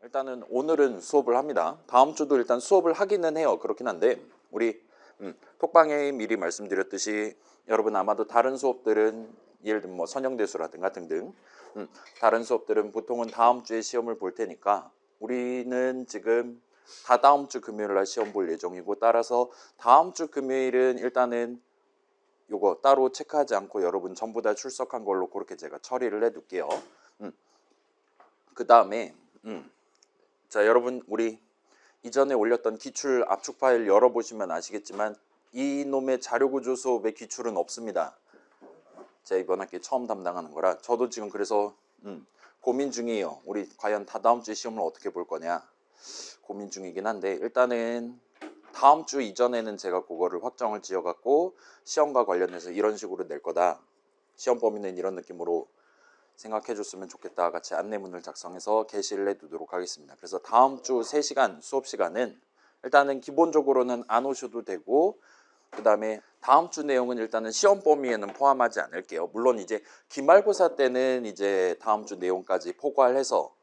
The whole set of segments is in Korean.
일단은 오늘은 수업을 합니다. 다음 주도 일단 수업을 하기는 해요. 그렇긴 한데 우리 톡방에 미리 말씀드렸듯이 여러분 아마도 다른 수업들은 예를 들면 뭐 선형대수라든가 등등 다른 수업들은 보통은 다음 주에 시험을 볼 테니까 우리는 지금 다다음 주 금요일 날 시험 볼 예정이고, 따라서 다음 주 금요일은 일단은 요거 따로 체크하지 않고 여러분 전부 다 출석한 걸로 그렇게 제가 처리를 해 둘게요. 그 다음에 자, 여러분 우리 이전에 올렸던 기출 압축 파일 열어보시면 아시겠지만 이놈의 자료구조 수업의 기출은 없습니다. 제가 이번 학기 처음 담당하는 거라 저도 지금 그래서 고민 중이에요. 우리 과연 다다음 주 시험을 어떻게 볼 거냐 고민 중이긴 한데, 일단은 다음 주 이전에는 제가 그거를 확정을 지어갖고 시험과 관련해서 이런 식으로 낼 거다, 시험 범위는 이런 느낌으로 생각해 줬으면 좋겠다 같이 안내문을 작성해서 게시를 해두도록 하겠습니다. 그래서 다음 주 3시간 수업 시간은 일단은 기본적으로는 안 오셔도 되고, 그 다음에 다음 주 내용은 일단은 시험 범위에는 포함하지 않을게요. 물론 이제 기말고사 때는 이제 다음 주 내용까지 포괄해서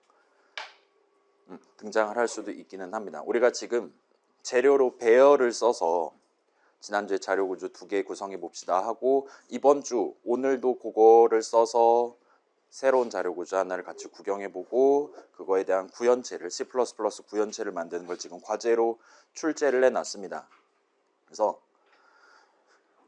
등장을 할 수도 있기는 합니다. 우리가 지금 재료로 배열을 써서 지난주에 자료구조 2개 구성해 봅시다 하고, 이번 주 오늘도 그거를 써서 새로운 자료구조 하나를 같이 구경해보고 그거에 대한 구현체를 C++ 구현체를 만드는 걸 지금 과제로 출제를 해놨습니다. 그래서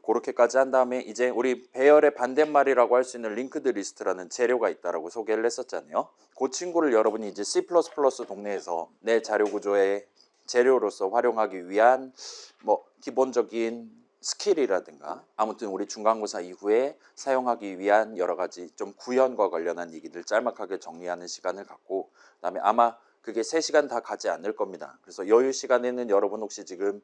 그렇게까지 한 다음에 이제 우리 배열의 반대말이라고 할 수 있는 링크드 리스트라는 재료가 있다라고 소개를 했었잖아요. 그 친구를 여러분이 이제 C++ 동네에서 내 자료구조의 재료로서 활용하기 위한 뭐 기본적인 스킬이라든가 아무튼 우리 중간고사 이후에 사용하기 위한 여러 가지 좀 구현과 관련한 얘기들 짤막하게 정리하는 시간을 갖고, 그다음에 아마 그게 3시간 다 가지 않을 겁니다. 그래서 여유 시간에는 여러분 혹시 지금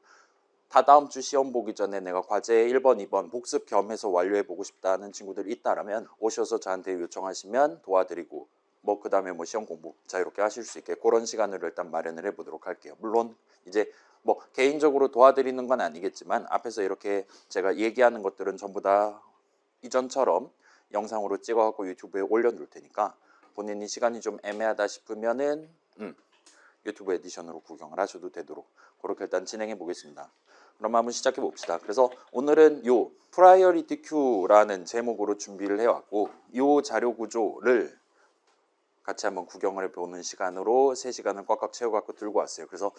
다다음 주 시험 보기 전에 내가 과제 1번, 2번 복습 겸해서 완료해 보고 싶다는 친구들이 있다라면 오셔서 저한테 요청하시면 도와드리고, 뭐 그 다음에 뭐 시험 공부 자유롭게 하실 수 있게 그런 시간을 일단 마련을 해보도록 할게요. 물론 이제 뭐 개인적으로 도와드리는 건 아니겠지만 앞에서 이렇게 제가 얘기하는 것들은 전부 다 이전처럼 영상으로 찍어갖고 유튜브에 올려놓을 테니까 본인이 시간이 좀 애매하다 싶으면은 유튜브 에디션으로 구경을 하셔도 되도록 그렇게 일단 진행해 보겠습니다. 그럼 한번 시작해 봅시다. 그래서 오늘은 요 프라이어리티 큐라는 제목으로 준비를 해왔고, 요 자료 구조를 같이 한번 구경을 해보는 시간으로 3시간을 꽉꽉 채워갖고 들고 왔어요. 그래서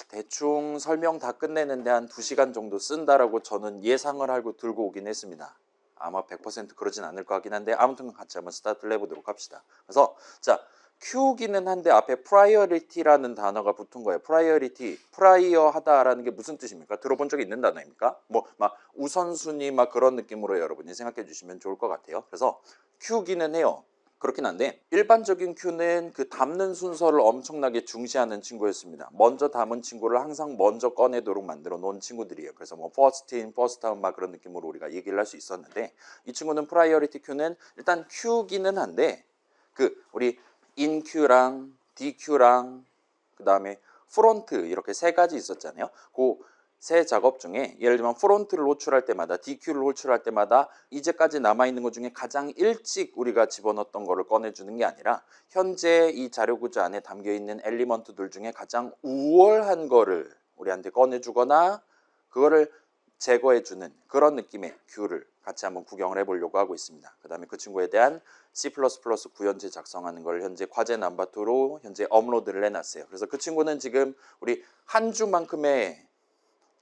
대충 설명 다 끝내는데 한 2시간 정도 쓴다라고 저는 예상을 하고 들고 오긴 했습니다. 아마 100% 그러진 않을 것 같긴 한데 아무튼 같이 한번 스타트를 해보도록 합시다. 그래서 자, Q기는 한데 앞에 priority라는 단어가 붙은 거예요. priority, prior 하다라는 게 무슨 뜻입니까? 들어본 적이 있는 단어입니까? 뭐 막 우선순위 막 그런 느낌으로 여러분이 생각해 주시면 좋을 것 같아요. 그래서 Q기는 해요. 그렇긴 한데 일반적인 Q는 그 담는 순서를 엄청나게 중시하는 친구였습니다. 먼저 담은 친구를 항상 먼저 꺼내도록 만들어 놓은 친구들이에요. 그래서 뭐 first in, first out 막 그런 느낌으로 우리가 얘기를 할 수 있었는데, 이 친구는 priority Q는 일단 Q기는 한데 그 우리 in Q랑 D Q랑 그 다음에 프론트 이렇게 3가지 있었잖아요. 그 세 작업 중에 예를 들면 프론트를 호출할 때마다 DQ를 호출할 때마다 이제까지 남아있는 것 중에 가장 일찍 우리가 집어넣었던 거를 꺼내주는 게 아니라 현재 이 자료구조 안에 담겨있는 엘리먼트들 중에 가장 우월한 거를 우리한테 꺼내주거나 그거를 제거해주는 그런 느낌의 Q를 같이 한번 구경을 해보려고 하고 있습니다. 그 다음에 그 친구에 대한 C++ 구현체 작성하는 걸 현재 과제 넘버2로 현재 업로드를 해놨어요. 그래서 그 친구는 지금 우리 한 주만큼의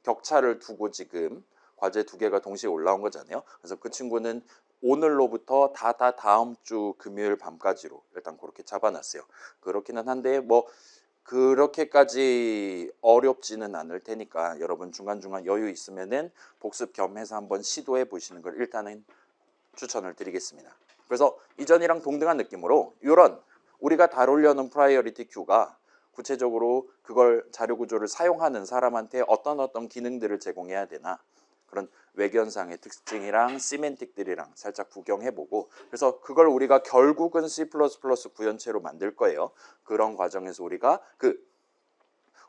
격차를 두고 지금 과제 2개가 동시에 올라온 거잖아요. 그래서 그 친구는 오늘로부터 다음 주 금요일 밤까지로 일단 그렇게 잡아놨어요. 그렇기는 한데 뭐 그렇게까지 어렵지는 않을 테니까 여러분 중간중간 여유 있으면은 복습 겸해서 한번 시도해 보시는 걸 일단은 추천을 드리겠습니다. 그래서 이전이랑 동등한 느낌으로 이런 우리가 다루려는 프라이어리티 큐가 구체적으로 그걸 자료구조를 사용하는 사람한테 어떤 기능들을 제공해야 되나 그런 외견상의 특징이랑 시멘틱들이랑 살짝 구경해보고, 그래서 그걸 우리가 결국은 C++ 구현체로 만들 거예요. 그런 과정에서 우리가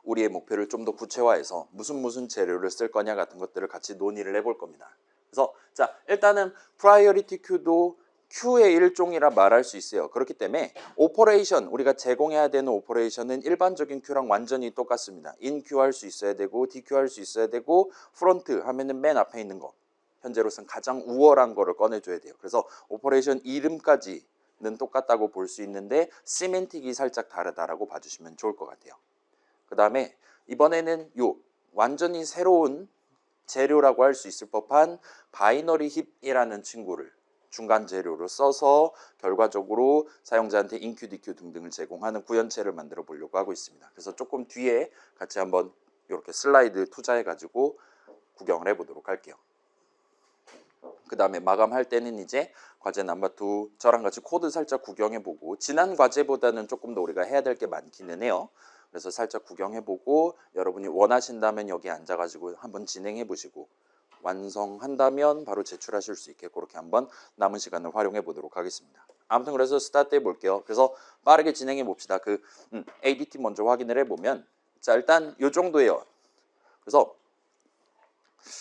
우리의 목표를 좀 더 구체화해서 무슨 재료를 쓸 거냐 같은 것들을 같이 논의를 해볼 겁니다. 그래서 자, 일단은 프라이어리티 큐도 Q의 일종이라 말할 수 있어요. 그렇기 때문에 오퍼레이션, 우리가 제공해야 되는 오퍼레이션은 일반적인 Q랑 완전히 똑같습니다. 인Q 할 수 있어야 되고 DQ 할 수 있어야 되고 프론트 하면은 맨 앞에 있는 거, 현재로서는 가장 우월한 거를 꺼내줘야 돼요. 그래서 오퍼레이션 이름까지는 똑같다고 볼 수 있는데 시멘틱이 살짝 다르다라고 봐주시면 좋을 것 같아요. 그 다음에 이번에는 요 완전히 새로운 재료라고 할 수 있을 법한 바이너리 힙이라는 친구를 중간 재료로 써서 결과적으로 사용자한테 인큐, DQ 등등을 제공하는 구현체를 만들어 보려고 하고 있습니다. 그래서 조금 뒤에 같이 한번 이렇게 슬라이드 투자해 가지고 구경을 해보도록 할게요. 그 다음에 마감할 때는 이제 과제 넘버2 저랑 같이 코드 살짝 구경해보고, 지난 과제보다는 조금 더 우리가 해야 될 게 많기는 해요. 그래서 살짝 구경해보고 여러분이 원하신다면 여기 앉아가지고 한번 진행해보시고 완성한다면 바로 제출하실 수 있게 그렇게 한번 남은 시간을 활용해 보도록 하겠습니다. 아무튼 그래서 스타트 해볼게요. 그래서 빠르게 진행해 봅시다. ADT 먼저 확인을 해보면, 자 일단 요 정도예요. 그래서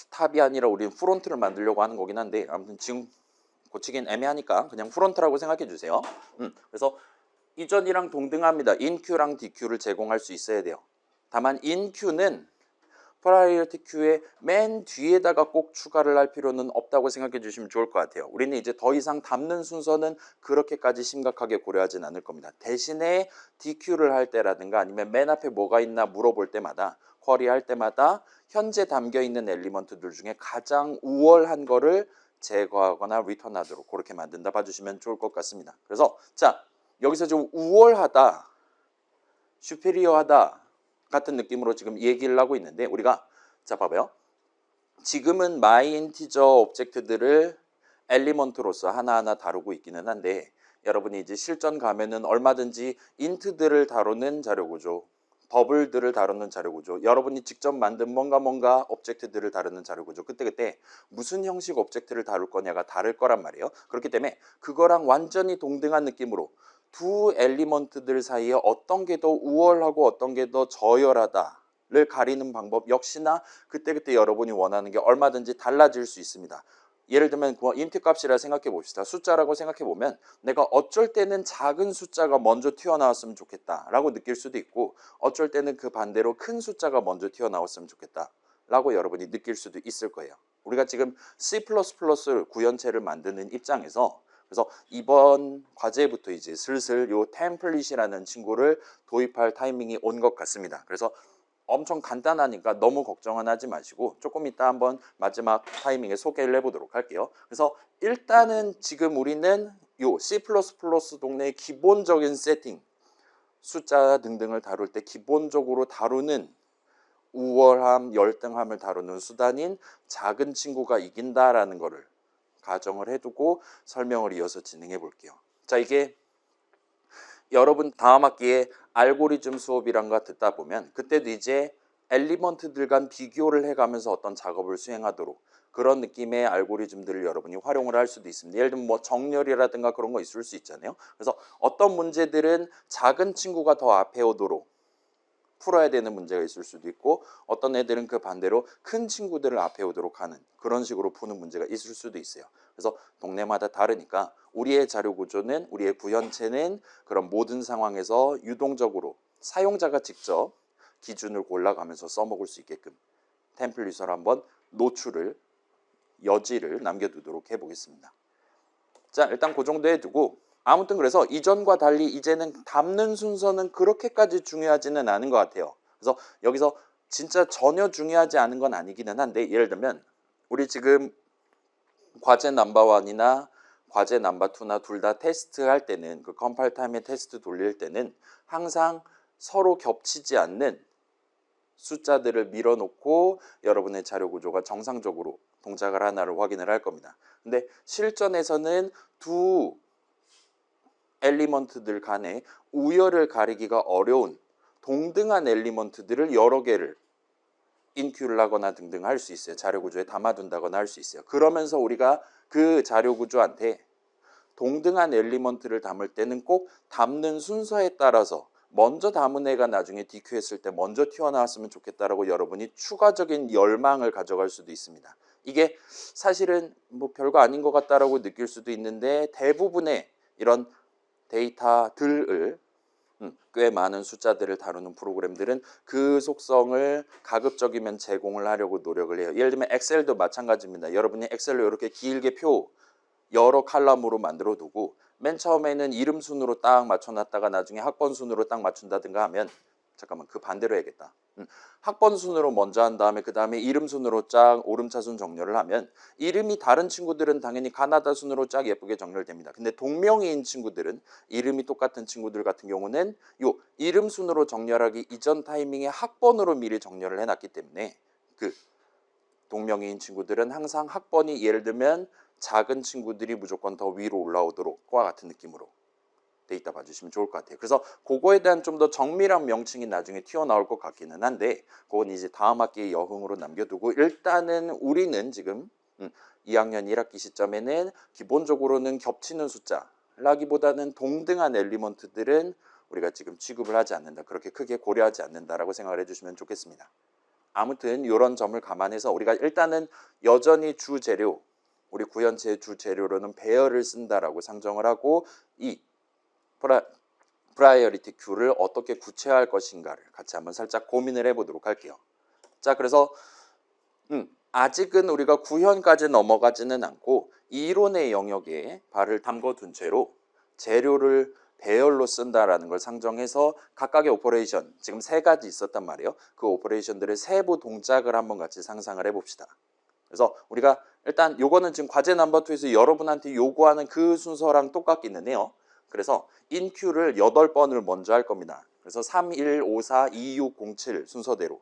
탑이 아니라 우리는 프론트를 만들려고 하는 거긴 한데, 아무튼 지금 고치긴 애매하니까 그냥 프론트라고 생각해 주세요. 그래서 이전이랑 동등합니다. 인Q랑 DQ를 제공할 수 있어야 돼요. 다만 인Q는 프라이어티 큐의 맨 뒤에다가 꼭 추가를 할 필요는 없다고 생각해 주시면 좋을 것 같아요. 우리는 이제 더 이상 담는 순서는 그렇게까지 심각하게 고려하진 않을 겁니다. 대신에 DQ를 할 때라든가 아니면 맨 앞에 뭐가 있나 물어볼 때마다, 쿼리할 때마다 현재 담겨 있는 엘리먼트들 중에 가장 우월한 거를 제거하거나 리턴하도록 그렇게 만든다 봐주시면 좋을 것 같습니다. 그래서 자 여기서 좀 우월하다, 슈페리어하다 같은 느낌으로 지금 얘기를 하고 있는데, 우리가 자 봐봐요. 지금은 my 인티저 오브젝트들을 엘리먼트로서 하나하나 다루고 있기는 한데, 여러분이 이제 실전 가면은 얼마든지 인트들을 다루는 자료구조, 버블들을 다루는 자료구조, 여러분이 직접 만든 뭔가 오브젝트들을 다루는 자료구조, 그때 무슨 형식 오브젝트를 다룰 거냐가 다를 거란 말이에요. 그렇기 때문에 그거랑 완전히 동등한 느낌으로 두 엘리먼트들 사이에 어떤 게 더 우월하고 어떤 게 더 저열하다를 가리는 방법 역시나 그때 여러분이 원하는 게 얼마든지 달라질 수 있습니다. 예를 들면 인트 값이라 생각해 봅시다. 숫자라고 생각해 보면 내가 어쩔 때는 작은 숫자가 먼저 튀어나왔으면 좋겠다 라고 느낄 수도 있고, 어쩔 때는 그 반대로 큰 숫자가 먼저 튀어나왔으면 좋겠다 라고 여러분이 느낄 수도 있을 거예요. 우리가 지금 C++ 구현체를 만드는 입장에서, 그래서 이번 과제부터 이제 슬슬 요 템플릿이라는 친구를 도입할 타이밍이 온 것 같습니다. 그래서 엄청 간단하니까 너무 걱정은 하지 마시고 조금 이따 한번 마지막 타이밍에 소개를 해보도록 할게요. 그래서 일단은 지금 우리는 요 C++ 동네의 기본적인 세팅, 숫자 등등을 다룰 때 기본적으로 다루는 우월함, 열등함을 다루는 수단인 작은 친구가 이긴다라는 거를 가정을 해두고 설명을 이어서 진행해 볼게요. 자, 이게 여러분 다음 학기에 알고리즘 수업이란 거 듣다 보면 그때도 이제 엘리먼트들 간 비교를 해가면서 어떤 작업을 수행하도록 그런 느낌의 알고리즘들을 여러분이 활용을 할 수도 있습니다. 예를 들면 뭐 정렬이라든가 그런 거 있을 수 있잖아요. 그래서 어떤 문제들은 작은 친구가 더 앞에 오도록 풀어야 되는 문제가 있을 수도 있고, 어떤 애들은 그 반대로 큰 친구들을 앞에 오도록 하는 그런 식으로 푸는 문제가 있을 수도 있어요. 그래서 동네마다 다르니까 우리의 자료 구조는, 우리의 구현체는 그런 모든 상황에서 유동적으로 사용자가 직접 기준을 골라가면서 써먹을 수 있게끔 템플릿을 한번 노출을, 여지를 남겨두도록 해보겠습니다. 자, 일단 그 정도 해두고, 아무튼 그래서 이전과 달리 이제는 담는 순서는 그렇게까지 중요하지는 않은 것 같아요. 그래서 여기서 진짜 전혀 중요하지 않은 건 아니기는 한데, 예를 들면 우리 지금 과제 넘버1이나 과제 넘버2나 둘 다 테스트 할 때는, 그 컴파일 타임에 테스트 돌릴 때는 항상 서로 겹치지 않는 숫자들을 밀어놓고 여러분의 자료 구조가 정상적으로 동작을 하나를 확인을 할 겁니다. 근데 실전에서는 두 엘리먼트들 간의 우열을 가리기가 어려운 동등한 엘리먼트들을 여러 개를 인큐를 하거나 등등 할 수 있어요. 자료 구조에 담아둔다거나 할 수 있어요. 그러면서 우리가 그 자료 구조한테 동등한 엘리먼트를 담을 때는 꼭 담는 순서에 따라서 먼저 담은 애가 나중에 DQ 했을 때 먼저 튀어나왔으면 좋겠다라고 여러분이 추가적인 열망을 가져갈 수도 있습니다. 이게 사실은 뭐 별거 아닌 것 같다라고 느낄 수도 있는데 대부분의 이런 데이터들을 꽤 많은 숫자들을 다루는 프로그램들은 그 속성을 가급적이면 제공을 하려고 노력을 해요. 예를 들면 엑셀도 마찬가지입니다. 여러분이 엑셀로 이렇게 길게 표 여러 칼럼으로 만들어 두고 맨 처음에는 이름 순으로 딱 맞춰놨다가 나중에 학번 순으로 딱 맞춘다든가 하면 잠깐만 그 반대로 해야겠다. 학번 순으로 먼저 한 다음에 그 다음에 이름 순으로 쫙 오름차순 정렬을 하면 이름이 다른 친구들은 당연히 가나다 순으로 쫙 예쁘게 정렬됩니다. 근데 동명이인 친구들은 이름이 똑같은 친구들 같은 경우는 요 이름 순으로 정렬하기 이전 타이밍에 학번으로 미리 정렬을 해놨기 때문에 그 동명이인 친구들은 항상 학번이 예를 들면 작은 친구들이 무조건 더 위로 올라오도록과 같은 느낌으로 데이터 봐주시면 좋을 것 같아요. 그래서 그거에 대한 좀 더 정밀한 명칭이 나중에 튀어나올 것 같기는 한데 그건 이제 다음 학기의 여흥으로 남겨두고 일단은 우리는 지금 2학년 1학기 시점에는 기본적으로는 겹치는 숫자라기보다는 동등한 엘리먼트들은 우리가 지금 취급을 하지 않는다. 그렇게 크게 고려하지 않는다라고 생각을 해주시면 좋겠습니다. 아무튼 이런 점을 감안해서 우리가 일단은 여전히 주재료 우리 구현체의 주재료로는 배열을 쓴다라고 상정을 하고 이 프라이어리티 큐를 어떻게 구체화할 것인가를 같이 한번 살짝 고민을 해보도록 할게요. 자, 그래서 아직은 우리가 구현까지 넘어가지는 않고 이론의 영역에 발을 담궈둔 채로 재료를 배열로 쓴다라는 걸 상정해서 각각의 오퍼레이션, 지금 3가지 있었단 말이에요. 그 오퍼레이션들의 세부 동작을 한번 같이 상상을 해봅시다. 그래서 우리가 일단 요거는 지금 과제 넘버 2에서 여러분한테 요구하는 그 순서랑 똑같기는 해요. 그래서 인큐를 8번을 먼저 할 겁니다. 그래서 3, 1, 5, 4, 2, 6, 0, 7 순서대로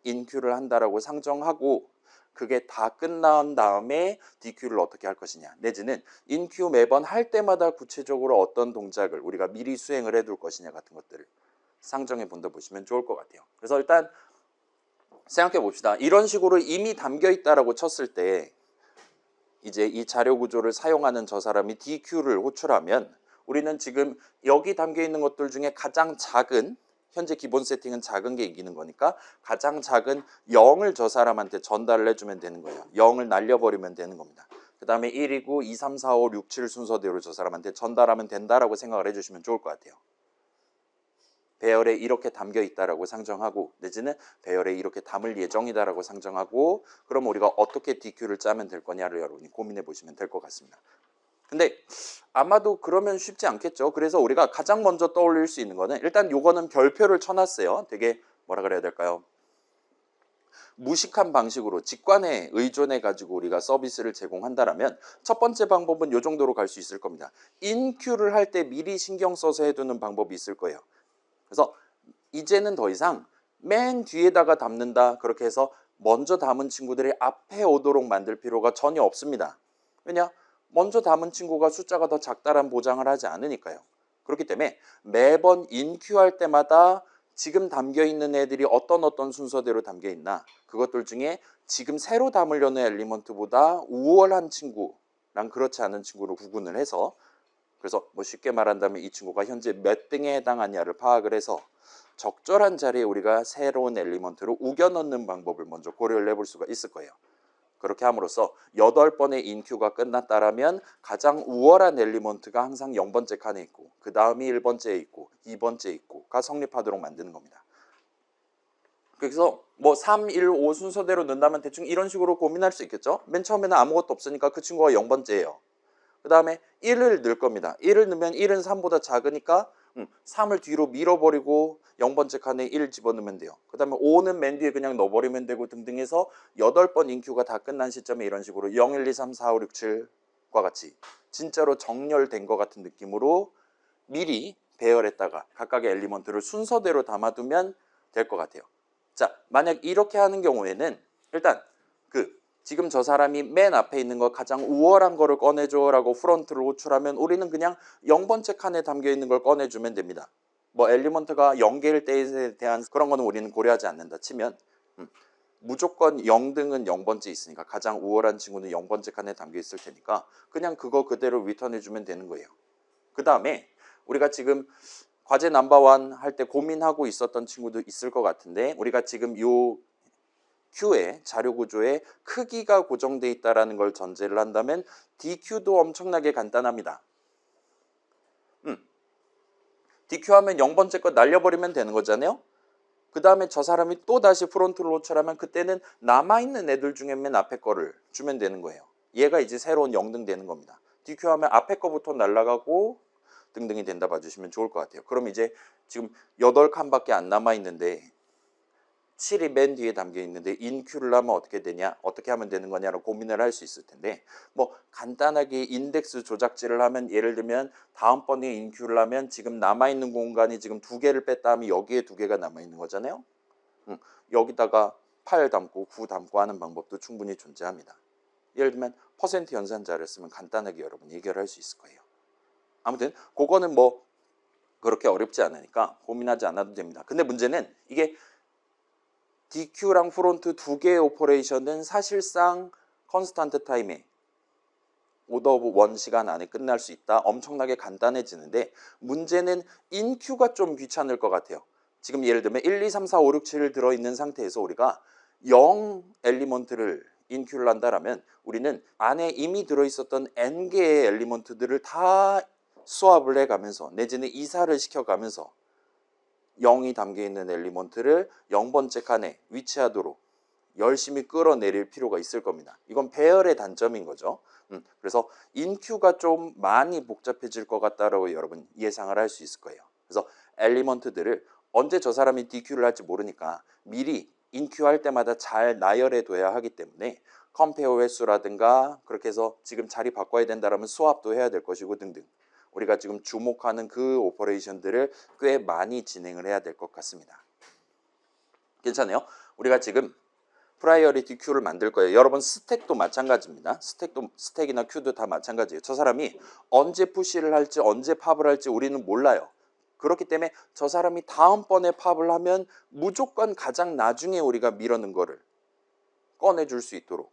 인큐를 한다라고 상정하고 그게 다 끝난 다음에 DQ를 어떻게 할 것이냐 내지는 인큐 매번 할 때마다 구체적으로 어떤 동작을 우리가 미리 수행을 해둘 것이냐 같은 것들을 상정해 본다 보시면 좋을 것 같아요. 그래서 일단 생각해 봅시다. 이런 식으로 이미 담겨 있다라고 쳤을 때 이제 이 자료 구조를 사용하는 저 사람이 DQ를 호출하면 우리는 지금 여기 담겨 있는 것들 중에 가장 작은 현재 기본 세팅은 작은 게 이기는 거니까 가장 작은 0을 저 사람한테 전달을 해주면 되는 거예요. 0을 날려버리면 되는 겁니다. 그 다음에 1이고 2, 3, 4, 5, 6, 7 순서대로 저 사람한테 전달하면 된다라고 생각을 해주시면 좋을 것 같아요. 배열에 이렇게 담겨 있다라고 상정하고 내지는 배열에 이렇게 담을 예정이다라고 상정하고 그럼 우리가 어떻게 DQ를 짜면 될 거냐를 여러분이 고민해 보시면 될 것 같습니다. 근데 아마도 그러면 쉽지 않겠죠. 그래서 우리가 가장 먼저 떠올릴 수 있는 거는 일단 요거는 별표를 쳐놨어요. 되게 뭐라 그래야 될까요? 무식한 방식으로 직관에 의존해 가지고 우리가 서비스를 제공한다라면 첫 번째 방법은 요 정도로 갈 수 있을 겁니다. 인큐를 할 때 미리 신경 써서 해두는 방법이 있을 거예요. 그래서 이제는 더 이상 맨 뒤에다가 담는다 그렇게 해서 먼저 담은 친구들이 앞에 오도록 만들 필요가 전혀 없습니다. 왜냐? 먼저 담은 친구가 숫자가 더 작다란 보장을 하지 않으니까요. 그렇기 때문에 매번 인큐할 때마다 지금 담겨있는 애들이 어떤 순서대로 담겨있나 그것들 중에 지금 새로 담으려는 엘리먼트보다 우월한 친구랑 그렇지 않은 친구를 구분을 해서 그래서 뭐 쉽게 말한다면 이 친구가 현재 몇 등에 해당하냐를 파악을 해서 적절한 자리에 우리가 새로운 엘리먼트를 우겨 넣는 방법을 먼저 고려를 해볼 수가 있을 거예요. 그렇게 함으로써 8번의 인큐가 끝났다라면 가장 우월한 엘리먼트가 항상 0번째 칸에 있고 그 다음이 1번째에 있고 2번째에 있고가 성립하도록 만드는 겁니다. 그래서 뭐 3, 1, 5 순서대로 넣는다면 대충 이런 식으로 고민할 수 있겠죠. 맨 처음에는 아무것도 없으니까 그 친구가 0번째예요. 그 다음에 1을 넣을 겁니다. 1을 넣으면 1은 3보다 작으니까 3을 뒤로 밀어버리고 0번째 칸에 1 집어넣으면 돼요. 그 다음에 5는 맨 뒤에 그냥 넣어버리면 되고 등등 해서 8번 인큐가 다 끝난 시점에 이런 식으로 0, 1, 2, 3, 4, 5, 6, 7과 같이 진짜로 정렬된 것 같은 느낌으로 미리 배열했다가 각각의 엘리먼트를 순서대로 담아두면 될 것 같아요. 자, 만약 이렇게 하는 경우에는 일단 지금 저 사람이 맨 앞에 있는 거 가장 우월한 거를 꺼내줘라고 프론트를 호출하면 우리는 그냥 0번째 칸에 담겨있는 걸 꺼내주면 됩니다. 뭐 엘리먼트가 0개일 때에 대한 그런 거는 우리는 고려하지 않는다 치면 무조건 0등은 0번째 있으니까 가장 우월한 친구는 0번째 칸에 담겨있을 테니까 그냥 그거 그대로 리턴해주면 되는 거예요. 그 다음에 우리가 지금 과제 넘버원 할 때 고민하고 있었던 친구도 있을 것 같은데 우리가 지금 요 Q의 자료 구조에 크기가 고정돼 있다는 걸 전제를 한다면 DQ도 엄청나게 간단합니다. DQ 하면 0번째 거 날려버리면 되는 거잖아요. 그 다음에 저 사람이 또 다시 프론트를 호출하면 그때는 남아있는 애들 중에 맨 앞에 거를 주면 되는 거예요. 얘가 이제 새로운 영등 되는 겁니다. DQ 하면 앞에 거부터 날아가고 등등이 된다 봐주시면 좋을 것 같아요. 그럼 이제 지금 8칸밖에 안 남아있는데 7이 맨 뒤에 담겨 있는데 인큐를 하면 어떻게 되냐, 어떻게 하면 되는 거냐로 고민을 할 수 있을 텐데 뭐 간단하게 인덱스 조작질을 하면 예를 들면 다음번에 인큐를 하면 지금 남아있는 공간이 지금 2개를 뺐다 하면 여기에 2개가 남아있는 거잖아요. 여기다가 8 담고 9 담고 하는 방법도 충분히 존재합니다. 예를 들면 퍼센트 연산자를 쓰면 간단하게 여러분이 해결할 수 있을 거예요. 아무튼 그거는 뭐 그렇게 어렵지 않으니까 고민하지 않아도 됩니다. 근데 문제는 이게 DQ랑 프론트 2개의 오퍼레이션은 사실상 컨스탄트 타임에 오더 오브 1 시간 안에 끝날 수 있다. 엄청나게 간단해지는데 문제는 인큐가 좀 귀찮을 것 같아요. 지금 예를 들면 1, 2, 3, 4, 5, 6, 7 들어있는 상태에서 우리가 0 엘리먼트를 인큐를 한다라면 우리는 안에 이미 들어있었던 n개의 엘리먼트들을 다 수합을 해가면서 내지는 이사를 시켜가면서 0이 담겨있는 엘리먼트를 0번째 칸에 위치하도록 열심히 끌어내릴 필요가 있을 겁니다. 이건 배열의 단점인 거죠. 그래서 인큐가 좀 많이 복잡해질 것 같다라고 여러분 예상을 할 수 있을 거예요. 그래서 엘리먼트들을 언제 저 사람이 DQ를 할지 모르니까 미리 인큐 할 때마다 잘 나열해 둬야 하기 때문에 컴페어 횟수라든가 그렇게 해서 지금 자리 바꿔야 된다라면 수합도 해야 될 것이고 등등. 우리가 지금 주목하는 그 오퍼레이션들을 꽤 많이 진행을 해야 될 것 같습니다. 괜찮아요? 우리가 지금 프라이어리티 큐를 만들 거예요. 여러분 스택도 마찬가지입니다. 스택이나 큐도 다 마찬가지예요. 저 사람이 언제 푸시를 할지 언제 팝을 할지 우리는 몰라요. 그렇기 때문에 저 사람이 다음번에 팝을 하면 무조건 가장 나중에 우리가 밀어넣은 거를 꺼내줄 수 있도록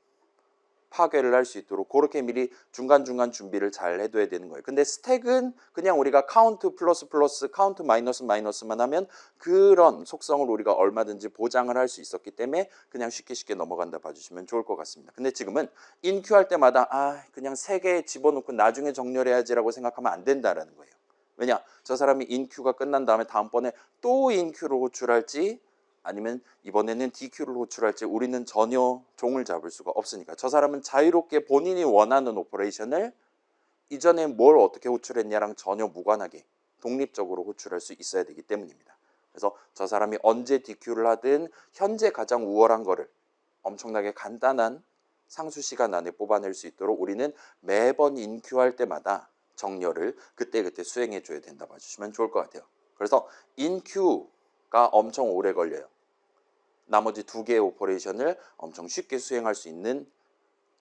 파괴를 할 수 있도록 그렇게 미리 중간중간 준비를 잘 해둬야 되는 거예요. 근데 스택은 그냥 우리가 카운트 플러스 플러스 카운트 마이너스 마이너스만 하면 그런 속성을 우리가 얼마든지 보장을 할 수 있었기 때문에 그냥 쉽게 넘어간다 봐주시면 좋을 것 같습니다. 근데 지금은 인큐 할 때마다 그냥 3개 집어넣고 나중에 정렬해야지라고 생각하면 안 된다라는 거예요. 왜냐? 저 사람이 인큐가 끝난 다음에 다음번에 또 인큐를 호출할지 아니면 이번에는 DQ를 호출할지 우리는 전혀 종을 잡을 수가 없으니까 저 사람은 자유롭게 본인이 원하는 오퍼레이션을 이전에 뭘 어떻게 호출했냐랑 전혀 무관하게 독립적으로 호출할 수 있어야 되기 때문입니다. 그래서 저 사람이 언제 DQ를 하든 현재 가장 우월한 거를 엄청나게 간단한 상수 시간 안에 뽑아낼 수 있도록 우리는 매번 인큐할 때마다 정렬을 그때그때 수행해 줘야 된다 봐주시면 좋을 것 같아요. 그래서 인큐가 엄청 오래 걸려요. 나머지 2개의 오퍼레이션을 엄청 쉽게 수행할 수 있는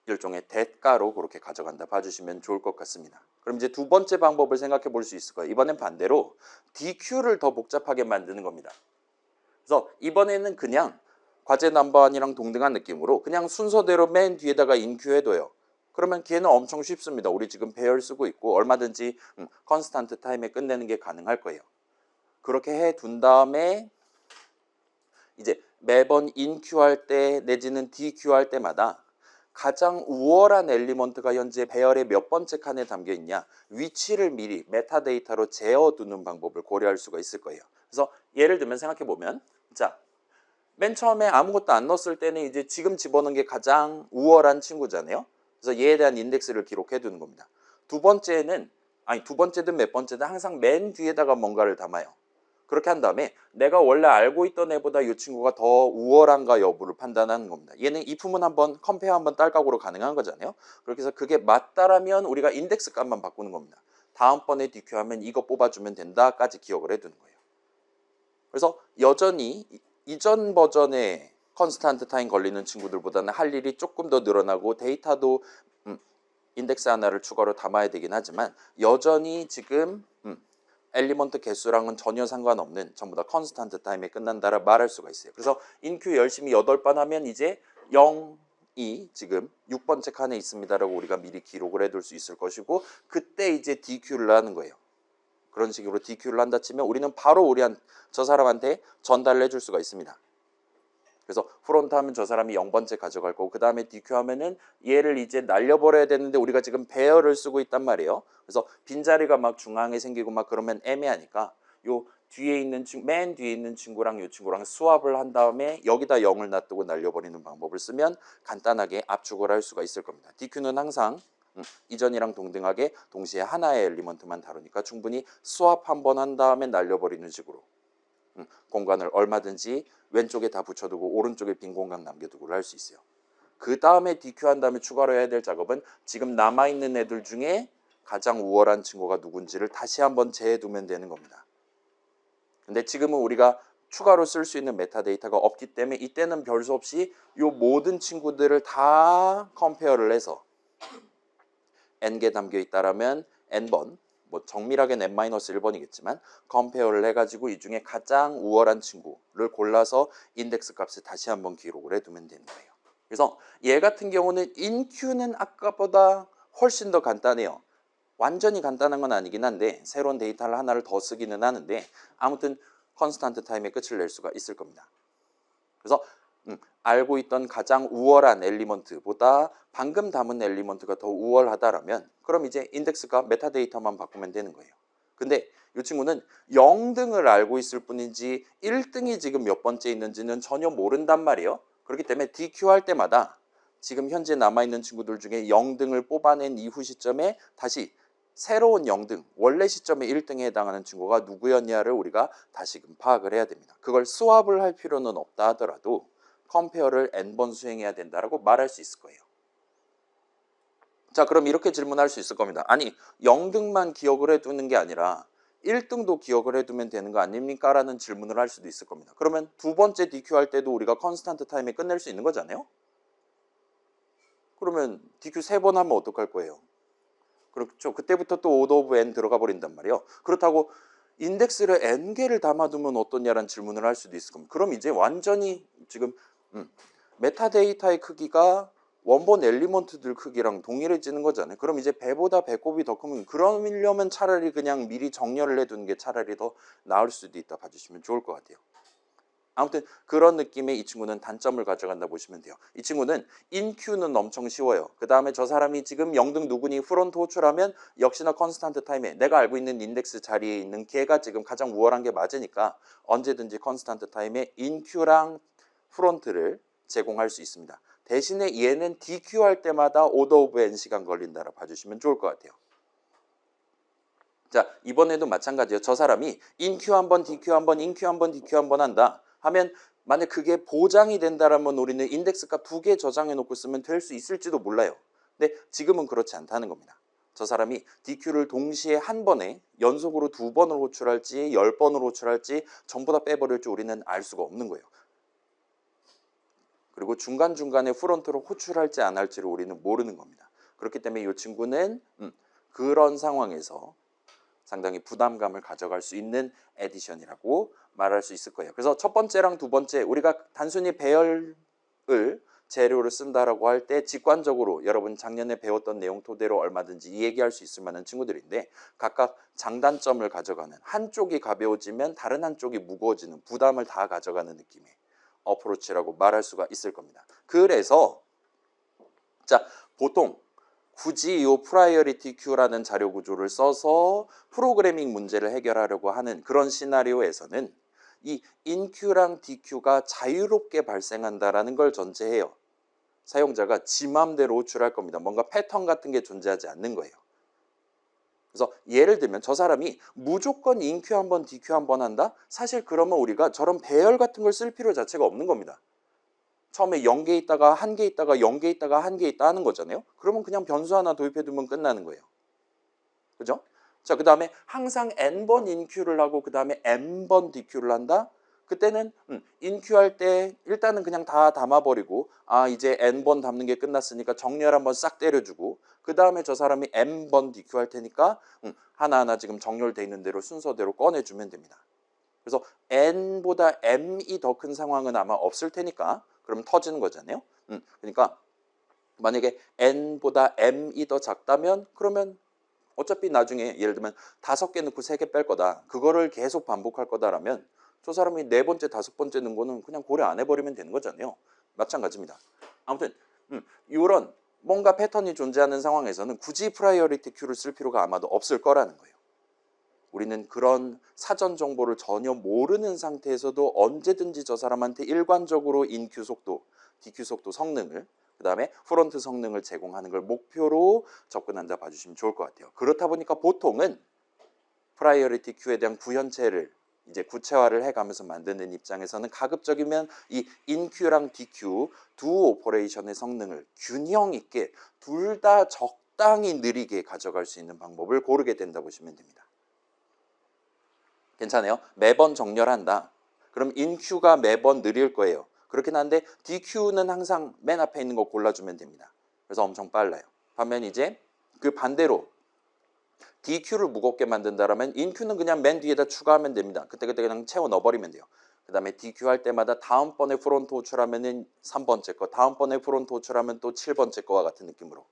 일종의 대가로 그렇게 가져간다 봐주시면 좋을 것 같습니다. 그럼 이제 2번째 방법을 생각해 볼 수 있을 거예요. 이번엔 반대로 DQ를 더 복잡하게 만드는 겁니다. 그래서 이번에는 그냥 과제 넘버원이랑 동등한 느낌으로 그냥 순서대로 맨 뒤에다가 인큐해둬요. 그러면 걔는 엄청 쉽습니다. 우리 지금 배열 쓰고 있고 얼마든지 컨스탄트 타임에 끝내는 게 가능할 거예요. 그렇게 해둔 다음에 이제 매번 인큐할 때 내지는 DQ할 때마다 가장 우월한 엘리먼트가 현재 배열의 몇 번째 칸에 담겨 있냐 위치를 미리 메타데이터로 재어두는 방법을 고려할 수가 있을 거예요. 그래서 예를 들면 생각해 보면 자, 맨 처음에 아무것도 안 넣었을 때는 이제 지금 집어넣은 게 가장 우월한 친구잖아요. 그래서 얘에 대한 인덱스를 기록해 두는 겁니다. 두 번째는 두 번째든 몇 번째든 항상 맨 뒤에다가 뭔가를 담아요. 그렇게 한 다음에 내가 원래 알고 있던 애보다 이 친구가 더 우월한가 여부를 판단하는 겁니다. 얘는 if문 한번 컴페어 한번 딸깍으로 가능한 거잖아요. 그렇게 해서 그게 맞다라면 우리가 인덱스 값만 바꾸는 겁니다. 다음번에 DQ하면 이거 뽑아주면 된다까지 기억을 해두는 거예요. 그래서 여전히 이전 버전의 컨스탄트 타임 걸리는 친구들보다는 할 일이 조금 더 늘어나고 데이터도 인덱스 하나를 추가로 담아야 되긴 하지만 여전히 지금 엘리먼트 개수랑은 전혀 상관없는 전부 다 컨스탄트 타임에 끝난다라 말할 수가 있어요. 그래서 인큐 열심히 8번 하면 이제 0이 지금 6번째 칸에 있습니다라고 우리가 미리 기록을 해둘 수 있을 것이고 그때 이제 DQ를 하는 거예요. 그런 식으로 DQ를 한다 치면 우리는 바로 저 사람한테 전달을 해줄 수가 있습니다. 그래서 프론트 하면 저 사람이 0번째 가져갈 거고 그 다음에 DQ 하면은 얘를 이제 날려버려야 되는데 우리가 지금 배열을 쓰고 있단 말이에요. 그래서 빈자리가 막 중앙에 생기고 막 그러면 애매하니까 요 뒤에 있는 맨 뒤에 있는 친구랑 요 친구랑 스왑을 한 다음에 여기다 0을 놔두고 날려버리는 방법을 쓰면 간단하게 압축을 할 수가 있을 겁니다. DQ는 항상 이전이랑 동등하게 동시에 하나의 엘리먼트만 다루니까 충분히 스왑 한 번 한 다음에 날려버리는 식으로 공간을 얼마든지 왼쪽에 다 붙여두고 오른쪽에 빈 공간 남겨두고 할 수 있어요. 그 다음에 DQ 한 다음에 추가로 해야 될 작업은 지금 남아있는 애들 중에 가장 우월한 친구가 누군지를 다시 한번 재두면 되는 겁니다. 근데 지금은 우리가 추가로 쓸 수 있는 메타데이터가 없기 때문에 이때는 별 수 없이 이 모든 친구들을 다 컴페어를 해서 n개 담겨 있다라면 n번, 뭐 정밀하게는 n-1번이겠지만 컴페어를 해가지고 이 중에 가장 우월한 친구를 골라서 인덱스 값을 다시 한번 기록을 해두면 되는 거예요. 그래서 얘 같은 경우는 인큐는 아까보다 훨씬 더 간단해요. 완전히 간단한 건 아니긴 한데 새로운 데이터를 하나를 더 쓰기는 하는데 아무튼 컨스탄트 타임에 끝을 낼 수가 있을 겁니다. 그래서 알고 있던 가장 우월한 엘리먼트보다 방금 담은 엘리먼트가 더 우월하다라면 그럼 이제 인덱스가 메타데이터만 바꾸면 되는 거예요. 근데 이 친구는 0등을 알고 있을 뿐이지 1등이 지금 몇 번째 있는지는 전혀 모른단 말이에요. 그렇기 때문에 DQ 할 때마다 지금 현재 남아있는 친구들 중에 0등을 뽑아낸 이후 시점에 다시 새로운 0등, 원래 시점에 1등에 해당하는 친구가 누구였냐를 우리가 다시금 파악을 해야 됩니다. 그걸 스왑을 할 필요는 없다 하더라도 컴페어를 n번 수행해야 된다라고 말할 수 있을 거예요. 자, 그럼 이렇게 질문할 수 있을 겁니다. 아니, 0등만 기억을 해두는 게 아니라 1등도 기억을 해두면 되는 거 아닙니까? 라는 질문을 할 수도 있을 겁니다. 그러면 두 번째 DQ 할 때도 우리가 컨스탄트 타임에 끝낼 수 있는 거잖아요? 그러면 DQ 3번 하면 어떡할 거예요? 그렇죠. 그때부터 또 오더 오브 n 들어가 버린단 말이에요. 그렇다고 인덱스를 n개를 담아두면 어떠냐라는 질문을 할 수도 있을 겁니다. 그럼 이제 완전히 지금 메타데이터의 크기가 원본 엘리먼트들 크기랑 동일해지는 거잖아요. 그럼 이제 배보다 배꼽이 더 크면 그러려면 차라리 그냥 미리 정렬을 해두는 게 차라리 더 나을 수도 있다 봐주시면 좋을 것 같아요. 아무튼 그런 느낌의 이 친구는 단점을 가져간다 보시면 돼요. 이 친구는 인큐는 엄청 쉬워요. 그 다음에 저 사람이 지금 0등 누구니 프론트 호출하면 역시나 컨스탄트 타임에 내가 알고 있는 인덱스 자리에 있는 걔가 지금 가장 우월한 게 맞으니까 언제든지 컨스탄트 타임에 인큐랑 프론트를 제공할 수 있습니다. 대신에 얘는 DQ 할 때마다 오더 오브 n 시간 걸린다라 봐주시면 좋을 것 같아요. 자, 이번에도 마찬가지예요. 저 사람이 인큐 한번 DQ 한번 인큐 한번 DQ 한번 한다 하면 만약 그게 보장이 된다라면 우리는 인덱스 값 2개 저장해 놓고 쓰면 될 수 있을지도 몰라요. 근데 지금은 그렇지 않다는 겁니다. 저 사람이 DQ를 동시에 한 번에 연속으로 2번을 호출할지 10번을 호출할지 전부 다 빼버릴지 우리는 알 수가 없는 거예요. 그리고 중간중간에 프론트로 호출할지 안 할지를 우리는 모르는 겁니다. 그렇기 때문에 이 친구는 그런 상황에서 상당히 부담감을 가져갈 수 있는 에디션이라고 말할 수 있을 거예요. 그래서 첫 번째랑 두 번째 우리가 단순히 배열을 재료를 쓴다라고 할 때 직관적으로 여러분 작년에 배웠던 내용 토대로 얼마든지 얘기할 수 있을 만한 친구들인데 각각 장단점을 가져가는 한쪽이 가벼워지면 다른 한쪽이 무거워지는 부담을 다 가져가는 느낌의 어프로치라고 말할 수가 있을 겁니다. 그래서 자 보통 굳이 이 프라이어리티 큐라는 자료 구조를 써서 프로그래밍 문제를 해결하려고 하는 그런 시나리오에서는 이 인큐랑 DQ가 자유롭게 발생한다라는 걸 전제해요. 사용자가 지 맘대로 호출할 겁니다. 뭔가 패턴 같은 게 존재하지 않는 거예요. 그래서 예를 들면 저 사람이 무조건 인큐 한번 DQ 한번 한다? 사실 그러면 우리가 저런 배열 같은 걸 쓸 필요 자체가 없는 겁니다. 처음에 0개 있다가 1개 있다가 0개 있다가 1개 있다 하는 거잖아요. 그러면 그냥 변수 하나 도입해 두면 끝나는 거예요. 그죠? 자, 그 다음에 항상 n번 인큐를 하고 그 다음에 n번 DQ를 한다? 그때는 인큐 할 때 일단은 그냥 다 담아버리고 아 이제 n번 담는 게 끝났으니까 정렬 한번 싹 때려주고 그 다음에 저 사람이 m번 DQ 할 테니까 하나하나 지금 정렬돼 있는 대로 순서대로 꺼내주면 됩니다. 그래서 n보다 m이 더 큰 상황은 아마 없을 테니까 그러면 터지는 거잖아요. 그러니까 만약에 n보다 m이 더 작다면 그러면 어차피 나중에 예를 들면 5개 넣고 3개 뺄 거다. 그거를 계속 반복할 거다라면 저 사람이 4번째, 5번째 넣은 거는 그냥 고려 안 해버리면 되는 거잖아요. 마찬가지입니다. 아무튼 이런 뭔가 패턴이 존재하는 상황에서는 굳이 프라이어리티 큐를 쓸 필요가 아마도 없을 거라는 거예요. 우리는 그런 사전 정보를 전혀 모르는 상태에서도 언제든지 저 사람한테 일관적으로 인큐 속도, 디큐 속도 성능을 그 다음에 프론트 성능을 제공하는 걸 목표로 접근한다 봐주시면 좋을 것 같아요. 그렇다 보니까 보통은 프라이어리티 큐에 대한 구현체를 이제 구체화를 해가면서 만드는 입장에서는 가급적이면 이 인큐랑 디큐 두 오퍼레이션의 성능을 균형 있게 둘 다 적당히 느리게 가져갈 수 있는 방법을 고르게 된다 보시면 됩니다. 괜찮아요? 매번 정렬한다. 그럼 인큐가 매번 느릴 거예요. 그렇긴 한데 DQ는 항상 맨 앞에 있는 거 골라주면 됩니다. 그래서 엄청 빨라요. 반면 이제 그 반대로 DQ를 무겁게 만든다라면 인큐는 그냥 맨 뒤에다 추가하면 됩니다. 그때그때 그냥 채워 넣어버리면 돼요. 그 다음에 DQ 할 때마다 다음번에 프론트 호출하면은 3번째 거, 다음번에 프론트 호출하면 또 7번째 거와 같은 느낌으로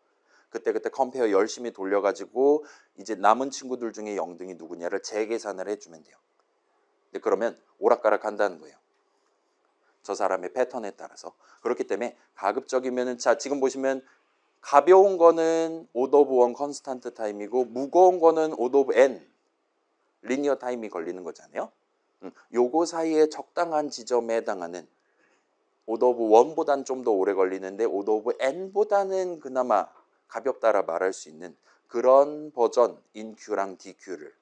그때그때 컴페어 열심히 돌려가지고 이제 남은 친구들 중에 영등이 누구냐를 재계산을 해주면 돼요. 근데 그러면 오락가락 한다는 거예요. 저 사람의 패턴에 따라서. 그렇기 때문에 가급적이면은 자 지금 보시면 가벼운 거는 오드 오브 원 컨스탄트 타임이고 무거운 거는 오드 오브 n 리니어 타임이 걸리는 거잖아요. 요거 사이에 적당한 지점에 해당하는 오드 오브 1보다는 좀 더 오래 걸리는데 오드 오브 n보다는 그나마 가볍다라 말할 수 있는 그런 버전 인큐랑 DQ를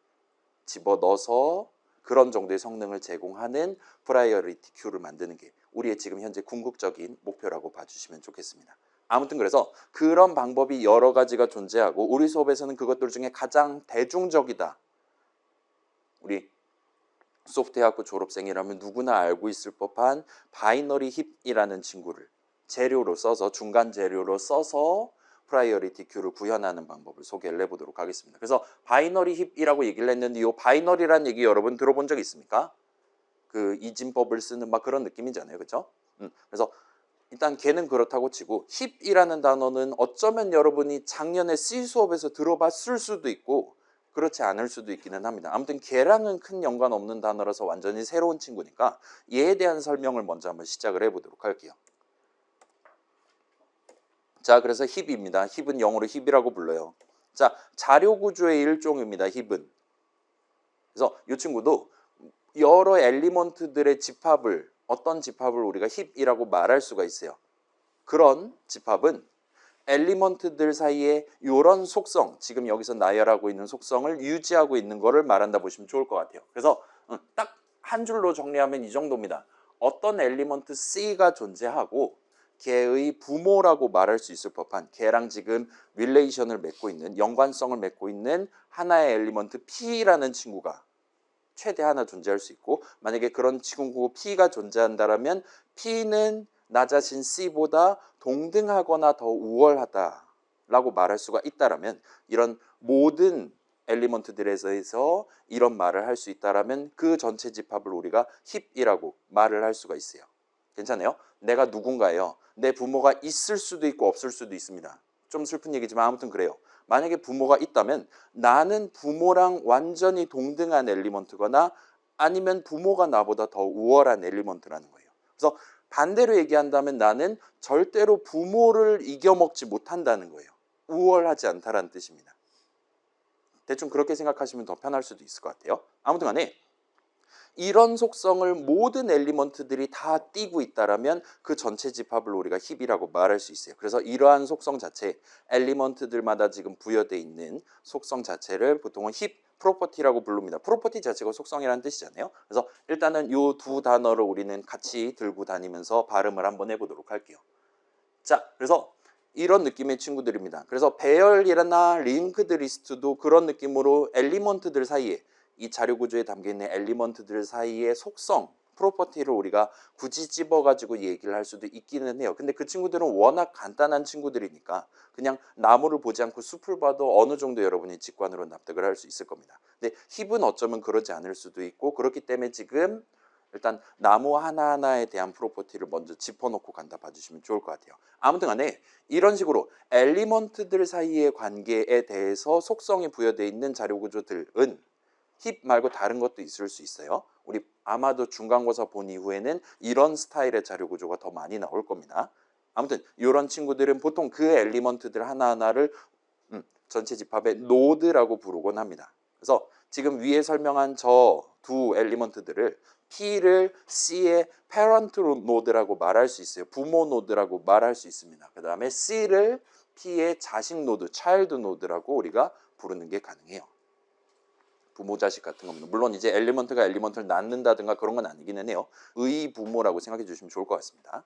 집어넣어서 그런 정도의 성능을 제공하는 프라이어리티 큐를 만드는 게 우리의 지금 현재 궁극적인 목표라고 봐주시면 좋겠습니다. 아무튼 그래서 그런 방법이 여러 가지가 존재하고 우리 수업에서는 그것들 중에 가장 대중적이다. 우리 소프트웨어학부 졸업생이라면 누구나 알고 있을 법한 바이너리 힙이라는 친구를 재료로 써서 중간 재료로 써서 프라이어리티 큐를 구현하는 방법을 소개를 해보도록 하겠습니다. 그래서 바이너리 힙이라고 얘기를 했는데 이 바이너리라는 얘기 여러분 들어본 적 있습니까? 그 이진법을 쓰는 막 그런 느낌이잖아요. 그렇죠? 그래서 일단 걔는 그렇다고 치고 힙이라는 단어는 어쩌면 여러분이 작년에 C 수업에서 들어봤을 수도 있고 그렇지 않을 수도 있기는 합니다. 아무튼 걔랑은 큰 연관 없는 단어라서 완전히 새로운 친구니까 얘에 대한 설명을 먼저 한번 시작을 해보도록 할게요. 자, 그래서 힙입니다. 힙은 영어로 힙이라고 불러요. 자, 자료 구조의 일종입니다. 힙은. 그래서 이 친구도 여러 엘리먼트들의 집합을 어떤 집합을 우리가 힙이라고 말할 수가 있어요. 그런 집합은 엘리먼트들 사이에 이런 속성, 지금 여기서 나열하고 있는 속성을 유지하고 있는 거를 말한다 보시면 좋을 것 같아요. 그래서 딱 한 줄로 정리하면 이 정도입니다. 어떤 엘리먼트 C가 존재하고 걔의 부모라고 말할 수 있을 법한 걔랑 지금 릴레이션을 맺고 있는 연관성을 맺고 있는 하나의 엘리먼트 P라는 친구가 최대 하나 존재할 수 있고 만약에 그런 친구 P가 존재한다면 P는 나 자신 C보다 동등하거나 더 우월하다라고 말할 수가 있다라면 이런 모든 엘리먼트들에서 이런 말을 할 수 있다라면 그 전체 집합을 우리가 힙이라고 말을 할 수가 있어요. 괜찮아요? 내가 누군가예요. 내 부모가 있을 수도 있고 없을 수도 있습니다. 좀 슬픈 얘기지만 아무튼 그래요. 만약에 부모가 있다면 나는 부모랑 완전히 동등한 엘리먼트거나 아니면 부모가 나보다 더 우월한 엘리먼트라는 거예요. 그래서 반대로 얘기한다면 나는 절대로 부모를 이겨먹지 못한다는 거예요. 우월하지 않다라는 뜻입니다. 대충 그렇게 생각하시면 더 편할 수도 있을 것 같아요. 아무튼 간에 이런 속성을 모든 엘리먼트들이 다 띠고 있다라면 그 전체 집합을 우리가 힙이라고 말할 수 있어요. 그래서 이러한 속성 자체, 엘리먼트들마다 지금 부여되어 있는 속성 자체를 보통은 힙 프로퍼티라고 부릅니다. 프로퍼티 자체가 속성이라는 뜻이잖아요. 그래서 일단은 이 두 단어를 우리는 같이 들고 다니면서 발음을 한번 해보도록 할게요. 자, 그래서 이런 느낌의 친구들입니다. 그래서 배열이나 링크드 리스트도 그런 느낌으로 엘리먼트들 사이에 이 자료 구조에 담겨있는 엘리먼트들 사이의 속성, 프로퍼티를 우리가 굳이 집어가지고 얘기를 할 수도 있기는 해요. 근데 그 친구들은 워낙 간단한 친구들이니까 그냥 나무를 보지 않고 숲을 봐도 어느 정도 여러분이 직관으로 납득을 할 수 있을 겁니다. 근데 힙은 어쩌면 그러지 않을 수도 있고 그렇기 때문에 지금 일단 나무 하나하나에 대한 프로퍼티를 먼저 짚어놓고 간다 봐주시면 좋을 것 같아요. 아무튼 간에 이런 식으로 엘리먼트들 사이의 관계에 대해서 속성이 부여되어 있는 자료구조들은 힙 말고 다른 것도 있을 수 있어요. 우리 아마도 중간고사 본 이후에는 이런 스타일의 자료구조가 더 많이 나올 겁니다. 아무튼 이런 친구들은 보통 그 엘리먼트들 하나하나를 전체 집합의 노드라고 부르곤 합니다. 그래서 지금 위에 설명한 저 두 엘리먼트들을 P를 C의 패런트 노드라고 말할 수 있어요. 부모 노드라고 말할 수 있습니다. 그 다음에 C를 P의 자식 노드, 차일드 노드라고 우리가 부르는 게 가능해요. 부모 자식 같은 겁니다. 물론 이제 엘리먼트가 엘리먼트를 낳는다든가 그런 건 아니기는 해요. 의부모라고 생각해 주시면 좋을 것 같습니다.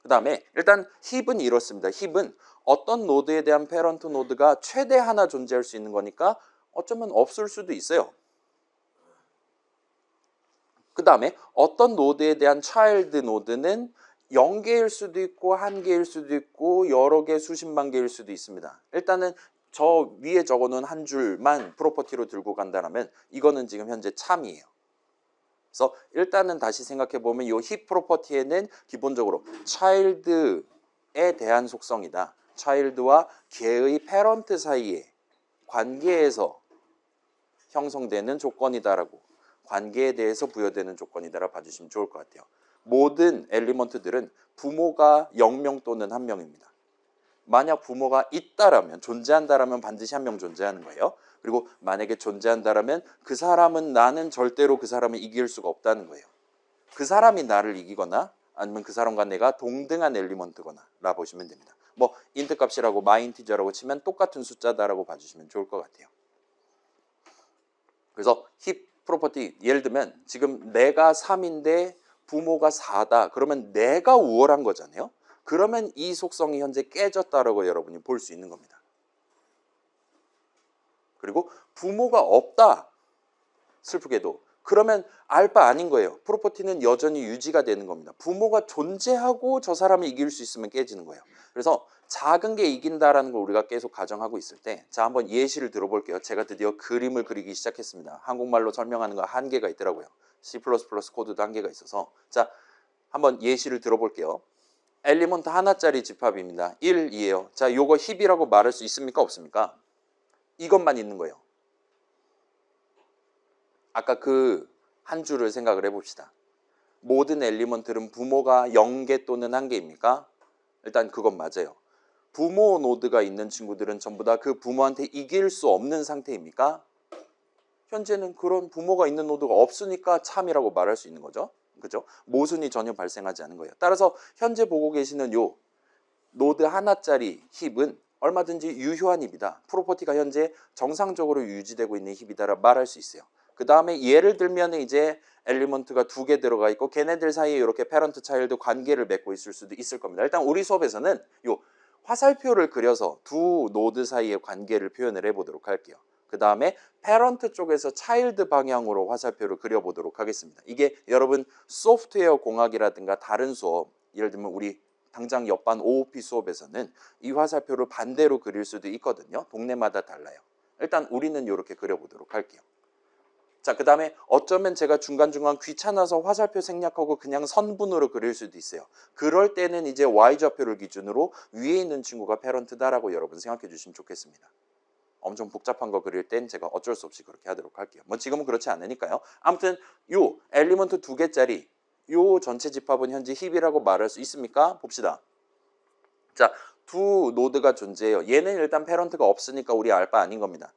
그 다음에 일단 힙은 이렇습니다. 힙은 어떤 노드에 대한 패런트 노드가 최대 하나 존재할 수 있는 거니까 어쩌면 없을 수도 있어요. 그 다음에 어떤 노드에 대한 차일드 노드는 0개일 수도 있고 1개일 수도 있고 여러 개 수십만 개일 수도 있습니다. 일단은 저 위에 적어놓은 한 줄만 프로퍼티로 들고 간다면 이거는 지금 현재 참이에요. 그래서 일단은 다시 생각해 보면 이 힙 프로퍼티에는 기본적으로 child에 대한 속성이다. child와 걔의 패런트 사이의 관계에서 형성되는 조건이다라고, 관계에 대해서 부여되는 조건이다라고 봐주시면 좋을 것 같아요. 모든 엘리먼트들은 부모가 0명 또는 1명입니다. 만약 부모가 있다라면, 존재한다라면 반드시 1명 존재하는 거예요. 그리고 만약에 존재한다라면 그 사람은 나는 절대로 그 사람을 이길 수가 없다는 거예요. 그 사람이 나를 이기거나 아니면 그 사람과 내가 동등한 엘리먼트거나 라 보시면 됩니다. 뭐 인트 값이라고 마인티저라고 치면 똑같은 숫자다라고 봐주시면 좋을 것 같아요. 그래서 힙 프로퍼티, 예를 들면 지금 내가 3인데 부모가 4다. 그러면 내가 우월한 거잖아요. 그러면 이 속성이 현재 깨졌다라고 여러분이 볼 수 있는 겁니다. 그리고 부모가 없다. 슬프게도. 그러면 알바 아닌 거예요. 프로퍼티는 여전히 유지가 되는 겁니다. 부모가 존재하고 저 사람을 이길 수 있으면 깨지는 거예요. 그래서 작은 게 이긴다라는 걸 우리가 계속 가정하고 있을 때, 자, 한번 예시를 들어볼게요. 제가 드디어 그림을 그리기 시작했습니다. 한국말로 설명하는 거 한계가 있더라고요. C++ 코드도 한계가 있어서. 자, 한번 예시를 들어볼게요. 엘리먼트 하나짜리 집합입니다. 1, 2예요. 자, 요거 힙이라고 말할 수 있습니까? 없습니까? 이것만 있는 거예요. 아까 그 한 줄을 생각을 해봅시다. 모든 엘리먼트는 부모가 0개 또는 1개입니까? 일단 그건 맞아요. 부모 노드가 있는 친구들은 전부 다 그 부모한테 이길 수 없는 상태입니까? 현재는 그런 부모가 있는 노드가 없으니까 참이라고 말할 수 있는 거죠. 그죠? 모순이 전혀 발생하지 않은 거예요. 따라서 현재 보고 계시는 요 노드 하나짜리 힙은 얼마든지 유효한 힙이다. 프로퍼티가 현재 정상적으로 유지되고 있는 힙이다라 말할 수 있어요. 그 다음에 예를 들면 이제 엘리먼트가 2개 들어가 있고 걔네들 사이에 이렇게 패런트 차일드 관계를 맺고 있을 수도 있을 겁니다. 일단 우리 수업에서는 요 화살표를 그려서 두 노드 사이의 관계를 표현을 해보도록 할게요. 그 다음에 패런트 쪽에서 차일드 방향으로 화살표를 그려보도록 하겠습니다. 이게 여러분 소프트웨어 공학이라든가 다른 수업, 예를 들면 우리 당장 옆반 OOP 수업에서는 이 화살표를 반대로 그릴 수도 있거든요. 동네마다 달라요. 일단 우리는 이렇게 그려보도록 할게요. 자, 그 다음에 어쩌면 제가 중간중간 귀찮아서 화살표 생략하고 그냥 선분으로 그릴 수도 있어요. 그럴 때는 이제 Y좌표를 기준으로 위에 있는 친구가 패런트다라고 여러분 생각해 주시면 좋겠습니다. 엄청 복잡한 거 그릴 땐 제가 어쩔 수 없이 그렇게 하도록 할게요. 뭐 지금은 그렇지 않으니까요. 아무튼 요 엘리먼트 2개짜리 요 전체 집합은 현재 힙이라고 말할 수 있습니까? 봅시다. 자, 두 노드가 존재해요. 얘는 일단 패런트가 없으니까 우리 알 바 아닌 겁니다.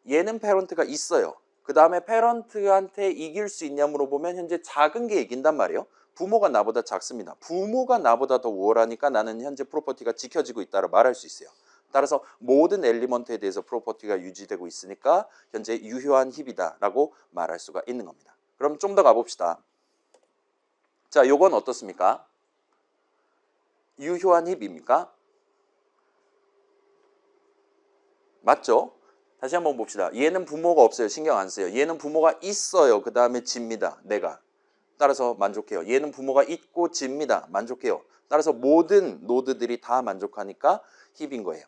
얘는 패런트가 있어요. 그 다음에 패런트한테 이길 수 있냐 물어보면 현재 작은 게 이긴단 말이에요. 부모가 나보다 작습니다. 부모가 나보다 더 우월하니까 나는 현재 프로퍼티가 지켜지고 있다고 말할 수 있어요. 따라서 모든 엘리먼트에 대해서 프로퍼티가 유지되고 있으니까 현재 유효한 힙이다라고 말할 수가 있는 겁니다. 그럼 좀 더 가봅시다. 자, 요건 어떻습니까? 유효한 힙입니까? 맞죠? 다시 한번 봅시다. 얘는 부모가 없어요. 신경 안 써요. 얘는 부모가 있어요. 그 다음에 집니다. 내가. 따라서 만족해요. 얘는 부모가 있고 집니다. 만족해요. 따라서 모든 노드들이 다 만족하니까 힙인 거예요.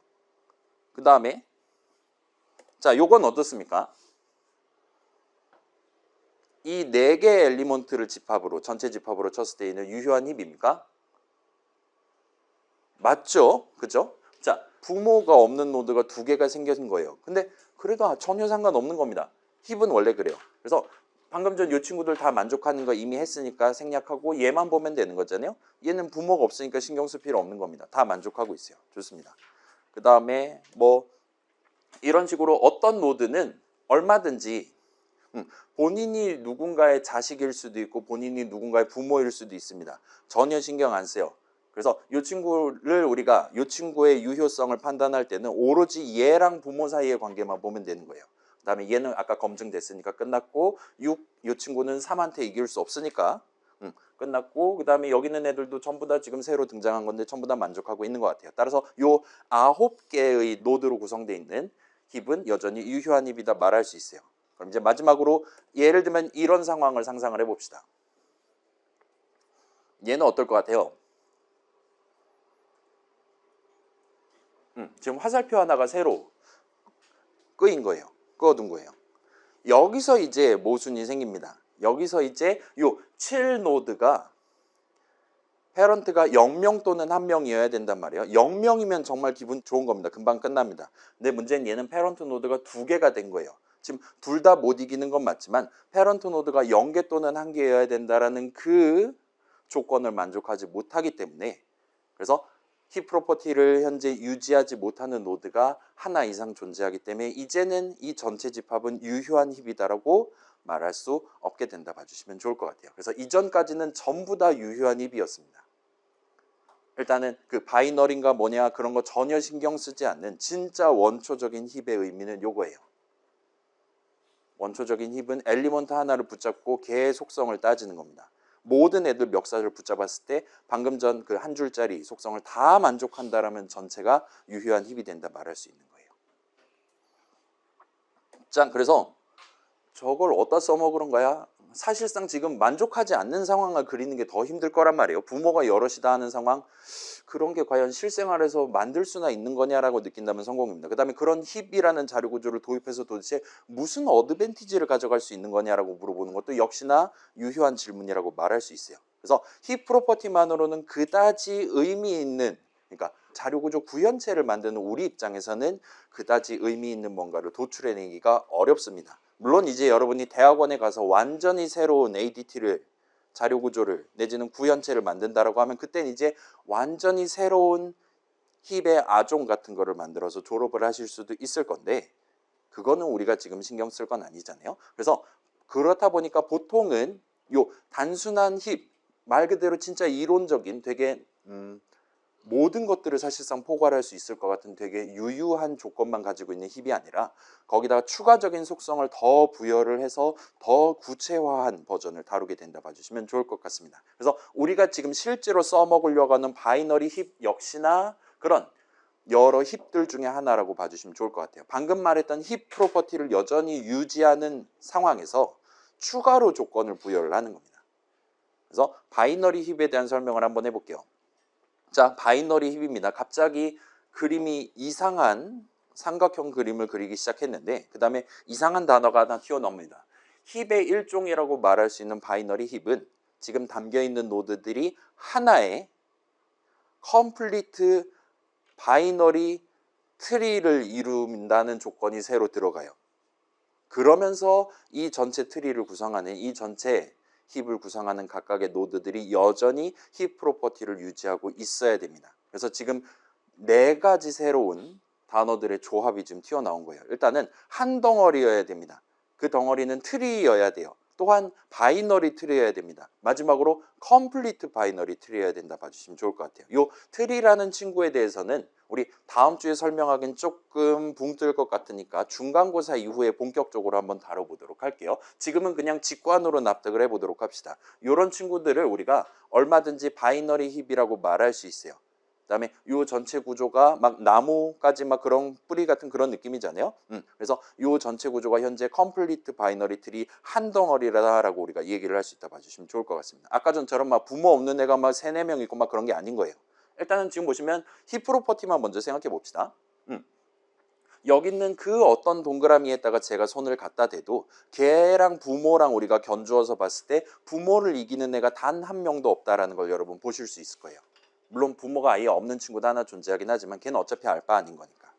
그 다음에 자, 요건 어떻습니까? 이 네 개의 엘리먼트를 집합으로 전체 집합으로 쳤을 때 있는 유효한 힙입니까? 맞죠? 그죠? 자, 부모가 없는 노드가 두 개가 생겨진 거예요. 근데 그래도 전혀 상관없는 겁니다. 힙은 원래 그래요. 그래서 방금 전 이 친구들 다 만족하는 거 이미 했으니까 생략하고 얘만 보면 되는 거잖아요. 얘는 부모가 없으니까 신경 쓸 필요 없는 겁니다. 다 만족하고 있어요. 좋습니다. 그 다음에 뭐 이런 식으로 어떤 노드는 얼마든지 본인이 누군가의 자식일 수도 있고 본인이 누군가의 부모일 수도 있습니다. 전혀 신경 안 써요. 그래서 이 친구를 우리가 이 친구의 유효성을 판단할 때는 오로지 얘랑 부모 사이의 관계만 보면 되는 거예요. 그 다음에 얘는 아까 검증됐으니까 끝났고 6, 이 친구는 3한테 이길 수 없으니까 끝났고 그 다음에 여기 있는 애들도 전부 다 지금 새로 등장한 건데 전부 다 만족하고 있는 것 같아요. 따라서 요 9개의 노드로 구성되어 있는 힙은 여전히 유효한 힙이다 말할 수 있어요. 그럼 이제 마지막으로 예를 들면 이런 상황을 상상을 해봅시다. 얘는 어떨 것 같아요? 지금 화살표 하나가 새로 끄인 거예요. 끄어둔 거예요. 여기서 이제 모순이 생깁니다. 여기서 이제 요 7노드가 페런트가 0명 또는 1명이어야 된단 말이에요. 0명이면 정말 기분 좋은 겁니다. 금방 끝납니다. 근데 문제는 얘는 페런트 노드가 2개가 된 거예요. 지금 둘 다 못 이기는 건 맞지만 페런트 노드가 0개 또는 1개여야 된다라는 그 조건을 만족하지 못하기 때문에 그래서 힙 프로퍼티를 현재 유지하지 못하는 노드가 하나 이상 존재하기 때문에 이제는 이 전체 집합은 유효한 힙이다라고 말할 수 없게 된다 봐주시면 좋을 것 같아요. 그래서 이전까지는 전부 다 유효한 힙이었습니다. 일단은 그 바이너리인가 뭐냐 그런 거 전혀 신경 쓰지 않는 진짜 원초적인 힙의 의미는 요거예요. 원초적인 힙은 엘리먼트 하나를 붙잡고 걔의 속성을 따지는 겁니다. 모든 애들 멱살을 붙잡았을 때 방금 전 그 한 줄짜리 속성을 다 만족한다라면 전체가 유효한 힙이 된다 말할 수 있는 거예요. 자, 그래서 저걸 어디다 써먹으는 거야? 사실상 지금 만족하지 않는 상황을 그리는 게 더 힘들 거란 말이에요. 부모가 여럿이다 하는 상황, 그런 게 과연 실생활에서 만들 수나 있는 거냐라고 느낀다면 성공입니다. 그 다음에 그런 힙이라는 자료 구조를 도입해서 도대체 무슨 어드밴티지를 가져갈 수 있는 거냐라고 물어보는 것도 역시나 유효한 질문이라고 말할 수 있어요. 그래서 힙 프로퍼티만으로는 그다지 의미 있는, 그러니까 자료 구조 구현체를 만드는 우리 입장에서는 그다지 의미 있는 뭔가를 도출해내기가 어렵습니다. 물론 이제 여러분이 대학원에 가서 완전히 새로운 ADT를 자료 구조를 내지는 구현체를 만든다라고 하면 그때는 이제 완전히 새로운 힙의 아종 같은 거를 만들어서 졸업을 하실 수도 있을 건데 그거는 우리가 지금 신경 쓸 건 아니잖아요. 그래서 그렇다 보니까 보통은 요 단순한 힙, 말 그대로 진짜 이론적인 되게 모든 것들을 사실상 포괄할 수 있을 것 같은 되게 유유한 조건만 가지고 있는 힙이 아니라 거기다가 추가적인 속성을 더 부여를 해서 더 구체화한 버전을 다루게 된다 봐주시면 좋을 것 같습니다. 그래서 우리가 지금 실제로 써먹으려고 하는 바이너리 힙 역시나 그런 여러 힙들 중에 하나라고 봐주시면 좋을 것 같아요. 방금 말했던 힙 프로퍼티를 여전히 유지하는 상황에서 추가로 조건을 부여를 하는 겁니다. 그래서 바이너리 힙에 대한 설명을 한번 해볼게요. 자, 바이너리 힙입니다. 갑자기 그림이 이상한 삼각형 그림을 그리기 시작했는데 그 다음에 이상한 단어가 하나 튀어나옵니다. 힙의 일종이라고 말할 수 있는 바이너리 힙은 지금 담겨있는 노드들이 하나의 컴플리트 바이너리 트리를 이룬다는 조건이 새로 들어가요. 그러면서 이 전체 트리를 구성하는 이 전체 힙을 구성하는 각각의 노드들이 여전히 힙 프로퍼티를 유지하고 있어야 됩니다. 그래서 지금 4가지 새로운 단어들의 조합이 지금 튀어나온 거예요. 일단은 한 덩어리여야 됩니다. 그 덩어리는 트리여야 돼요. 또한 바이너리 트리여야 됩니다. 마지막으로 컴플리트 바이너리 트리여야 된다 봐주시면 좋을 것 같아요. 이 트리라는 친구에 대해서는 우리 다음 주에 설명하기는 조금 붕 뜰 것 같으니까 중간고사 이후에 본격적으로 한번 다뤄보도록 할게요. 지금은 그냥 직관으로 납득을 해보도록 합시다. 이런 친구들을 우리가 얼마든지 바이너리 힙이라고 말할 수 있어요. 그다음에 이 전체 구조가 막 나무까지 막 그런 뿌리 같은 그런 느낌이잖아요. 그래서 이 전체 구조가 현재 컴플리트 바이너리 트리 한 덩어리라고 우리가 얘기를 할 수 있다 봐주시면 좋을 것 같습니다. 아까 전처럼 막 부모 없는 애가 막 3, 4명 있고 막 그런 게 아닌 거예요. 일단은 지금 보시면 힙 프로퍼티만 먼저 생각해 봅시다. 여기 있는 그 어떤 동그라미에다가 제가 손을 갖다 대도 걔랑 부모랑 우리가 견주어서 봤을 때 부모를 이기는 애가 단 한 명도 없다라는 걸 여러분 보실 수 있을 거예요. 물론 부모가 아예 없는 친구도 하나 존재하긴 하지만 걔는 어차피 알바 아닌 거니까.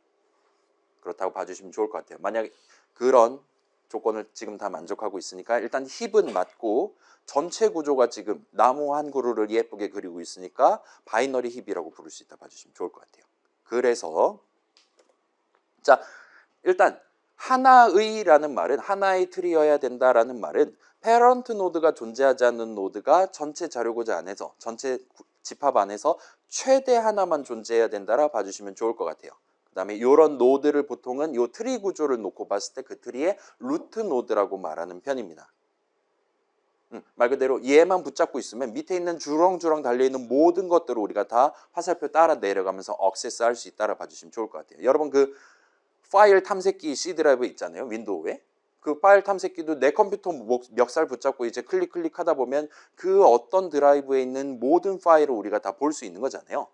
그렇다고 봐주시면 좋을 것 같아요. 만약 그런 조건을 지금 다 만족하고 있으니까 일단 힙은 맞고 전체 구조가 지금 나무 한 그루를 예쁘게 그리고 있으니까 바이너리 힙이라고 부를 수 있다 봐주시면 좋을 것 같아요. 그래서 자 일단 하나의라는 말은 하나의 틀이어야 된다라는 말은 페런트 노드가 존재하지 않는 노드가 전체 자료고지 안에서 전체 집합 안에서 최대 하나만 존재해야 된다라 봐주시면 좋을 것 같아요. 그 다음에 이런 노드를 보통은 이 트리 구조를 놓고 봤을 때 그 트리의 루트 노드라고 말하는 편입니다. 말 그대로 얘만 붙잡고 있으면 밑에 있는 주렁주렁 달려있는 모든 것들을 우리가 다 화살표 따라 내려가면서 액세스 할 수 있다라 봐주시면 좋을 것 같아요. 여러분 그 파일 탐색기 C 드라이브 있잖아요. 윈도우에. 그 파일 탐색기도 내 컴퓨터 멱살 붙잡고 이제 클릭하다 보면 그 어떤 드라이브에 있는 모든 파일을 우리가 다 볼 수 있는 거잖아요.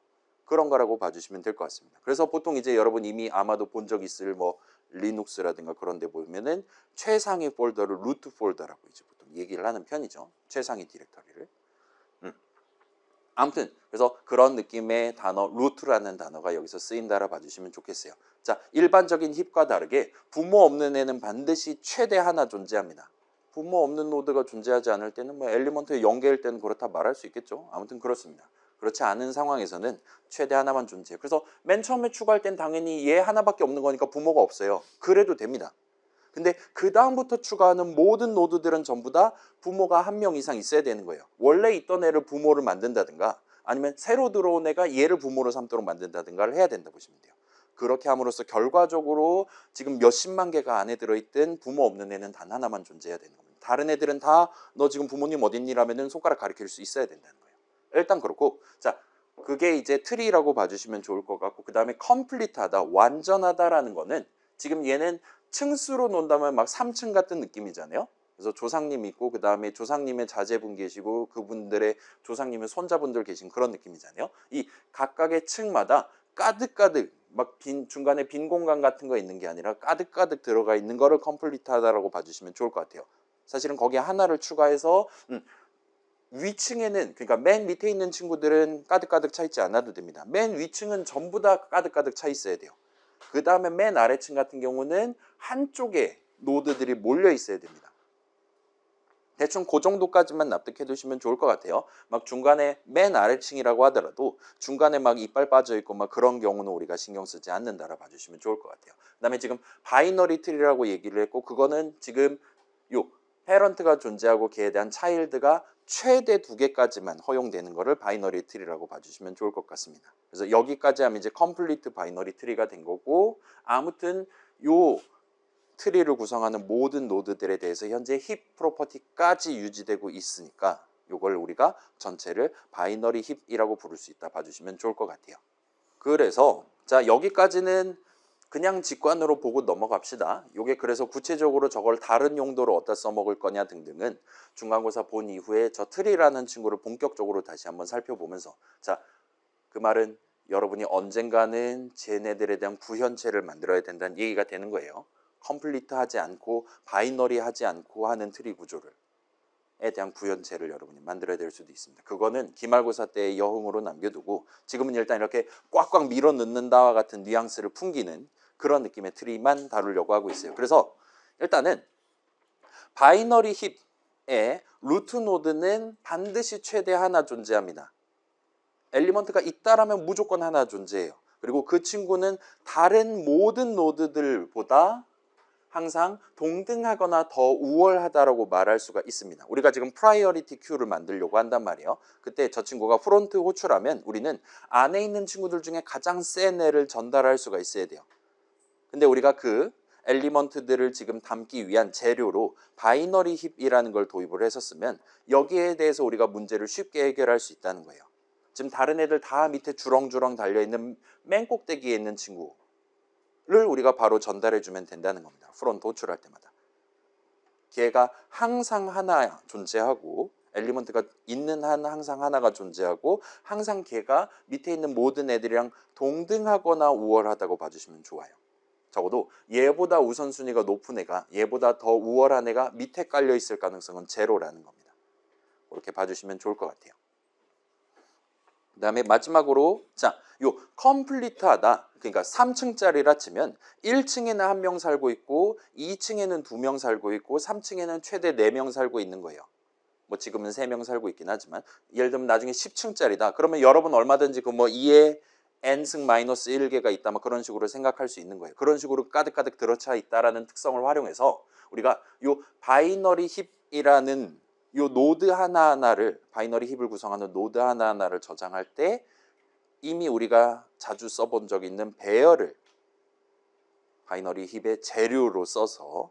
그런 거라고 봐주시면 될 것 같습니다. 그래서 보통 이제 여러분 이미 아마도 본 적 있을 뭐 리눅스라든가 그런 데 보면은 최상위 폴더를 루트 폴더라고 이제 보통 얘기를 하는 편이죠. 최상위 디렉터리를. 아무튼 그래서 그런 느낌의 단어 루트라는 단어가 여기서 쓰인다라 봐주시면 좋겠어요. 자, 일반적인 힙과 다르게 부모 없는 애는 반드시 최대 하나 존재합니다. 부모 없는 노드가 존재하지 않을 때는 뭐 엘리먼트의 0개일 때는 그렇다 말할 수 있겠죠. 아무튼 그렇습니다. 그렇지 않은 상황에서는 최대 하나만 존재해요. 그래서 맨 처음에 추가할 땐 당연히 얘 하나밖에 없는 거니까 부모가 없어요. 그래도 됩니다. 근데 그 다음부터 추가하는 모든 노드들은 전부 다 부모가 한 명 이상 있어야 되는 거예요. 원래 있던 애를 부모를 만든다든가 아니면 새로 들어온 애가 얘를 부모로 삼도록 만든다든가를 해야 된다 보시면 돼요. 그렇게 함으로써 결과적으로 지금 몇십만 개가 안에 들어있든 부모 없는 애는 단 하나만 존재해야 되는 겁니다. 다른 애들은 다 너 지금 부모님 어딨니라면은 손가락 가리킬 수 있어야 된다는 거예요. 일단 그렇고 자 그게 이제 트리라고 봐주시면 좋을 것 같고 그 다음에 컴플리트하다 완전하다라는 거는 지금 얘는 층수로 논다면 막 3층 같은 느낌이잖아요. 그래서 조상님 있고 그 다음에 조상님의 자제분 계시고 그분들의 조상님의 손자분들 계신 그런 느낌이잖아요. 이 각각의 층마다 가득가득 막 중간에 빈 공간 같은 거 있는 게 아니라 가득가득 들어가 있는 거를 컴플리트하다라고 봐주시면 좋을 것 같아요. 사실은 거기에 하나를 추가해서 위층에는 그러니까 맨 밑에 있는 친구들은 가득가득 차 있지 않아도 됩니다. 맨 위층은 전부 다 가득가득 차 있어야 돼요. 그 다음에 맨 아래층 같은 경우는 한쪽에 노드들이 몰려 있어야 됩니다. 대충 그 정도까지만 납득해 두시면 좋을 것 같아요. 막 중간에 맨 아래층이라고 하더라도 중간에 막 이빨 빠져 있고 막 그런 경우는 우리가 신경 쓰지 않는다라 봐주시면 좋을 것 같아요. 그 다음에 지금 바이너리 트리라고 얘기를 했고 그거는 지금 요 페런트가 존재하고 걔에 대한 차일드가 최대 2개까지만 허용되는 거를 바이너리 트리라고 봐주시면 좋을 것 같습니다. 그래서 여기까지 하면 이제 컴플리트 바이너리 트리가 된 거고 아무튼 요 트리를 구성하는 모든 노드들에 대해서 현재 힙 프로퍼티까지 유지되고 있으니까 이걸 우리가 전체를 바이너리 힙이라고 부를 수 있다 봐주시면 좋을 것 같아요. 그래서 자 여기까지는 그냥 직관으로 보고 넘어갑시다. 이게 그래서 구체적으로 저걸 다른 용도로 어디다 써먹을 거냐 등등은 중간고사 본 이후에 저 트리라는 친구를 본격적으로 다시 한번 살펴보면서 자 그 말은 여러분이 언젠가는 쟤네들에 대한 구현체를 만들어야 된다는 얘기가 되는 거예요. 컴플리트 하지 않고 바이너리 하지 않고 하는 트리 구조를 에 대한 구현체를 여러분이 만들어야 될 수도 있습니다. 그거는 기말고사 때의 여흥으로 남겨두고 지금은 일단 이렇게 꽉꽉 밀어 넣는다와 같은 뉘앙스를 풍기는 그런 느낌의 트리만 다루려고 하고 있어요. 그래서 일단은 바이너리 힙의 루트 노드는 반드시 최대 하나 존재합니다. 엘리먼트가 있다라면 무조건 하나 존재해요. 그리고 그 친구는 다른 모든 노드들보다 항상 동등하거나 더 우월하다라고 말할 수가 있습니다. 우리가 지금 프라이어리티 큐를 만들려고 한단 말이에요. 그때 저 친구가 프론트 호출하면 우리는 안에 있는 친구들 중에 가장 센 애를 전달할 수가 있어야 돼요. 근데 우리가 그 엘리먼트들을 지금 담기 위한 재료로 바이너리 힙이라는 걸 도입을 했었으면 여기에 대해서 우리가 문제를 쉽게 해결할 수 있다는 거예요. 지금 다른 애들 다 밑에 주렁주렁 달려있는 맨 꼭대기에 있는 친구를 우리가 바로 전달해주면 된다는 겁니다. 프론트 호출할 때마다. 걔가 항상 하나 존재하고 엘리먼트가 있는 한 항상 하나가 존재하고 항상 걔가 밑에 있는 모든 애들이랑 동등하거나 우월하다고 봐주시면 좋아요. 적어도 얘보다 우선순위가 높은 애가, 얘보다 더 우월한 애가 밑에 깔려 있을 가능성은 제로라는 겁니다. 그렇게 봐주시면 좋을 것 같아요. 그 다음에 마지막으로, 자, 요 컴플리트하다, 그러니까 3층짜리라 치면 1층에는 1명 살고 있고 2층에는 2명 살고 있고 3층에는 최대 4명 살고 있는 거예요. 뭐 지금은 3명 살고 있긴 하지만, 예를 들면 나중에 10층짜리다 그러면 여러분 얼마든지 그 뭐 2에 n승 마이너스 1개가 있다 뭐 그런 식으로 생각할 수 있는 거예요. 그런 식으로 가득가득 들어차 있다라는 특성을 활용해서 우리가 요 바이너리 힙이라는 요 노드 하나하나를, 바이너리 힙을 구성하는 노드 하나하나를 저장할 때 이미 우리가 자주 써본 적 있는 배열을 바이너리 힙의 재료로 써서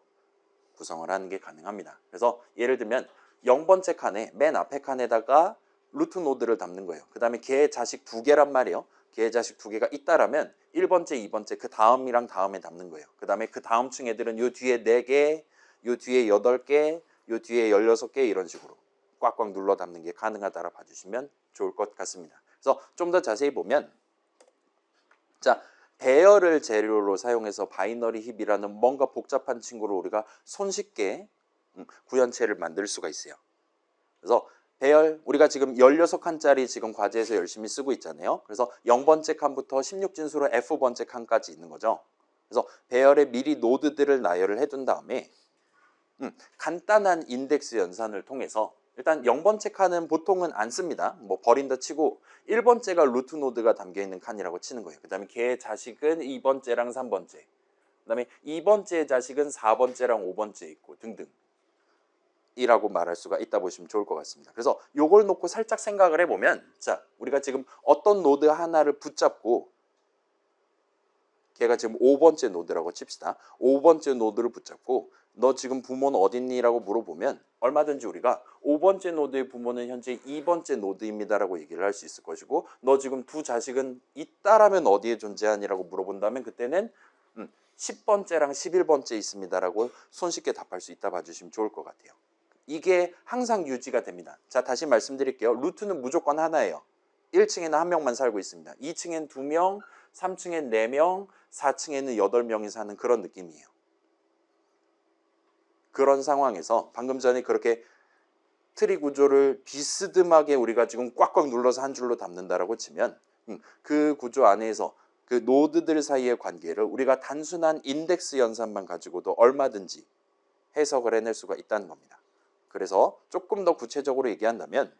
구성을 하는 게 가능합니다. 그래서 예를 들면 0번째 칸에 맨 앞에 칸에다가 루트 노드를 담는 거예요. 그 다음에 걔 자식 2개란 말이에요. 걔 자식 2개가 있다라면 1번째, 2번째 그 다음이랑 다음에 담는 거예요. 그 다음에 그 다음 층 애들은 요 뒤에 4개, 요 뒤에 8개, 요 뒤에 16개 이런 식으로 꽉꽉 눌러 담는 게 가능하다라 봐주시면 좋을 것 같습니다. 그래서 좀 더 자세히 보면, 자, 배열을 재료로 사용해서 바이너리 힙이라는 뭔가 복잡한 친구를 우리가 손쉽게 구현체를 만들 수가 있어요. 그래서 배열, 우리가 지금 16칸짜리 지금 과제에서 열심히 쓰고 있잖아요. 그래서 0번째 칸부터 16진수로 F번째 칸까지 있는 거죠. 그래서 배열에 미리 노드들을 나열을 해둔 다음에 간단한 인덱스 연산을 통해서, 일단 0번째 칸은 보통은 안 씁니다. 뭐 버린다 치고 1번째가 루트 노드가 담겨있는 칸이라고 치는 거예요. 그 다음에 걔 자식은 2번째랑 3번째, 그 다음에 2번째 자식은 4번째랑 5번째 있고 등등 이라고 말할 수가 있다 보시면 좋을 것 같습니다. 그래서 요걸 놓고 살짝 생각을 해보면, 자, 우리가 지금 어떤 노드 하나를 붙잡고, 걔가 지금 5번째 노드라고 칩시다. 5번째 노드를 붙잡고 너 지금 부모는 어딨니? 라고 물어보면 얼마든지 우리가 5번째 노드의 부모는 현재 2번째 노드입니다 라고 얘기를 할 수 있을 것이고, 너 지금 두 자식은 있다라면 어디에 존재하니? 라고 물어본다면 그때는 10번째랑 11번째 있습니다 라고 손쉽게 답할 수 있다 봐주시면 좋을 것 같아요. 이게 항상 유지가 됩니다. 자, 다시 말씀드릴게요. 루트는 무조건 하나예요. 1층에는 1명만 살고 있습니다. 2층엔 2명, 3층엔 4명, 4층에는 8명이 사는 그런 느낌이에요. 그런 상황에서 방금 전에 그렇게 트리 구조를 비스듬하게 우리가 지금 꽉꽉 눌러서 한 줄로 담는다라고 치면 그 구조 안에서 그 노드들 사이의 관계를 우리가 단순한 인덱스 연산만 가지고도 얼마든지 해석을 해낼 수가 있다는 겁니다. 그래서 조금 더 구체적으로 얘기한다면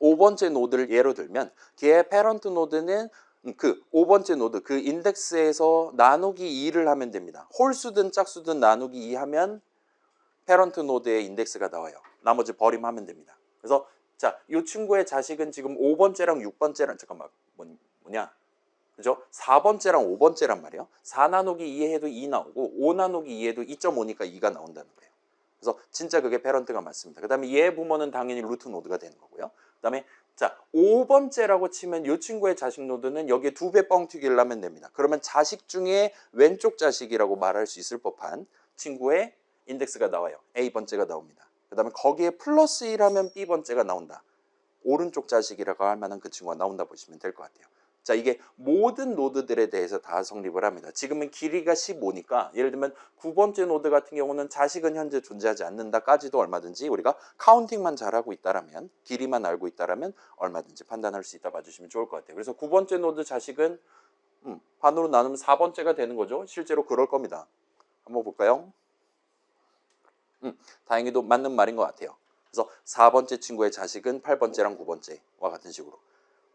5번째 노드를 예로 들면 걔의 패런트 노드는 그 5번째 노드 그 인덱스에서 나누기 2를 하면 됩니다. 홀수든 짝수든 나누기 2 하면 패런트 노드의 인덱스가 나와요. 나머지 버림하면 됩니다. 그래서 자, 이 친구의 자식은 지금 5번째랑 6번째랑 잠깐만 뭐냐? 그죠? 4번째랑 5번째란 말이에요. 4 나누기 2 해도 2 나오고 5 나누기 2 해도 2.5니까 2가 나온다는 거예요. 그래서 진짜 그게 패런트가 맞습니다. 그 다음에 얘 부모는 당연히 루트 노드가 되는 거고요. 그 다음에 자 5번째라고 치면 이 친구의 자식 노드는 여기에 2배 뻥튀기를 하면 됩니다. 그러면 자식 중에 왼쪽 자식이라고 말할 수 있을 법한 친구의 인덱스가 나와요. A번째가 나옵니다. 그 다음에 거기에 플러스 1하면 B번째가 나온다. 오른쪽 자식이라고 할 만한 그 친구가 나온다 보시면 될 것 같아요. 자, 이게 모든 노드들에 대해서 다 성립을 합니다. 지금은 길이가 15니까 예를 들면 9번째 노드 같은 경우는 자식은 현재 존재하지 않는다까지도 얼마든지 우리가 카운팅만 잘하고 있다라면, 길이만 알고 있다라면 얼마든지 판단할 수 있다 봐주시면 좋을 것 같아요. 그래서 9번째 노드 자식은 반으로 나누면 4번째가 되는 거죠. 실제로 그럴 겁니다. 한번 볼까요? 다행히도 맞는 말인 것 같아요. 그래서 4번째 친구의 자식은 8번째랑 9번째와 같은 식으로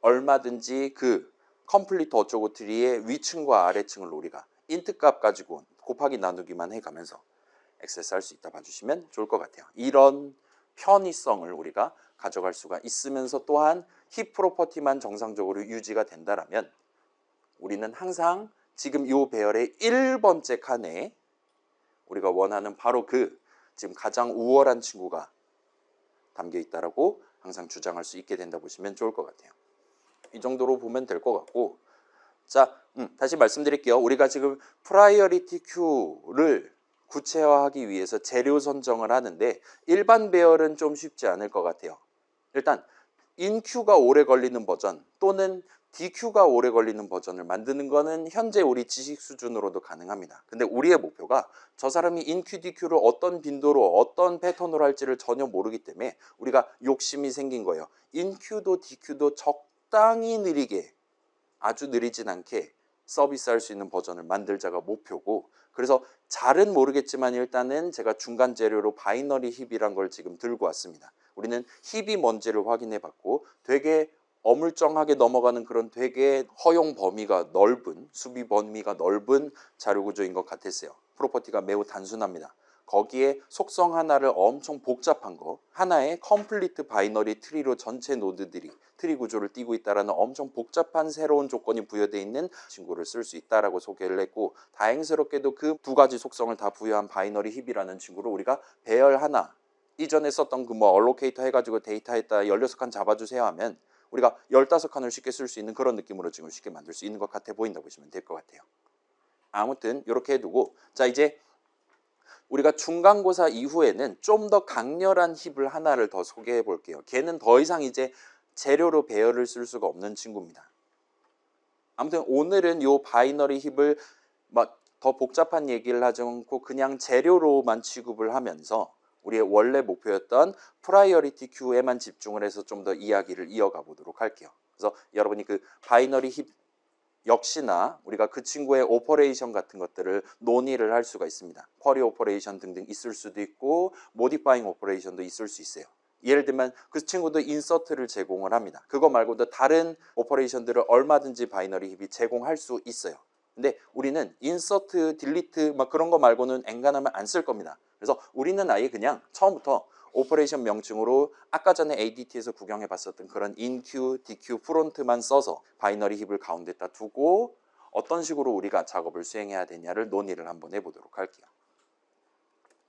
얼마든지 그 컴플리트 어쩌고 트리의 위층과 아래층을 우리가 인트 값 가지고 곱하기 나누기만 해가면서 액세스할 수 있다 봐주시면 좋을 것 같아요. 이런 편의성을 우리가 가져갈 수가 있으면서 또한 힙 프로퍼티만 정상적으로 유지가 된다라면 우리는 항상 지금 이 배열의 1번째 칸에 우리가 원하는 바로 그 지금 가장 우월한 친구가 담겨 있다라고 항상 주장할 수 있게 된다 보시면 좋을 것 같아요. 이 정도로 보면 될 것 같고, 자, 다시 말씀드릴게요. 우리가 지금 프라이어리티 큐를 구체화하기 위해서 재료 선정을 하는데 일반 배열은 좀 쉽지 않을 것 같아요. 일단 인큐가 오래 걸리는 버전 또는 DQ가 오래 걸리는 버전을 만드는 거는 현재 우리 지식 수준으로도 가능합니다. 근데 우리의 목표가 저 사람이 인큐, DQ를 어떤 빈도로 어떤 패턴으로 할지를 전혀 모르기 때문에 우리가 욕심이 생긴 거예요. 인큐도 DQ도 적당히 느리게, 아주 느리진 않게 서비스할 수 있는 버전을 만들자가 목표고, 그래서 잘은 모르겠지만 일단은 제가 중간 재료로 바이너리 힙이란 걸 지금 들고 왔습니다. 우리는 힙이 뭔지를 확인해 봤고 되게 어물쩡하게 넘어가는 그런 되게 허용 범위가 넓은, 수비 범위가 넓은 자료 구조인 것 같았어요. 프로퍼티가 매우 단순합니다. 거기에 속성 하나를 엄청 복잡한 거, 하나의 컴플리트 바이너리 트리로 전체 노드들이 트리 구조를 띠고 있다는 엄청 복잡한 새로운 조건이 부여되어 있는 친구를 쓸 수 있다라고 소개를 했고, 다행스럽게도 그 두 가지 속성을 다 부여한 바이너리 힙이라는 친구를 우리가 배열 하나, 이전에 썼던 그 뭐 얼로케이터 해가지고 데이터에다 16칸 잡아주세요 하면 우리가 15칸을 쉽게 쓸 수 있는 그런 느낌으로 지금 쉽게 만들 수 있는 것 같아 보인다고 보시면 될 것 같아요. 아무튼 이렇게 해두고, 자 이제 우리가 중간고사 이후에는 좀 더 강렬한 힙을 하나를 더 소개해 볼게요. 걔는 더 이상 이제 재료로 배열을 쓸 수가 없는 친구입니다. 아무튼 오늘은 요 바이너리 힙을 막 더 복잡한 얘기를 하지 않고 그냥 재료로만 취급을 하면서 우리의 원래 목표였던 프라이어리티 큐에만 집중을 해서 좀 더 이야기를 이어가 보도록 할게요. 그래서 여러분이 그 바이너리 힙 역시나 우리가 그 친구의 오퍼레이션 같은 것들을 논의를 할 수가 있습니다. 쿼리 오퍼레이션 등등 있을 수도 있고 모디파잉 오퍼레이션도 있을 수 있어요. 예를 들면 그 친구도 인서트를 제공을 합니다. 그거 말고도 다른 오퍼레이션들을 얼마든지 바이너리 힙이 제공할 수 있어요. 근데 우리는 인서트, 딜리트 막 그런 거 말고는 엔간하면 안 쓸 겁니다. 그래서 우리는 아예 그냥 처음부터 오퍼레이션 명칭으로 아까 전에 ADT에서 구경해 봤었던 그런 인큐, DQ, 프론트만 써서 바이너리 힙을 가운데다 두고 어떤 식으로 우리가 작업을 수행해야 되냐를 논의를 한번 해보도록 할게요.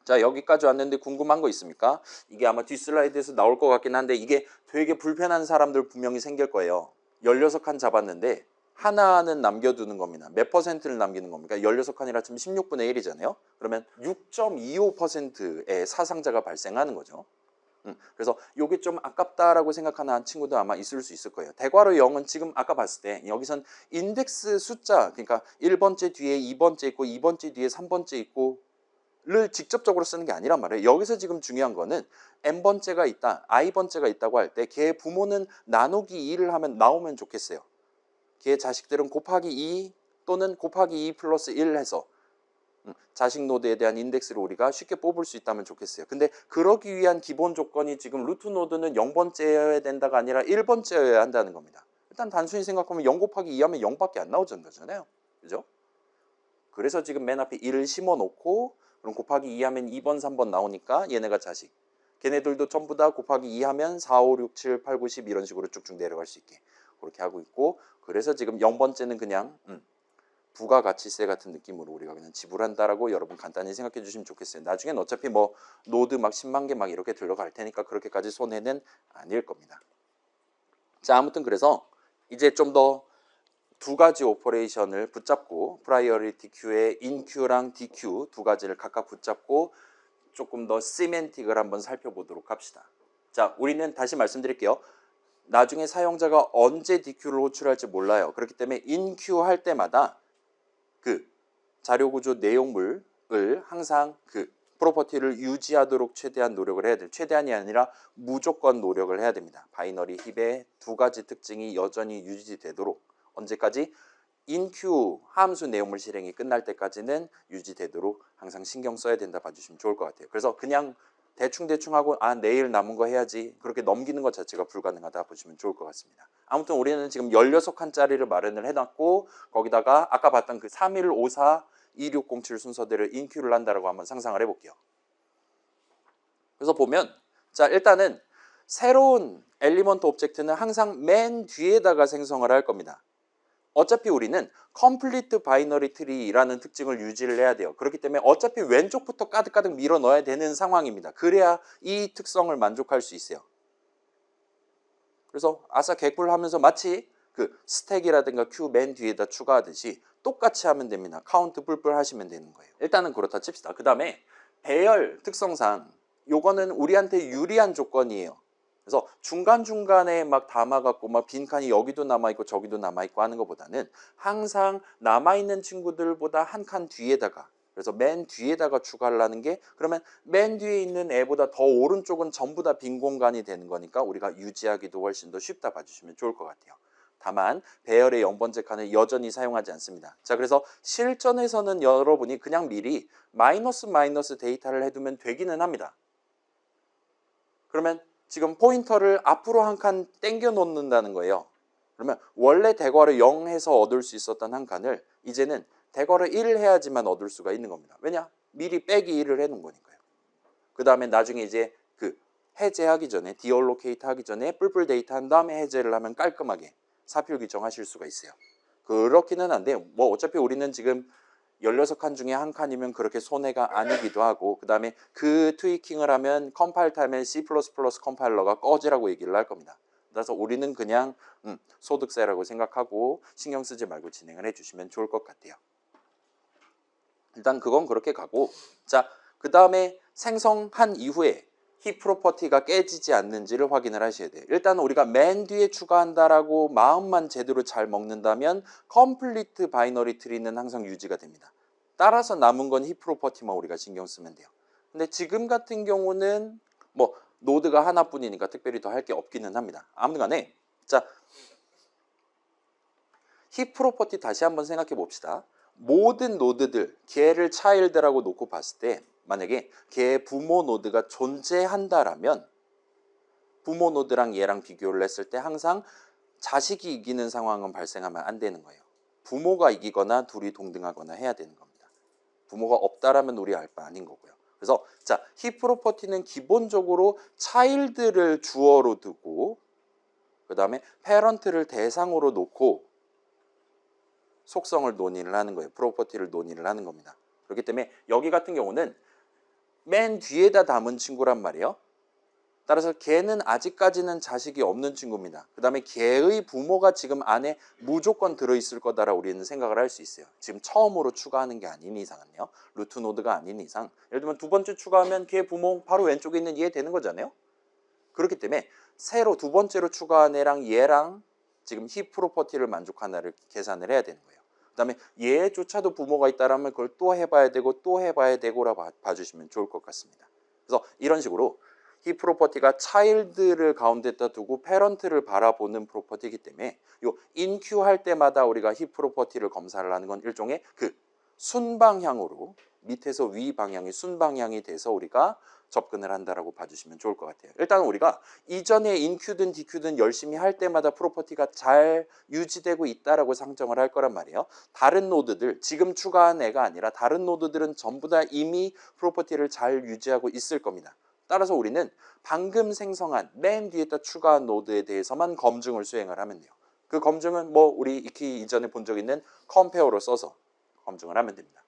자, 여기까지 왔는데 궁금한 거 있습니까? 이게 아마 뒷슬라이드에서 나올 것 같긴 한데 이게 되게 불편한 사람들 분명히 생길 거예요. 16칸 잡았는데 하나는 남겨두는 겁니다. 몇 퍼센트를 남기는 겁니까? 16칸이라 치면 16분의 1이잖아요. 그러면 6.25%의 사상자가 발생하는 거죠. 그래서 이게 좀 아깝다라고 생각하는 친구도 아마 있을 수 있을 거예요. 대괄호 0은 지금 아까 봤을 때 여기선 인덱스 숫자, 그러니까 1번째 뒤에 2번째 있고 2번째 뒤에 3번째 있고 를 직접적으로 쓰는 게 아니란 말이에요. 여기서 지금 중요한 거는 n번째가 있다, i번째가 있다고 할 때 걔 부모는 나누기 2를 하면 나오면 좋겠어요. 걔 자식들은 곱하기 2 또는 곱하기 2 플러스 1 해서 자식 노드에 대한 인덱스를 우리가 쉽게 뽑을 수 있다면 좋겠어요. 근데 그러기 위한 기본 조건이 지금 루트 노드는 0번째여야 된다가 아니라 1번째여야 한다는 겁니다. 일단 단순히 생각하면 0 곱하기 2 하면 0밖에 안 나오는 거잖아요. 그죠? 그래서 지금 맨 앞에 1을 심어 놓고 그럼 곱하기 2 하면 2번, 3번 나오니까 얘네가 자식. 걔네들도 전부 다 곱하기 2 하면 4, 5, 6, 7, 8, 9, 10 이런 식으로 쭉쭉 내려갈 수 있게 그렇게 하고 있고, 그래서 지금 0번째는 그냥 부가가치세 같은 느낌으로 우리가 그냥 지불한다라고 여러분 간단히 생각해 주시면 좋겠어요. 나중엔 어차피 뭐 노드 막 10만 개 막 이렇게 들어갈 테니까 그렇게까지 손해는 아닐 겁니다. 자, 아무튼 그래서 이제 좀 더 두 가지 오퍼레이션을 붙잡고 프라이어리티 큐의 인큐랑 DQ 두 가지를 각각 붙잡고 조금 더 시멘틱을 한번 살펴보도록 합시다. 자, 우리는 다시 말씀드릴게요. 나중에 사용자가 언제 DQ를 호출할지 몰라요. 그렇기 때문에 인큐 할 때마다 그 자료 구조 내용물을 항상 그 프로퍼티를 유지하도록 최대한 노력을 해야 돼요. 최대한이 아니라 무조건 노력을 해야 됩니다. 바이너리 힙의 두 가지 특징이 여전히 유지되도록 언제까지? 인큐 함수 내용물 실행이 끝날 때까지는 유지되도록 항상 신경 써야 된다 봐주시면 좋을 것 같아요. 그래서 그냥 대충 하고 내일 남은 거 해야지 그렇게 넘기는 것 자체가 불가능하다 보시면 좋을 것 같습니다. 아무튼 우리는 지금 16칸짜리를 마련을 해놨고 거기다가 아까 봤던 그 3154, 2607 순서대로 인큐를 한다라고 한번 상상을 해볼게요. 그래서 보면 자, 일단은 새로운 엘리먼트 오브젝트는 항상 맨 뒤에다가 생성을 할 겁니다. 어차피 우리는 컴플리트 바이너리 트리라는 특징을 유지를 해야 돼요. 그렇기 때문에 어차피 왼쪽부터 가득가득 밀어 넣어야 되는 상황입니다. 그래야 이 특성을 만족할 수 있어요. 그래서 아싸 개꿀 하면서 마치 그 스택이라든가 큐 맨 뒤에다 추가하듯이 똑같이 하면 됩니다. 카운트 뿔뿔 하시면 되는 거예요. 일단은 그렇다 칩시다. 그 다음에 배열 특성상 요거는 우리한테 유리한 조건이에요. 그래서 중간중간에 막 담아갖고 막 빈칸이 여기도 남아있고 저기도 남아있고 하는 것보다는 항상 남아있는 친구들보다 한 칸 뒤에다가, 그래서 맨 뒤에다가 추가를 하는 게, 그러면 맨 뒤에 있는 애보다 더 오른쪽은 전부 다 빈 공간이 되는 거니까 우리가 유지하기도 훨씬 더 쉽다 봐주시면 좋을 것 같아요. 다만 배열의 0번째 칸을 여전히 사용하지 않습니다. 자, 그래서 실전에서는 여러분이 그냥 미리 마이너스 데이터를 해두면 되기는 합니다. 그러면 지금 포인터를 앞으로 한 칸 당겨 놓는다는 거예요. 그러면 원래 대괄호 0 해서 얻을 수 있었던 한 칸을 이제는 대괄호 1 해야지만 얻을 수가 있는 겁니다. 왜냐? 미리 빼기 1을 해놓은 거니까요. 그 다음에 나중에 이제 그 해제하기 전에, 디얼로케이트 하기 전에 뿔뿔 데이터 한 다음에 해제를 하면 깔끔하게 사필 규정하실 수가 있어요. 그렇기는 한데 뭐 어차피 우리는 지금 16칸 중에 한 칸이면 그렇게 손해가 아니기도 하고, 그 다음에 그 트위킹을 하면 컴파일 타임에 C++ 컴파일러가 꺼지라고 얘기를 할 겁니다. 그래서 우리는 그냥 소득세라고 생각하고 신경 쓰지 말고 진행을 해주시면 좋을 것 같아요. 일단 그건 그렇게 가고, 자, 그 다음에 생성한 이후에 힙 프로퍼티가 깨지지 않는지를 확인을 하셔야 돼요. 일단 우리가 맨 뒤에 추가한다라고 마음만 제대로 잘 먹는다면 컴플리트 바이너리 트리는 항상 유지가 됩니다. 따라서 남은 건 힙 프로퍼티만 우리가 신경 쓰면 돼요. 근데 지금 같은 경우는 뭐 노드가 하나뿐이니까 특별히 더 할 게 없기는 합니다. 아무튼간에 자, 힙 프로퍼티 다시 한번 생각해 봅시다. 모든 노드들, 걔를 차일드라고 놓고 봤을 때 만약에 걔의 부모 노드가 존재한다라면 부모 노드랑 얘랑 비교를 했을 때 항상 자식이 이기는 상황은 발생하면 안 되는 거예요. 부모가 이기거나 둘이 동등하거나 해야 되는 겁니다. 부모가 없다라면 우리 알 바 아닌 거고요. 그래서 자, 힙 프로퍼티는 기본적으로 차일드를 주어로 두고 그 다음에 패런트를 대상으로 놓고 속성을 논의를 하는 거예요. 프로퍼티를 논의를 하는 겁니다. 그렇기 때문에 여기 같은 경우는 맨 뒤에다 담은 친구란 말이에요. 따라서 걔는 아직까지는 자식이 없는 친구입니다. 그 다음에 걔의 부모가 지금 안에 무조건 들어있을 거다라고 우리는 생각을 할 수 있어요. 지금 처음으로 추가하는 게 아닌 이상은요. 루트 노드가 아닌 이상. 예를 들면 두 번째 추가하면 걔 부모 바로 왼쪽에 있는 얘 되는 거잖아요. 그렇기 때문에 새로 두 번째로 추가한 애랑 얘랑 지금 힙 프로퍼티를 만족하나를 계산을 해야 되는 거예요. 그 다음에 얘조차도 부모가 있다라면 그걸 또 해봐야 되고 또 해봐야 되고라고 봐주시면 좋을 것 같습니다. 그래서 이런 식으로 힙 프로퍼티가 차일드를 가운데다 두고 패런트를 바라보는 프로퍼티이기 때문에 요 인큐 할 때마다 우리가 힙 프로퍼티를 검사를 하는 건 일종의 그 순방향으로 밑에서 위 방향이 순방향이 돼서 우리가 접근을 한다라고 봐주시면 좋을 것 같아요. 일단 우리가 이전에 인큐든 디큐든 열심히 할 때마다 프로퍼티가 잘 유지되고 있다라고 상정을 할 거란 말이에요. 다른 노드들, 지금 추가한 애가 아니라 다른 노드들은 전부 다 이미 프로퍼티를 잘 유지하고 있을 겁니다. 따라서 우리는 방금 생성한 맨 뒤에다 추가한 노드에 대해서만 검증을 수행을 하면 돼요. 그 검증은 뭐 우리 익히 이전에 본 적 있는 컴페어로 써서 검증을 하면 됩니다.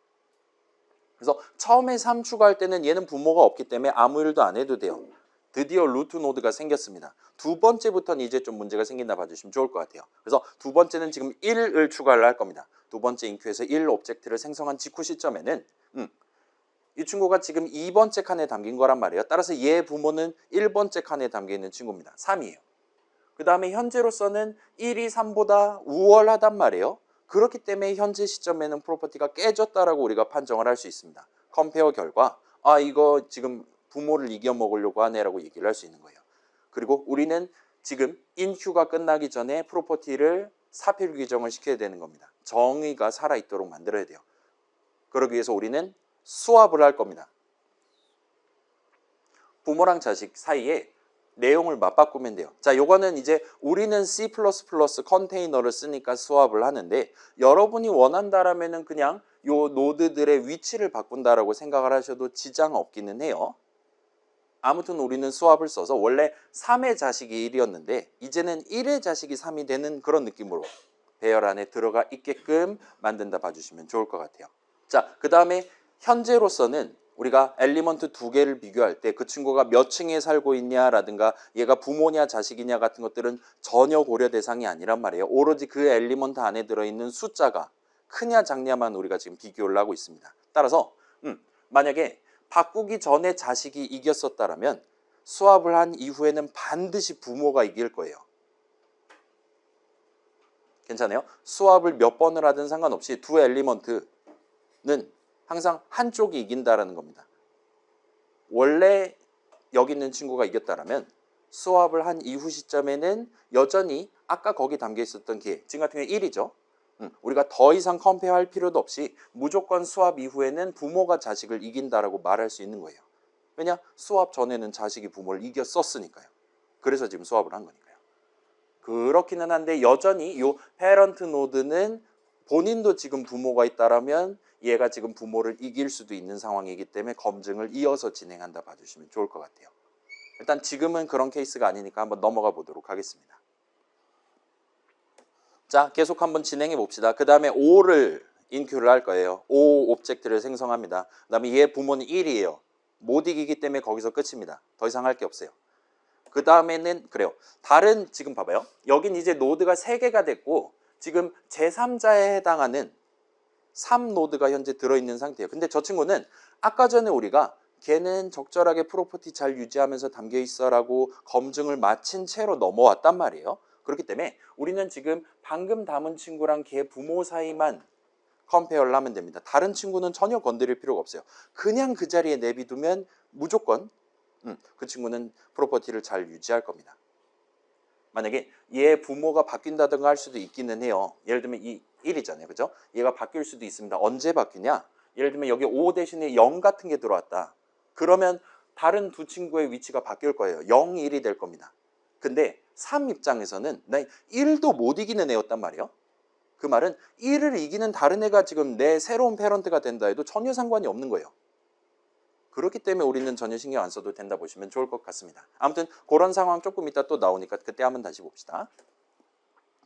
그래서 처음에 3 추가할 때는 얘는 부모가 없기 때문에 아무 일도 안 해도 돼요. 드디어 루트 노드가 생겼습니다. 두 번째부터는 이제 좀 문제가 생긴다 봐주시면 좋을 것 같아요. 그래서 두 번째는 지금 1을 추가를 할 겁니다. 두 번째 인큐에서 1 오브젝트를 생성한 직후 시점에는 이 친구가 지금 2번째 칸에 담긴 거란 말이에요. 따라서 얘 부모는 1번째 칸에 담겨 있는 친구입니다. 3이에요. 그 다음에 현재로서는 1이 3보다 우월하단 말이에요. 그렇기 때문에 현재 시점에는 프로퍼티가 깨졌다라고 우리가 판정을 할 수 있습니다. 컴페어 결과 이거 지금 부모를 이겨먹으려고 하네라고 얘기를 할 수 있는 거예요. 그리고 우리는 지금 인큐가 끝나기 전에 프로퍼티를 사필 규정을 시켜야 되는 겁니다. 정의가 살아있도록 만들어야 돼요. 그러기 위해서 우리는 수합을 할 겁니다. 부모랑 자식 사이에 내용을 맞바꾸면 돼요. 자, 요거는 이제 우리는 C++ 컨테이너를 쓰니까 수합을 하는데 여러분이 원한다라면은 그냥 요 노드들의 위치를 바꾼다라고 생각을 하셔도 지장 없기는 해요. 아무튼 우리는 수합을 써서 원래 3의 자식이 1이었는데 이제는 1의 자식이 3이 되는 그런 느낌으로 배열 안에 들어가 있게끔 만든다 봐주시면 좋을 것 같아요. 자, 그 다음에 현재로서는 우리가 엘리먼트 두 개를 비교할 때 그 친구가 몇 층에 살고 있냐라든가 얘가 부모냐 자식이냐 같은 것들은 전혀 고려 대상이 아니란 말이에요. 오로지 그 엘리먼트 안에 들어있는 숫자가 크냐 작냐만 우리가 지금 비교를 하고 있습니다. 따라서 만약에 바꾸기 전에 자식이 이겼었다라면 수합을 한 이후에는 반드시 부모가 이길 거예요. 괜찮아요? 수합을 몇 번을 하든 상관없이 두 엘리먼트는 항상 한쪽이 이긴다라는 겁니다. 원래 여기 있는 친구가 이겼다라면 수합을 한 이후 시점에는 여전히 아까 거기 담겨 있었던 기회, 지금 같은 경우에 1이죠. 우리가 더 이상 컴페어 할 필요도 없이 무조건 수합 이후에는 부모가 자식을 이긴다라고 말할 수 있는 거예요. 왜냐? 수합 전에는 자식이 부모를 이겼었으니까요. 그래서 지금 수합을 한 거니까요. 그렇기는 한데 여전히 이 페런트 노드는 본인도 지금 부모가 있다라면 얘가 지금 부모를 이길 수도 있는 상황이기 때문에 검증을 이어서 진행한다 봐주시면 좋을 것 같아요. 일단 지금은 그런 케이스가 아니니까 한번 넘어가 보도록 하겠습니다. 자, 계속 한번 진행해 봅시다. 그 다음에 O를 인큐를 할 거예요. O 오브젝트를 생성합니다. 그 다음에 얘 부모는 1이에요. 못 이기기 때문에 거기서 끝입니다. 더 이상 할 게 없어요. 그 다음에는 그래요. 다른 지금 봐봐요. 여긴 이제 노드가 3개가 됐고 지금 제3자에 해당하는 3노드가 현재 들어있는 상태예요. 근데 저 친구는 아까 전에 우리가 걔는 적절하게 프로퍼티 잘 유지하면서 담겨 있어라고 검증을 마친 채로 넘어왔단 말이에요. 그렇기 때문에 우리는 지금 방금 담은 친구랑 걔 부모 사이만 컴페어를 하면 됩니다. 다른 친구는 전혀 건드릴 필요가 없어요. 그냥 그 자리에 내비두면 무조건 그 친구는 프로퍼티를 잘 유지할 겁니다. 만약에 얘 부모가 바뀐다든가 할 수도 있기는 해요. 예를 들면 이 1이잖아요. 그죠? 얘가 바뀔 수도 있습니다. 언제 바뀌냐? 예를 들면 여기 5 대신에 0 같은 게 들어왔다. 그러면 다른 두 친구의 위치가 바뀔 거예요. 0, 1이 될 겁니다. 근데 3 입장에서는 나 1도 못 이기는 애였단 말이에요. 그 말은 1을 이기는 다른 애가 지금 내 새로운 패런트가 된다 해도 전혀 상관이 없는 거예요. 그렇기 때문에 우리는 전혀 신경 안 써도 된다 보시면 좋을 것 같습니다. 아무튼 그런 상황 조금 이따 또 나오니까 그때 한번 다시 봅시다.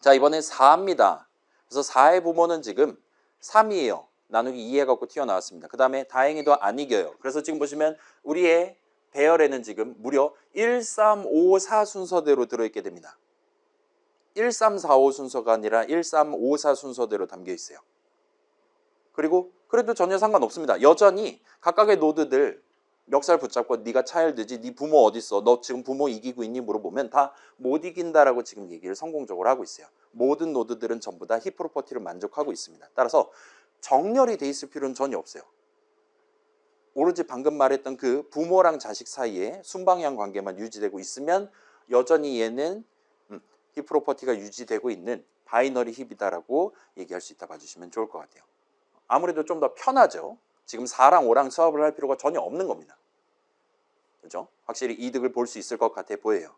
자, 이번엔 4입니다. 그래서 4의 부모는 지금 3이에요. 나누기 2 해갖고 튀어나왔습니다. 그 다음에 다행히도 안 이겨요. 그래서 지금 보시면 우리의 배열에는 지금 무려 1, 3, 5, 4 순서대로 들어있게 됩니다. 1, 3, 4, 5 순서가 아니라 1, 3, 5, 4 순서대로 담겨 있어요. 그리고 그래도 전혀 상관없습니다. 여전히 각각의 노드들 멱살 붙잡고 네가 차일드지, 네 부모 어딨어, 너 지금 부모 이기고 있니 물어보면 다 못 이긴다라고 지금 얘기를 성공적으로 하고 있어요. 모든 노드들은 전부 다 힙 프로퍼티를 만족하고 있습니다. 따라서 정렬이 돼 있을 필요는 전혀 없어요. 오로지 방금 말했던 그 부모랑 자식 사이에 순방향 관계만 유지되고 있으면 여전히 얘는 힙 프로퍼티가 유지되고 있는 바이너리 힙이다라고 얘기할 수 있다 봐주시면 좋을 것 같아요. 아무래도 좀 더 편하죠. 지금 4랑 5랑 수합을 할 필요가 전혀 없는 겁니다. 그죠? 확실히 이득을 볼 수 있을 것 같아 보여요.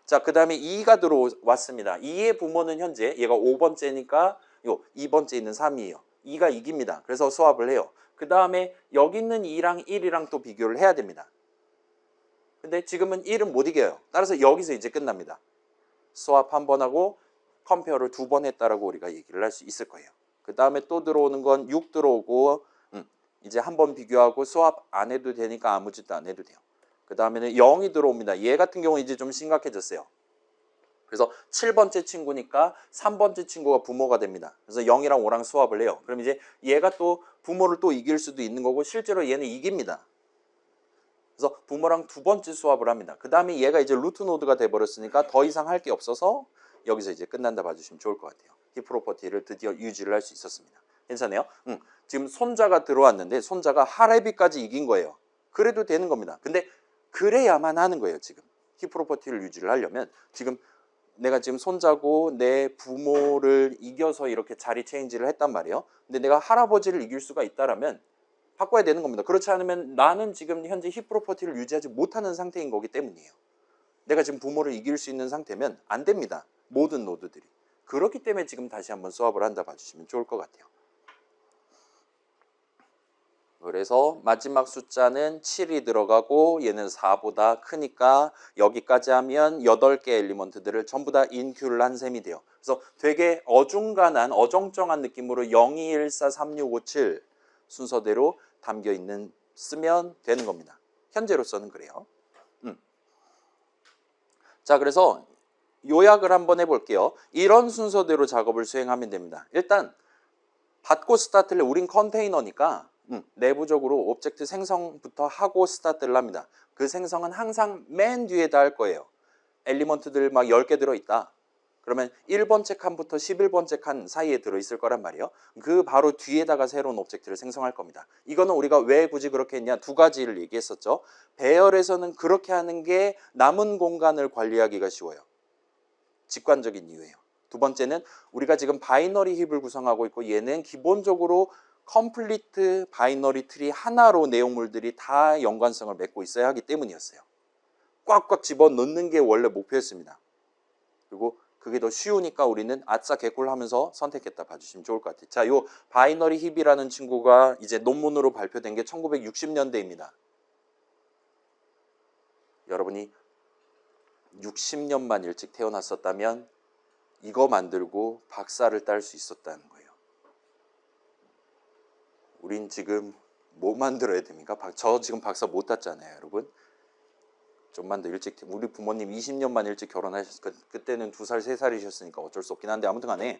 자, 그 다음에 2가 들어왔습니다. 2의 부모는 현재 얘가 5번째니까 요 2번째 있는 3이에요. 2가 이깁니다. 그래서 수합을 해요. 그 다음에 여기 있는 2랑 1이랑 또 비교를 해야 됩니다. 근데 지금은 1은 못 이겨요. 따라서 여기서 이제 끝납니다. 수합 한 번 하고 컴페어를 2번 했다라고 우리가 얘기를 할 수 있을 거예요. 그 다음에 또 들어오는 건 6 들어오고 이제 한 번 비교하고 수합 안 해도 되니까 아무 짓도 안 해도 돼요. 그 다음에는 0이 들어옵니다. 얘 같은 경우는 이제 좀 심각해졌어요. 그래서 7번째 친구니까 3번째 친구가 부모가 됩니다. 그래서 0이랑 5랑 수합을 해요. 그럼 이제 얘가 또 부모를 또 이길 수도 있는 거고 실제로 얘는 이깁니다. 그래서 부모랑 2번째 수합을 합니다. 그 다음에 얘가 이제 루트 노드가 돼버렸으니까 더 이상 할 게 없어서 여기서 이제 끝난다 봐주시면 좋을 것 같아요. 힙 프로퍼티를 드디어 유지를 할 수 있었습니다. 괜찮아요? 지금 손자가 들어왔는데 손자가 하레비까지 이긴 거예요. 그래도 되는 겁니다. 근데 그래야만 하는 거예요. 지금 힙 프로퍼티를 유지를 하려면 지금 내가 지금 손자고 내 부모를 이겨서 이렇게 자리 체인지를 했단 말이에요. 근데 내가 할아버지를 이길 수가 있다라면 바꿔야 되는 겁니다. 그렇지 않으면 나는 지금 현재 힙 프로퍼티를 유지하지 못하는 상태인 거기 때문이에요. 내가 지금 부모를 이길 수 있는 상태면 안 됩니다. 모든 노드들이. 그렇기 때문에 지금 다시 한번 수합을 한다 봐주시면 좋을 것 같아요. 그래서 마지막 숫자는 7이 들어가고 얘는 4보다 크니까 여기까지 하면 8개 엘리먼트들을 전부 다 인큐를 한 셈이 돼요. 그래서 되게 어중간한 어정쩡한 느낌으로 0, 2, 1, 4, 3, 6, 5, 7 순서대로 담겨 있는 쓰면 되는 겁니다. 현재로서는 그래요. 자, 그래서 요약을 한번 해볼게요. 이런 순서대로 작업을 수행하면 됩니다. 일단 받고 스타트를 우린 컨테이너니까 내부적으로 오브젝트 생성부터 하고 스타트를 합니다. 그 생성은 항상 맨 뒤에다 할 거예요. 엘리먼트들 막 10개 들어있다. 그러면 1번째 칸부터 11번째 칸 사이에 들어있을 거란 말이에요. 그 바로 뒤에다가 새로운 오브젝트를 생성할 겁니다. 이거는 우리가 왜 굳이 그렇게 했냐, 두 가지를 얘기했었죠. 배열에서는 그렇게 하는 게 남은 공간을 관리하기가 쉬워요. 직관적인 이유예요. 두 번째는 우리가 지금 바이너리 힙을 구성하고 있고 얘는 기본적으로 컴플리트 바이너리 트리 하나로 내용물들이 다 연관성을 맺고 있어야 하기 때문이었어요. 꽉꽉 집어넣는 게 원래 목표였습니다. 그리고 그게 더 쉬우니까 우리는 아싸 개꿀 하면서 선택했다 봐주시면 좋을 것 같아요. 자, 요 바이너리 힙이라는 친구가 이제 논문으로 발표된 게 1960년대입니다. 여러분이 60년만 일찍 태어났었다면 이거 만들고 박사를 딸 수 있었다는 거예요. 우린 지금 뭐 만들어야 됩니까? 저 지금 박사 못 땄잖아요, 여러분. 좀만 더 일찍, 우리 부모님 20년만 일찍 결혼하셨을 그때는 2살, 3살이셨으니까 어쩔 수 없긴 한데 아무튼 간에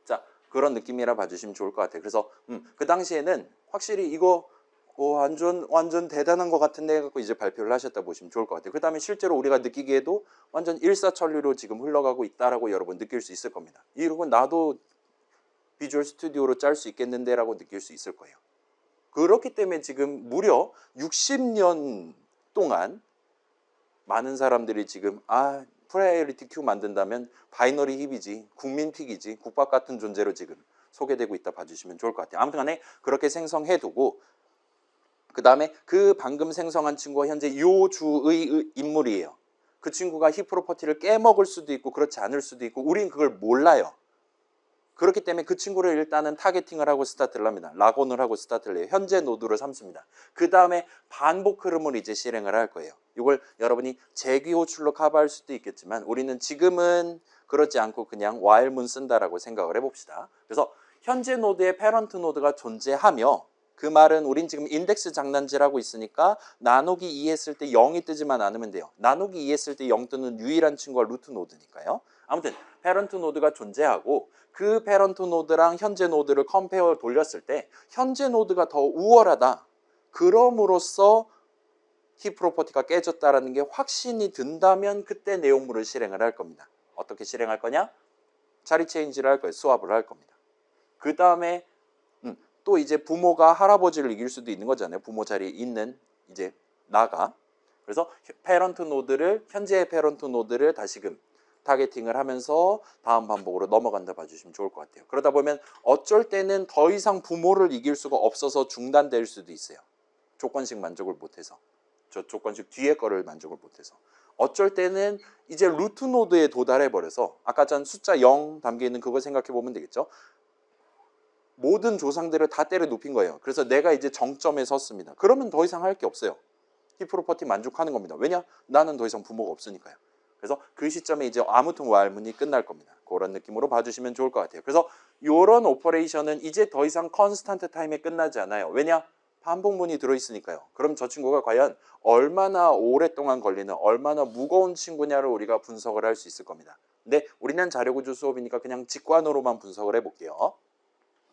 자, 그런 느낌이라 봐주시면 좋을 것 같아요. 그래서 그 당시에는 확실히 이거 완전 대단한 것 같은데 해갖고 이제 발표를 하셨다 보시면 좋을 것 같아요. 그 다음에 실제로 우리가 느끼기에도 완전 일사천리로 지금 흘러가고 있다라고 여러분 느낄 수 있을 겁니다. 이러고 나도 비주얼 스튜디오로 짤 수 있겠는데 라고 느낄 수 있을 거예요. 그렇기 때문에 지금 무려 60년 동안 많은 사람들이 지금 프라이어리티 큐 만든다면 바이너리 힙이지, 국민 픽이지, 국밥 같은 존재로 지금 소개되고 있다 봐주시면 좋을 것 같아요. 아무튼 간에 그렇게 생성해두고 그 다음에 그 방금 생성한 친구가 현재 요 주의 인물이에요. 그 친구가 힙 프로퍼티를 깨먹을 수도 있고 그렇지 않을 수도 있고 우린 그걸 몰라요. 그렇기 때문에 그 친구를 일단은 타겟팅을 하고 스타트를 합니다. 락온을 하고 스타트를 해요. 현재 노드를 삼습니다. 그 다음에 반복 흐름을 이제 실행을 할 거예요. 이걸 여러분이 재귀 호출로 커버할 수도 있겠지만 우리는 지금은 그렇지 않고 그냥 while문 쓴다라고 생각을 해봅시다. 그래서 현재 노드에 패런트 노드가 존재하며 그 말은 우린 지금 인덱스 장난질하고 있으니까 나누기 2 했을 때 0이 뜨지만 않으면 돼요. 나누기 2 했을 때 0 뜨는 유일한 친구가 루트 노드니까요. 아무튼 패런트 노드가 존재하고 그 패런트 노드랑 현재 노드를 컴페어 돌렸을 때 현재 노드가 더 우월하다. 그럼으로써 힙 프로퍼티가 깨졌다라는 게 확신이 든다면 그때 내용물을 실행을 할 겁니다. 어떻게 실행할 거냐? 자리 체인지를 할 거예요. 스왑을 할 겁니다. 그 다음에 또 이제 부모가 할아버지를 이길 수도 있는 거잖아요. 부모 자리에 있는 이제 나가. 그래서 패런트 노드를 현재의 패런트 노드를 다시금 타겟팅을 하면서 다음 반복으로 넘어간다 봐주시면 좋을 것 같아요. 그러다 보면 어쩔 때는 더 이상 부모를 이길 수가 없어서 중단될 수도 있어요. 조건식 만족을 못해서. 저 조건식 뒤에 거를 만족을 못해서. 어쩔 때는 이제 루트 노드에 도달해버려서 아까 전 숫자 0 담겨있는 그거 생각해 보면 되겠죠. 모든 조상들을 다 때려 눕힌 거예요. 그래서 내가 이제 정점에 섰습니다. 그러면 더 이상 할 게 없어요. 힙 프로퍼티 만족하는 겁니다. 왜냐? 나는 더 이상 부모가 없으니까요. 그래서 그 시점에 이제 아무튼 while문이 끝날 겁니다. 그런 느낌으로 봐주시면 좋을 것 같아요. 그래서 이런 오퍼레이션은 이제 더 이상 컨스탄트 타임에 끝나지 않아요. 왜냐? 반복문이 들어있으니까요. 그럼 저 친구가 과연 얼마나 오랫동안 걸리는 얼마나 무거운 친구냐를 우리가 분석을 할 수 있을 겁니다. 근데 우리는 자료구조 수업이니까 그냥 직관으로만 분석을 해볼게요.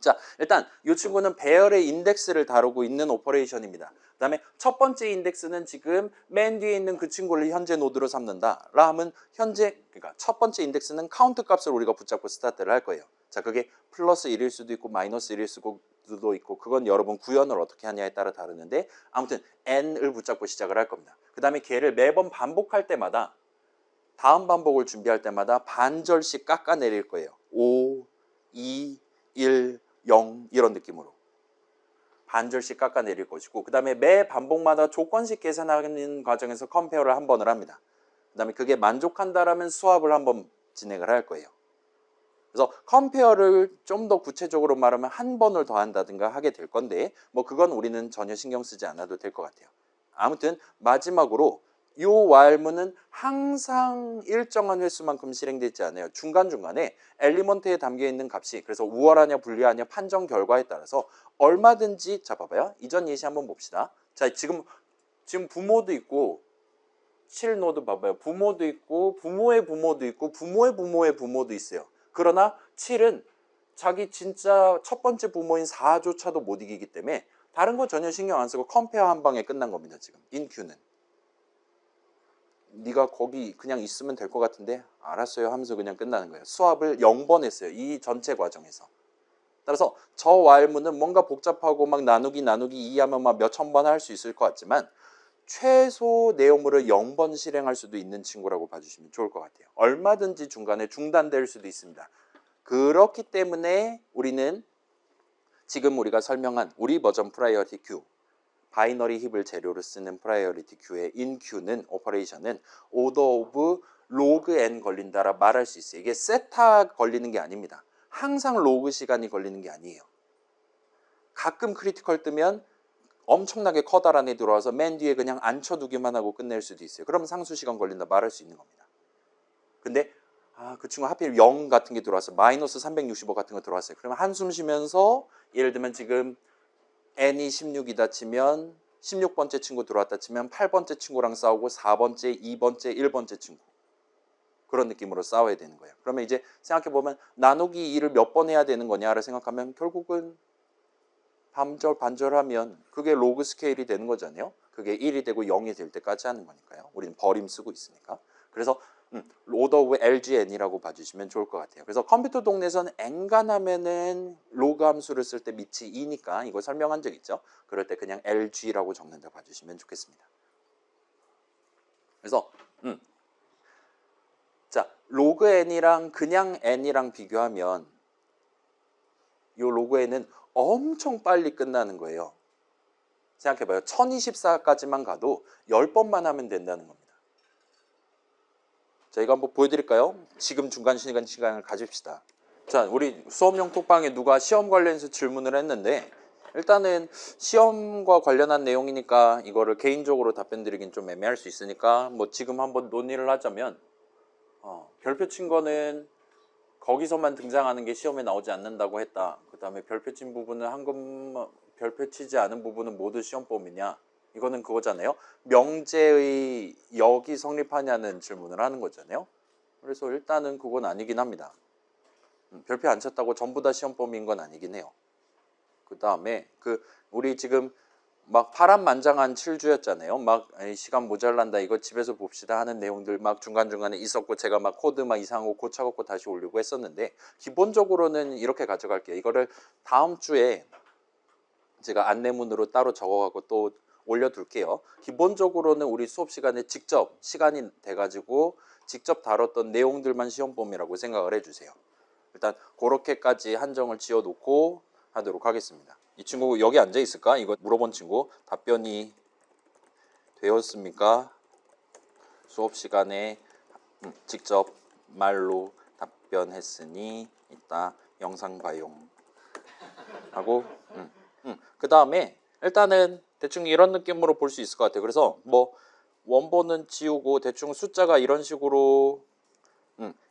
자, 일단 이 친구는 배열의 인덱스를 다루고 있는 오퍼레이션입니다. 그 다음에 첫 번째 인덱스는 지금 맨 뒤에 있는 그 친구를 현재 노드로 삼는다 라 하면 그러니까 첫 번째 인덱스는 카운트 값을 우리가 붙잡고 스타트를 할 거예요. 자, 그게 플러스 1일 수도 있고 마이너스 1일 수도 있고 그건 여러분 구현을 어떻게 하냐에 따라 다르는데 아무튼 n을 붙잡고 시작을 할 겁니다. 그 다음에 걔를 매번 반복할 때마다 다음 반복을 준비할 때마다 반절씩 깎아내릴 거예요. 5, 2, 1, 0 이런 느낌으로 반절씩 깎아내릴 것이고 그 다음에 매 반복마다 조건식 계산하는 과정에서 컴페어를 한 번을 합니다. 그 다음에 그게 만족한다라면 수합을 한번 진행을 할 거예요. 그래서 컴페어를 좀 더 구체적으로 말하면 한 번을 더 한다든가 하게 될 건데 뭐 그건 우리는 전혀 신경 쓰지 않아도 될 것 같아요. 아무튼 마지막으로 이 while문은 항상 일정한 횟수만큼 실행되지 않아요. 중간중간에 엘리먼트에 담겨있는 값이 그래서 우월하냐 불리하냐 판정 결과에 따라서 얼마든지 자 봐봐요. 이전 예시 한번 봅시다. 자 지금 부모도 있고 7노드 봐봐요. 부모도 있고 부모의 부모도 있고 부모의 부모의 부모도 있어요. 그러나 7은 자기 진짜 첫 번째 부모인 4조차도 못 이기기 때문에 다른 거 전혀 신경 안 쓰고 컴페어 한 방에 끝난 겁니다. 지금 인큐는 네가 거기 그냥 있으면 될 것 같은데 알았어요 하면서 그냥 끝나는 거예요. 수압을 0번 했어요. 이 전체 과정에서. 따라서 저 왈문은 뭔가 복잡하고 막 나누기 2 하면 막 몇천 번 할 수 있을 것 같지만 최소 내용물을 0번 실행할 수도 있는 친구라고 봐주시면 좋을 것 같아요. 얼마든지 중간에 중단될 수도 있습니다. 그렇기 때문에 우리는 지금 우리가 설명한 우리 버전 프라이어티 큐, 바이너리 힙을 재료로 쓰는 프라이어리티 큐의 인큐는 오퍼레이션은 오더 오브 로그 n 걸린다라 말할 수 있어요. 이게 세타 걸리는 게 아닙니다. 항상 로그 시간이 걸리는 게 아니에요. 가끔 크리티컬 뜨면 엄청나게 커다란 애 들어와서 맨 뒤에 그냥 앉혀두기만 하고 끝낼 수도 있어요. 그러면 상수 시간 걸린다 말할 수 있는 겁니다. 근데 그 친구 하필 0 같은 게 들어왔어요. 마이너스 365 같은 거 들어왔어요. 그러면 한숨 쉬면서 예를 들면 지금 n이 16이다 치면 16번째 친구 들어왔다 치면 8번째 친구랑 싸우고 4번째, 2번째, 1번째 친구 그런 느낌으로 싸워야 되는 거예요. 그러면 이제 생각해보면 나누기 2를 몇 번 해야 되는 거냐를 생각하면 결국은 반절하면 그게 로그 스케일이 되는 거잖아요. 그게 1이 되고 0이 될 때까지 하는 거니까요. 우리는 버림 쓰고 있으니까. 그래서 오더 오브 LGN이라고 봐주시면 좋을 것 같아요. 그래서 컴퓨터 동네에서는 N간하면은 로그 함수를 쓸 때 밑이 2니까 이거 설명한 적 있죠. 그럴 때 그냥 LG라고 적는다 봐주시면 좋겠습니다. 그래서 자 로그 N이랑 그냥 N이랑 비교하면 이 로그 N은 엄청 빨리 끝나는 거예요. 생각해봐요. 1024까지만 가도 10번만 하면 된다는 겁니다. 자, 이거 한번 보여드릴까요? 지금 중간 시간을 가집시다. 자, 우리 수업용 톡방에 누가 시험 관련해서 질문을 했는데 일단은 시험과 관련한 내용이니까 이거를 개인적으로 답변 드리긴 좀 애매할 수 있으니까 뭐 지금 한번 논의를 하자면 별표 친 거는 거기서만 등장하는 게 시험에 나오지 않는다고 했다. 그 다음에 별표 친 부분은 별표 치지 않은 부분은 모두 시험범위냐? 이거는 그거잖아요. 명제의 역이 성립하냐는 질문을 하는 거잖아요. 그래서 일단은 그건 아니긴 합니다. 별표 안 쳤다고 전부 다 시험범위인 건 아니긴 해요. 그 다음에 우리 지금 막 파란만장한 7주였잖아요. 막 시간 모자란다 이거 집에서 봅시다 하는 내용들 막 중간중간에 있었고 제가 막 코드 막 이상한 거 고쳐갖고 다시 올리고 했었는데 기본적으로는 이렇게 가져갈게요. 이거를 다음 주에 제가 안내문으로 따로 적어갖고 또 올려둘게요. 기본적으로는 우리 수업 시간에 직접 시간이 돼가지고 직접 다뤘던 내용들만 시험범위라고 생각을 해주세요. 일단 그렇게까지 한정을 지어놓고 하도록 하겠습니다. 이 친구 여기 앉아 있을까? 이거 물어본 친구 답변이 되었습니까? 수업 시간에 직접 말로 답변했으니 이따 영상 봐용 하고 그 다음에 일단은 대충 이런 느낌으로 볼 수 있을 것 같아요. 그래서 뭐 원본은 지우고 대충 숫자가 이런 식으로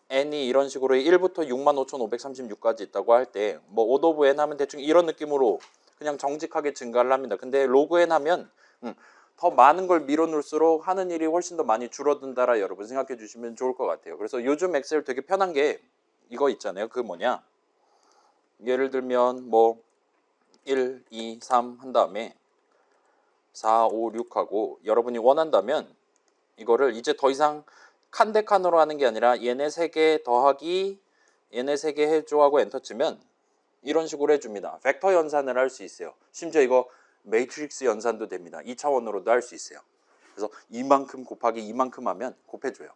n이 이런 식으로 1부터 65,536까지 있다고 할 때 뭐 오드 오브 n 하면 대충 이런 느낌으로 그냥 정직하게 증가를 합니다. 근데 로그 n 하면 더 많은 걸 밀어놓을수록 하는 일이 훨씬 더 많이 줄어든다라 여러분 생각해 주시면 좋을 것 같아요. 그래서 요즘 엑셀 되게 편한 게 이거 있잖아요. 그 뭐냐 예를 들면 뭐 1, 2, 3 한 다음에 4, 5, 6하고 여러분이 원한다면 이거를 이제 더 이상 칸 대 칸으로 하는 게 아니라 얘네 3개 더하기 얘네 3개 해줘 하고 엔터 치면 이런 식으로 해줍니다. 벡터 연산을 할 수 있어요. 심지어 이거 매트릭스 연산도 됩니다. 2차원으로도 할 수 있어요. 그래서 이만큼 곱하기 이만큼 하면 곱해줘요.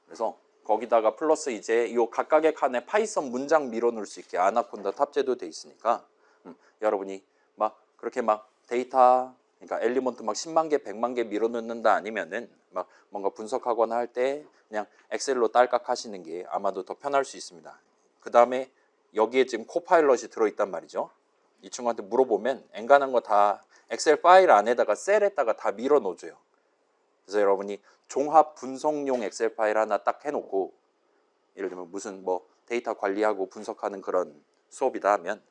그래서 거기다가 플러스 이제 이 각각의 칸에 파이썬 문장 밀어놓을 수 있게 아나콘다 탑재도 돼 있으니까 여러분이 막 그렇게 막 데이터 그러니까 엘리먼트 막 10만 개, 100만 개 밀어넣는다 아니면은 막 뭔가 분석하거나 할 때 그냥 엑셀로 딸깍 하시는 게 아마도 더 편할 수 있습니다. 그 다음에 여기에 지금 코파일럿이 들어있단 말이죠. 이 친구한테 물어보면 엔간한 거 다 엑셀 파일 안에다가 셀에다가 다 밀어 넣어줘요. 그래서 여러분이 종합 분석용 엑셀 파일 하나 딱 해놓고 예를 들면 무슨 뭐 데이터 관리하고 분석하는 그런 수업이다 하면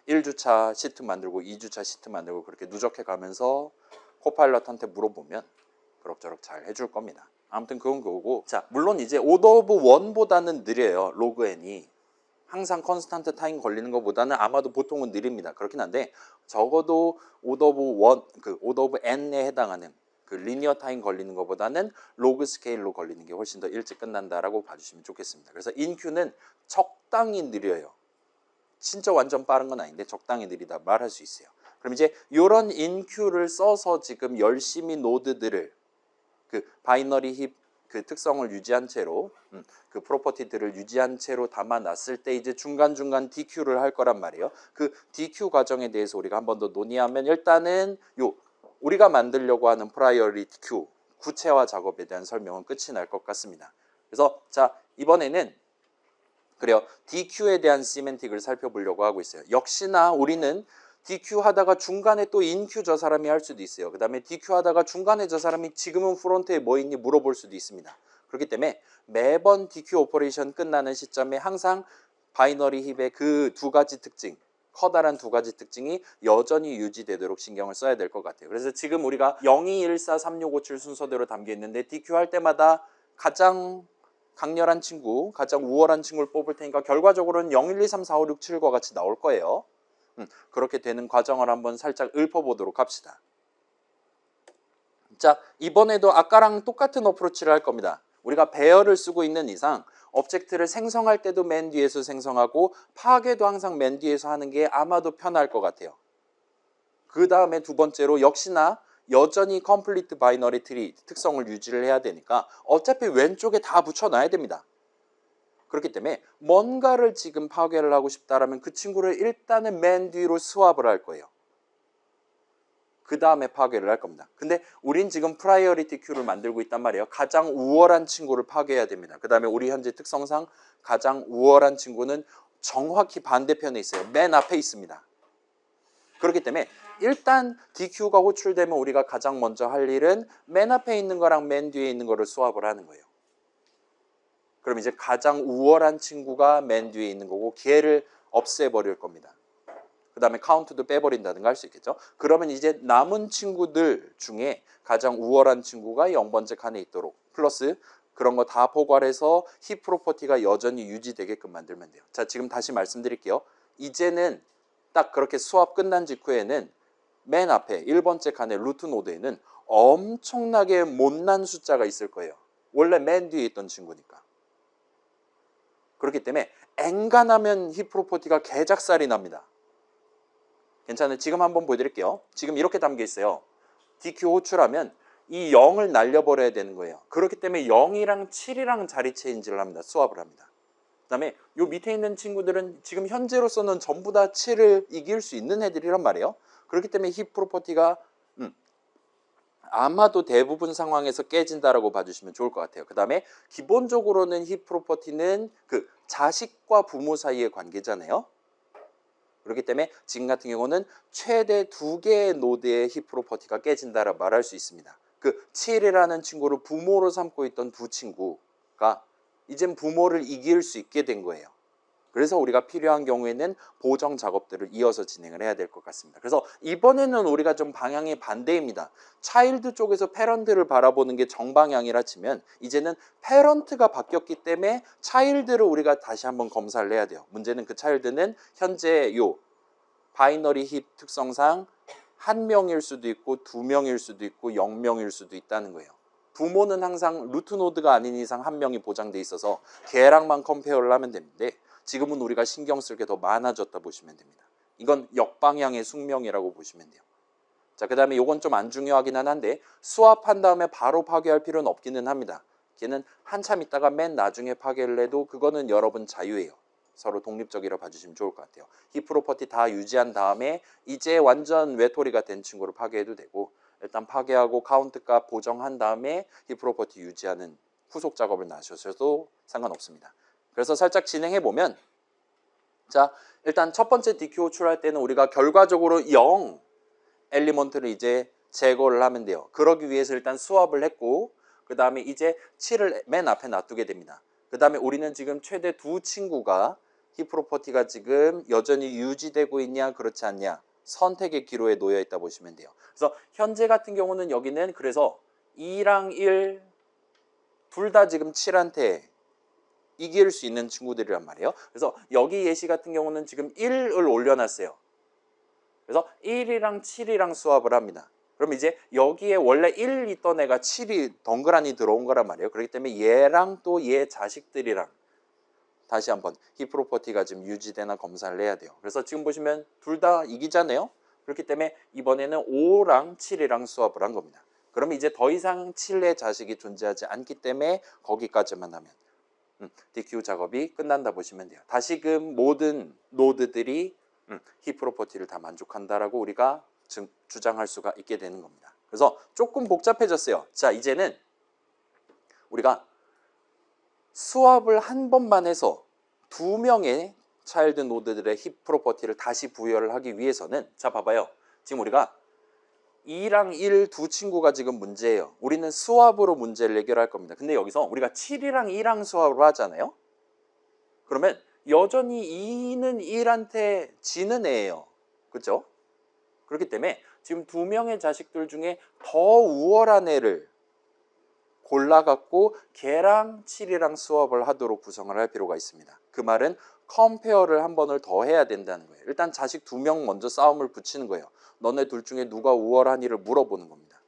1주차 시트 만들고 2주차 시트 만들고 그렇게 누적해 가면서 코파일럿한테 물어보면 그럭저럭 잘 해줄 겁니다. 아무튼 그건 그거고 자 물론 이제 오더 오브 1보다는 느려요. 로그 n이 항상 컨스탄트 타임 걸리는 것보다는 아마도 보통은 느립니다. 그렇긴 한데 적어도 오드 오브 n에 해당하는 그 리니어 타임 걸리는 것보다는 로그 스케일로 걸리는 게 훨씬 더 일찍 끝난다라고 봐주시면 좋겠습니다. 그래서 인큐는 적당히 느려요. 진짜 완전 빠른 건 아닌데 적당히 느리다 말할 수 있어요. 그럼 이제 이런 인큐를 써서 지금 열심히 노드들을 그 바이너리 힙 그 특성을 유지한 채로 그 프로퍼티들을 유지한 채로 담아놨을 때 이제 중간중간 DQ를 할 거란 말이에요. 그 DQ 과정에 대해서 우리가 한 번 더 논의하면 일단은 우리가 만들려고 하는 프라이어리티 큐 구체화 작업에 대한 설명은 끝이 날 것 같습니다. 그래서 자 이번에는 그래요. DQ에 대한 시멘틱을 살펴보려고 하고 있어요. 역시나 우리는 DQ 하다가 중간에 또 인큐 저 사람이 할 수도 있어요. 그 다음에 DQ 하다가 중간에 저 사람이 지금은 프론트에 뭐 있니 물어볼 수도 있습니다. 그렇기 때문에 매번 DQ 오퍼레이션 끝나는 시점에 항상 바이너리 힙의 그 두 가지 특징, 커다란 두 가지 특징이 여전히 유지되도록 신경을 써야 될 것 같아요. 그래서 지금 우리가 02143657 순서대로 담겨 있는데 DQ 할 때마다 가장 강렬한 친구, 가장 우월한 친구를 뽑을 테니까 결과적으로는 01234567과 같이 나올 거예요. 그렇게 되는 과정을 한번 살짝 읊어보도록 합시다. 자, 이번에도 아까랑 똑같은 어프로치를 할 겁니다. 우리가 배열을 쓰고 있는 이상 오브젝트를 생성할 때도 맨 뒤에서 생성하고 파괴도 항상 맨 뒤에서 하는 게 아마도 편할 것 같아요. 그 다음에 두 번째로 역시나 여전히 컴플리트 바이너리 트리 특성을 유지를 해야 되니까 어차피 왼쪽에 다 붙여놔야 됩니다. 그렇기 때문에 뭔가를 지금 파괴를 하고 싶다라면 그 친구를 일단은 맨 뒤로 스왑을 할 거예요. 그 다음에 파괴를 할 겁니다. 근데 우린 지금 프라이어리티 큐를 만들고 있단 말이에요. 가장 우월한 친구를 파괴해야 됩니다. 그 다음에 우리 현재 특성상 가장 우월한 친구는 정확히 반대편에 있어요. 맨 앞에 있습니다. 그렇기 때문에 일단 DQ가 호출되면 우리가 가장 먼저 할 일은 맨 앞에 있는 거랑 맨 뒤에 있는 거를 스왑을 하는 거예요. 그럼 이제 가장 우월한 친구가 맨 뒤에 있는 거고 걔를 없애버릴 겁니다. 그 다음에 카운트도 빼버린다든가 할 수 있겠죠. 그러면 이제 남은 친구들 중에 가장 우월한 친구가 0번째 칸에 있도록 플러스 그런 거 다 포괄해서 힙 프로퍼티가 여전히 유지되게끔 만들면 돼요. 자, 지금 다시 말씀드릴게요. 이제는 딱 그렇게 수업 끝난 직후에는 맨 앞에 1번째 칸의 루트 노드에는 엄청나게 못난 숫자가 있을 거예요. 원래 맨 뒤에 있던 친구니까. 그렇기 때문에 엔간하면 힙 프로퍼티가 개작살이 납니다. 괜찮아요. 지금 한번 보여드릴게요. 지금 이렇게 담겨 있어요. DQ 호출하면 이 0을 날려버려야 되는 거예요. 그렇기 때문에 0이랑 7이랑 자리 체인지를 합니다. 스왑을 합니다. 그 다음에 요 밑에 있는 친구들은 지금 현재로서는 전부 다 7을 이길 수 있는 애들이란 말이에요. 그렇기 때문에 힙 프로퍼티가 아마도 대부분 상황에서 깨진다라고 봐주시면 좋을 것 같아요. 그 다음에 기본적으로는 힙 프로퍼티는 그 자식과 부모 사이의 관계잖아요. 그렇기 때문에 지금 같은 경우는 최대 2개의 노드의 힙 프로퍼티가 깨진다라고 말할 수 있습니다. 그 7이라는 친구를 부모로 삼고 있던 두 친구가 이젠 부모를 이길 수 있게 된 거예요. 그래서 우리가 필요한 경우에는 보정 작업들을 이어서 진행을 해야 될 것 같습니다. 그래서 이번에는 우리가 좀 방향이 반대입니다. 차일드 쪽에서 패런트를 바라보는 게 정방향이라 치면 이제는 패런트가 바뀌었기 때문에 차일드를 우리가 다시 한번 검사를 해야 돼요. 문제는 그 차일드는 현재 요 바이너리 힙 특성상 한 명일 수도 있고 두 명일 수도 있고 0명일 수도 있다는 거예요. 부모는 항상 루트 노드가 아닌 이상 한 명이 보장돼 있어서 걔랑만 컴페어를 하면 되는데 지금은 우리가 신경 쓸 게 더 많아졌다 보시면 됩니다. 이건 역방향의 숙명이라고 보시면 돼요. 자, 그 다음에 이건 좀 안 중요하기는 한데 스왑한 다음에 바로 파괴할 필요는 없기는 합니다. 걔는 한참 있다가 맨 나중에 파괴를 해도 그거는 여러분 자유예요. 서로 독립적이라 봐주시면 좋을 것 같아요. 힙 프로퍼티 다 유지한 다음에 이제 완전 외톨이가 된 친구를 파괴해도 되고 일단 파괴하고 카운트 값 보정한 다음에 힙 프로퍼티 유지하는 후속 작업을 나셔도 상관없습니다. 그래서 살짝 진행해 보면 자, 일단 첫 번째 DQ 호출할 때는 우리가 결과적으로 0 엘리먼트를 이제 제거를 하면 돼요. 그러기 위해서 일단 스왑을 했고 그 다음에 이제 7을 맨 앞에 놔두게 됩니다. 그 다음에 우리는 지금 최대 두 친구가 힙 프로퍼티가 지금 여전히 유지되고 있냐 그렇지 않냐 선택의 기로에 놓여 있다 보시면 돼요. 그래서 현재 같은 경우는 여기는 그래서 2랑 1 둘 다 지금 7한테 이길 수 있는 친구들이란 말이에요. 그래서 여기 예시 같은 경우는 지금 1을 올려놨어요. 그래서 1이랑 7이랑 수합을 합니다. 그럼 이제 여기에 원래 1 있던 애가 7이 덩그라니 들어온 거란 말이에요. 그렇기 때문에 얘랑 또 얘 자식들이랑 다시 한번 히 프로퍼티가 지금 유지되나 검사를 해야 돼요. 그래서 지금 보시면 둘 다 이기잖아요. 그렇기 때문에 이번에는 5랑 7이랑 수합을 한 겁니다. 그럼 이제 더 이상 7의 자식이 존재하지 않기 때문에 거기까지만 하면 DQ 작업이 끝난다 보시면 돼요. 다시금 모든 노드들이 히 프로퍼티를 다 만족한다라고 우리가 주장할 수가 있게 되는 겁니다. 그래서 조금 복잡해졌어요. 자, 이제는 우리가 수합을 한 번만 해서 2명의 차일드 노드들의 히 프로퍼티를 다시 부여를 하기 위해서는, 자 봐봐요. 지금 우리가 2랑 1 두 친구가 지금 문제예요. 우리는 수합으로 문제를 해결할 겁니다. 근데 여기서 우리가 7이랑 2랑 수합을 하잖아요. 그러면 여전히 2는 1한테 지는 애예요. 그렇죠? 그렇기 때문에 지금 2명의 자식들 중에 더 우월한 애를 골라갖고 걔랑 7이랑 수합을 하도록 구성을 할 필요가 있습니다. 그 말은 컴페어를 한 번을 더 해야 된다는 거예요. 일단 자식 2명 먼저 싸움을 붙이는 거예요. 너네 둘 중에 누가 우월하니를 물어보는 겁니다.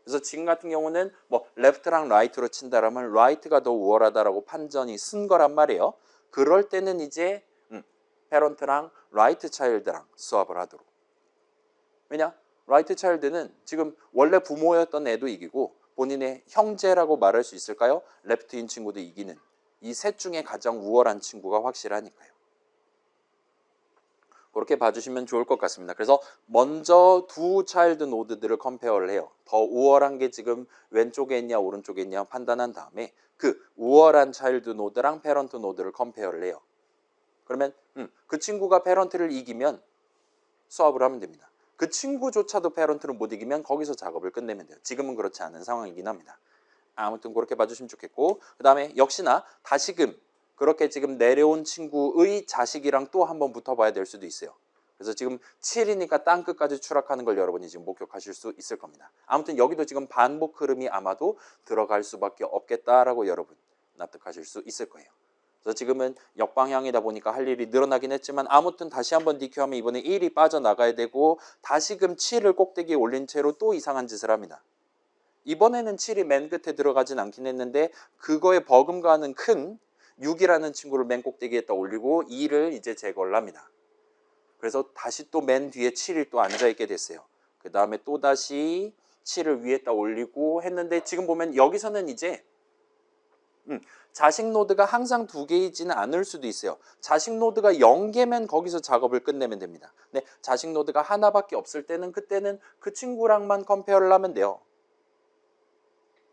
그래서 지금 같은 경우는 뭐 레프트랑 라이트로 친다라면 라이트가 더 우월하다라고 판정이 쓴 거란 말이에요. 그럴 때는 이제 페런트랑 라이트 차일드랑 수합을 하도록. 왜냐? 라이트 차일드는 지금 원래 부모였던 애도 이기고 본인의 형제라고 말할 수 있을까요? 레프트인 친구도 이기는 이 셋 중에 가장 우월한 친구가 확실하니까요. 그렇게 봐주시면 좋을 것 같습니다. 그래서 먼저 두 차일드 노드들을 컴페어를 해요. 더 우월한 게 지금 왼쪽에 있냐 오른쪽에 있냐 판단한 다음에 그 우월한 차일드 노드랑 페런트 노드를 컴페어를 해요. 그러면 그 친구가 페런트를 이기면 수합을 하면 됩니다. 그 친구조차도 페런트를 못 이기면 거기서 작업을 끝내면 돼요. 지금은 그렇지 않은 상황이긴 합니다. 아무튼 그렇게 봐주시면 좋겠고, 그 다음에 역시나 다시금 그렇게 지금 내려온 친구의 자식이랑 또 한번 붙어봐야 될 수도 있어요. 그래서 지금 7이니까 땅끝까지 추락하는 걸 여러분이 지금 목격하실 수 있을 겁니다. 아무튼 여기도 지금 반복 흐름이 아마도 들어갈 수밖에 없겠다라고 여러분 납득하실 수 있을 거예요. 그래서 지금은 역방향이다 보니까 할 일이 늘어나긴 했지만 아무튼 다시 한번 DQ하면 이번에 1이 빠져나가야 되고 다시금 7을 꼭대기에 올린 채로 또 이상한 짓을 합니다. 이번에는 7이 맨 끝에 들어가진 않긴 했는데 그거에 버금가는 큰 6이라는 친구를 맨 꼭대기에다 올리고 2를 이제 제거를 합니다. 그래서 다시 또 맨 뒤에 7이 또 앉아있게 됐어요. 그 다음에 또 다시 7을 위에다 올리고 했는데 지금 보면 여기서는 이제 자식 노드가 항상 2개이지는 않을 수도 있어요. 자식 노드가 0개면 거기서 작업을 끝내면 됩니다. 근데 자식 노드가 하나밖에 없을 때는 그때는 그 친구랑만 컴페어를 하면 돼요.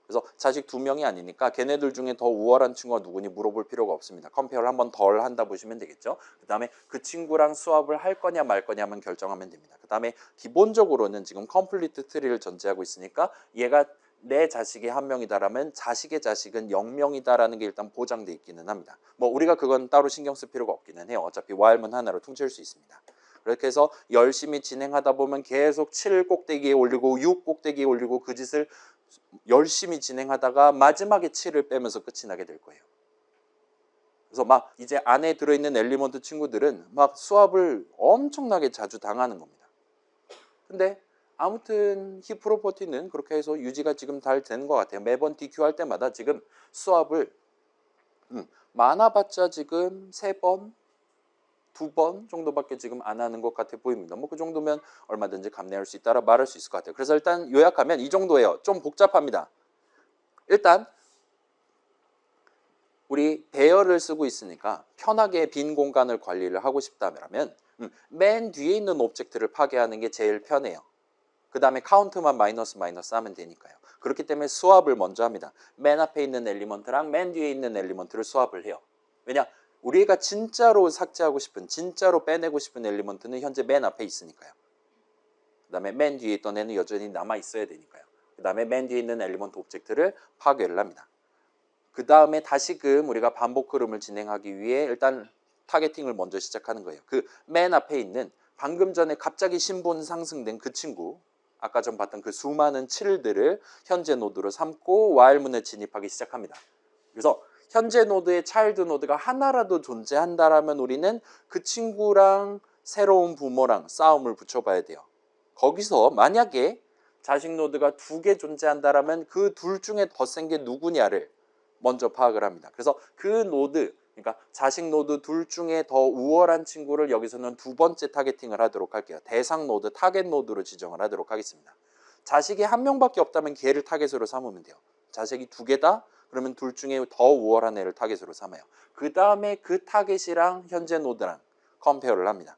그래서 자식 2명이 아니니까 걔네들 중에 더 우월한 친구가 누구니 물어볼 필요가 없습니다. 컴페어를 한번 덜 한다 보시면 되겠죠. 그 다음에 그 친구랑 수합을 할 거냐 말 거냐만 결정하면 됩니다. 그 다음에 기본적으로는 지금 컴플리트 트리를 전제하고 있으니까 얘가 내 자식이 한 명이다라면 자식의 자식은 0명이다라는 게 일단 보장돼 있기는 합니다. 뭐 우리가 그건 따로 신경 쓸 필요가 없기는 해요. 어차피 while문 하나로 퉁칠 수 있습니다. 그렇게 해서 열심히 진행하다 보면 계속 7 꼭대기에 올리고 6 꼭대기에 올리고 그 짓을 열심히 진행하다가 마지막에 7을 빼면서 끝이 나게 될 거예요. 그래서 막 이제 안에 들어있는 엘리먼트 친구들은 막 수합을 엄청나게 자주 당하는 겁니다. 근데 아무튼 히 프로퍼티는 그렇게 해서 유지가 지금 잘 되는 것 같아요. 매번 DQ 할 때마다 지금 수합을 많아봤자 지금 3번, 2번 정도밖에 지금 안 하는 것 같아 보입니다. 뭐 그 정도면 얼마든지 감내할 수 있다라 말할 수 있을 것 같아요. 그래서 일단 요약하면 이 정도예요. 좀 복잡합니다. 일단 우리 배열을 쓰고 있으니까 편하게 빈 공간을 관리를 하고 싶다면 맨 뒤에 있는 오브젝트를 파괴하는 게 제일 편해요. 그 다음에 카운트만 마이너스 하면 되니까요. 그렇기 때문에 수합을 먼저 합니다. 맨 앞에 있는 엘리먼트랑 맨 뒤에 있는 엘리먼트를 수합을 해요. 왜냐? 우리가 진짜로 삭제하고 싶은, 진짜로 빼내고 싶은 엘리먼트는 현재 맨 앞에 있으니까요. 그 다음에 맨 뒤에 있던 애는 여전히 남아 있어야 되니까요. 그 다음에 맨 뒤에 있는 엘리먼트 오브젝트를 파괴를 합니다. 그 다음에 다시금 우리가 반복 흐름을 진행하기 위해 일단 타겟팅을 먼저 시작하는 거예요. 그 맨 앞에 있는 방금 전에 갑자기 신분 상승된 그 친구, 아까 전 봤던 그 수많은 7들을 현재 노드로 삼고 while문에 진입하기 시작합니다. 그래서 현재 노드에 차일드 노드가 하나라도 존재한다라면 우리는 그 친구랑 새로운 부모랑 싸움을 붙여봐야 돼요. 거기서 만약에 자식 노드가 2개 존재한다라면 그 둘 중에 더 센 게 누구냐를 먼저 파악을 합니다. 그래서 그 노드, 그러니까 자식 노드 둘 중에 더 우월한 친구를 여기서는 2번째 타겟팅을 하도록 할게요. 대상 노드, 타겟 노드로 지정을 하도록 하겠습니다. 자식이 1명밖에 없다면 걔를 타겟으로 삼으면 돼요. 자식이 2개다? 그러면 둘 중에 더 우월한 애를 타겟으로 삼아요. 그 다음에 그 타겟이랑 현재 노드랑 컴페어를 합니다.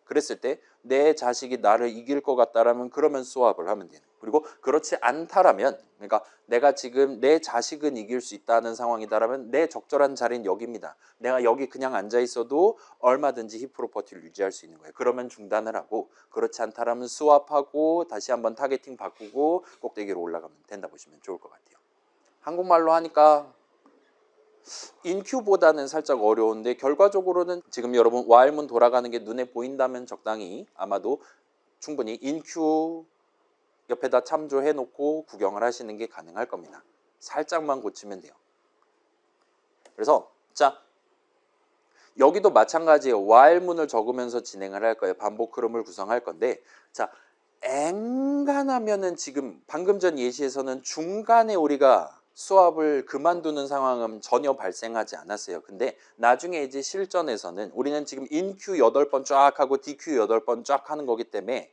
그랬을 때 내 자식이 나를 이길 것 같다라면 그러면 스왑을 하면 돼요. 그리고 그렇지 않다라면, 그러니까 내가 지금 내 자식은 이길 수 있다는 상황이다라면 내 적절한 자리는 여기입니다. 내가 여기 그냥 앉아 있어도 얼마든지 힙 프로퍼티를 유지할 수 있는 거예요. 그러면 중단을 하고, 그렇지 않다라면 스왑하고 다시 한번 타겟팅 바꾸고 꼭대기로 올라가면 된다 보시면 좋을 것 같아요. 한국말로 하니까 인큐보다는 살짝 어려운데 결과적으로는 지금 여러분 와일문 돌아가는 게 눈에 보인다면 적당히 아마도 충분히 인큐 옆에다 참조해 놓고 구경을 하시는 게 가능할 겁니다. 살짝만 고치면 돼요. 그래서 자, 여기도 마찬가지예요. 와일문을 적으면서 진행을 할 거예요. 반복 흐름을 구성할 건데, 자, 엔간하면은 지금 방금 전 예시에서는 중간에 우리가 수압을 그만두는 상황은 전혀 발생하지 않았어요. 근데 나중에 이제 실전에서는 우리는 지금 인큐 8번 쫙 하고 DQ 8번 쫙 하는 거기 때문에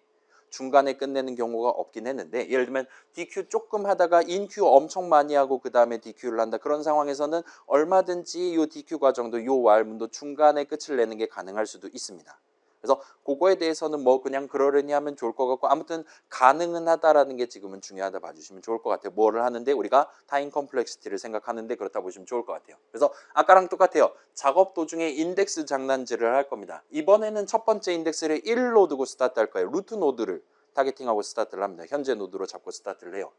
중간에 끝내는 경우가 없긴 했는데, 예를 들면 DQ 조금 하다가 인큐 엄청 많이 하고 그 다음에 DQ를 한다. 그런 상황에서는 얼마든지 이 DQ 과정도 이 와일문도 중간에 끝을 내는 게 가능할 수도 있습니다. 그래서 그거에 대해서는 뭐 그냥 그러려니 하면 좋을 것 같고, 아무튼 가능은 하다라는 게 지금은 중요하다 봐주시면 좋을 것 같아요. 뭐를 하는데 우리가 타임 컴플렉시티를 생각하는데 그렇다 보시면 좋을 것 같아요. 그래서 아까랑 똑같아요. 작업 도중에 인덱스 장난질을 할 겁니다. 이번에는 첫 번째 인덱스를 1로 두고 스타트 할 거예요. 루트 노드를 타겟팅하고 스타트를 합니다. 현재 노드로 잡고 스타트를 해요.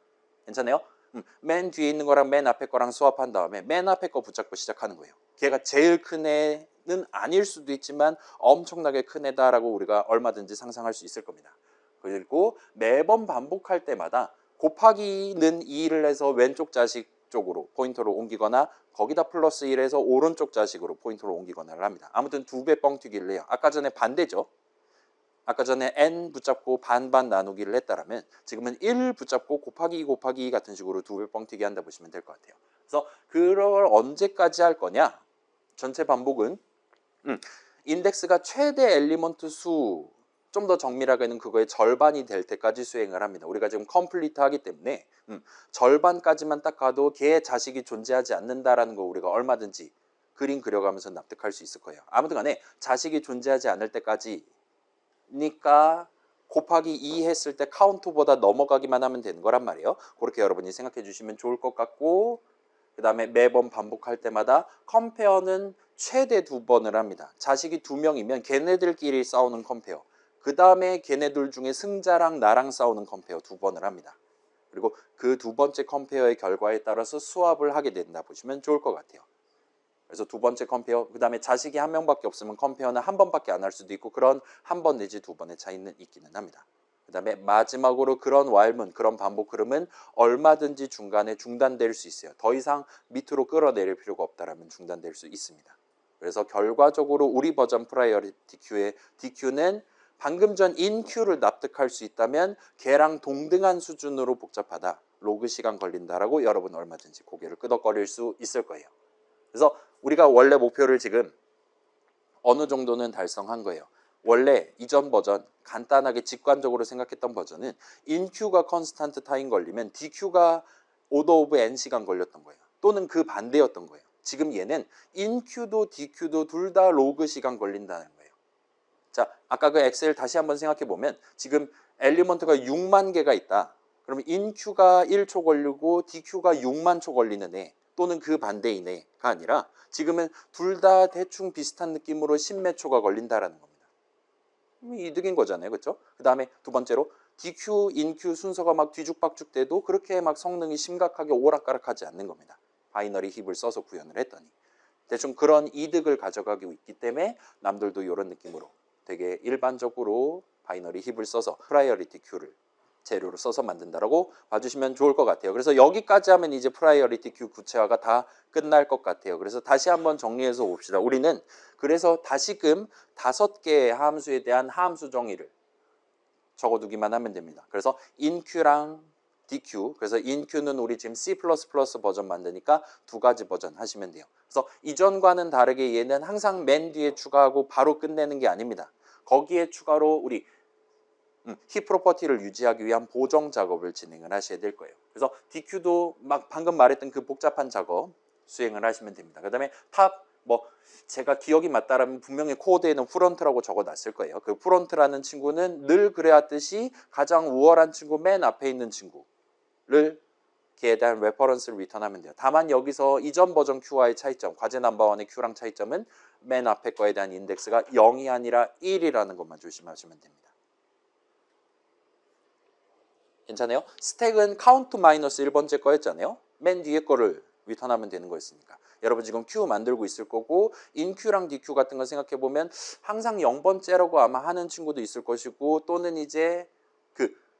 괜찮아요? 맨 뒤에 있는 거랑 맨 앞에 거랑 스왑한 다음에 맨 앞에 거 붙잡고 시작하는 거예요. 걔가 제일 큰 애는 아닐 수도 있지만 엄청나게 큰 애다라고 우리가 얼마든지 상상할 수 있을 겁니다. 그리고 매번 반복할 때마다 곱하기는 2를 해서 왼쪽 자식 쪽으로 포인터를 옮기거나 거기다 플러스 1해서 오른쪽 자식으로 포인터를 옮기거나를 합니다. 아무튼 2배 뻥튀기를 해요. 아까 전에 반대죠. 아까 전에 n 붙잡고 반반 나누기를 했다라면 지금은 1 붙잡고 곱하기 곱하기 같은 식으로 2배 뻥튀기 한다 보시면 될 것 같아요. 그래서 그걸 언제까지 할 거냐? 전체 반복은 인덱스가 최대 엘리먼트 수, 좀 더 정밀하게는 그거의 절반이 될 때까지 수행을 합니다. 우리가 지금 컴플리트 하기 때문에 절반까지만 딱 가도 걔 자식이 존재하지 않는다라는 거 우리가 얼마든지 그림 그려가면서 납득할 수 있을 거예요. 아무튼 간에 자식이 존재하지 않을 때까지 니까 곱하기 2 했을 때 카운트보다 넘어가기만 하면 되는 거란 말이에요. 그렇게 여러분이 생각해 주시면 좋을 것 같고, 그 다음에 매번 반복할 때마다 컴페어는 최대 2번을 합니다. 자식이 2명이면 걔네들끼리 싸우는 컴페어, 그 다음에 걔네들 중에 승자랑 나랑 싸우는 컴페어 2번을 합니다. 그리고 그 2번째 컴페어의 결과에 따라서 수합을 하게 된다 보시면 좋을 것 같아요. 그래서 2번째 컴페어, 그 다음에 자식이 1명밖에 없으면 컴페어는 1번밖에 안 할 수도 있고, 그런 1번 내지 2번의 차이는 있기는 합니다. 그 다음에 마지막으로 그런 와일문, 그런 반복 흐름은 얼마든지 중간에 중단될 수 있어요. 더 이상 밑으로 끌어내릴 필요가 없다라면 중단될 수 있습니다. 그래서 결과적으로 우리 버전 프라이어리티 큐의 DQ는 방금 전 인큐를 납득할 수 있다면 걔랑 동등한 수준으로 복잡하다, 로그 시간 걸린다라고 여러분 얼마든지 고개를 끄덕거릴 수 있을 거예요. 그래서 우리가 원래 목표를 지금 어느 정도는 달성한 거예요. 원래 이전 버전, 간단하게 직관적으로 생각했던 버전은 인큐가 컨스탄트 타임 걸리면 DQ가 오더 오브 n 시간 걸렸던 거예요. 또는 그 반대였던 거예요. 지금 얘는 인큐도 DQ도 둘 다 로그 시간 걸린다는 거예요. 자, 아까 그 엑셀 다시 한번 생각해 보면 지금 엘리먼트가 6만 개가 있다. 그러면 인큐가 1초 걸리고 DQ가 6만 초 걸리는 애, 또는 그 반대인 애가 아니라 지금은 둘 다 대충 비슷한 느낌으로 10몇 초가 걸린다라는 겁니다. 이득인 거잖아요. 그렇죠? 그 다음에 두 번째로 DQ, 인큐 순서가 막 뒤죽박죽 돼도 그렇게 막 성능이 심각하게 오락가락하지 않는 겁니다. 바이너리 힙을 써서 구현을 했더니. 대충 그런 이득을 가져가고 있기 때문에 남들도 이런 느낌으로 되게 일반적으로 바이너리 힙을 써서 프라이어리티 큐를 재료로 써서 만든다라고 봐주시면 좋을 것 같아요. 그래서 여기까지 하면 이제 프라이어리티 큐 구체화가 다 끝날 것 같아요. 그래서 다시 한번 정리해서 봅시다. 우리는 그래서 다시금 5개의 함수에 대한 함수 정의를 적어두기만 하면 됩니다. 그래서 inQ랑 dq, 그래서 inQ는 우리 지금 C++ 버전 만드니까 2가지 버전 하시면 돼요. 그래서 이전과는 다르게 얘는 항상 맨 뒤에 추가하고 바로 끝내는 게 아닙니다. 거기에 추가로 우리 힙 프로퍼티를 유지하기 위한 보정 작업을 진행을 하셔야 될 거예요. 그래서 dq도 막 방금 말했던 그 복잡한 작업 수행을 하시면 됩니다. 그 다음에 탑, 제가 기억이 맞다라면 분명히 코드에는 프론트라고 적어놨을 거예요. 그 프론트라는 친구는 늘 그래왔듯이 가장 우월한 친구 맨 앞에 있는 친구를 걔에 대한 레퍼런스를 리턴하면 돼요. 다만 여기서 이전 버전 Q와의 차이점, 과제 넘버원의 Q랑 차이점은 맨 앞에 거에 대한 인덱스가 0이 아니라 1이라는 것만 조심하시면 됩니다. 괜찮아요? 스택은 카운트 마이너스 1번째 거였잖아요. 맨 뒤에 거를 리턴하면 되는 거였으니까. 여러분 지금 Q 만들고 있을 거고 inQ랑 dQ 같은 거 생각해 보면 항상 0번째라고 아마 하는 친구도 있을 것이고 또는 이제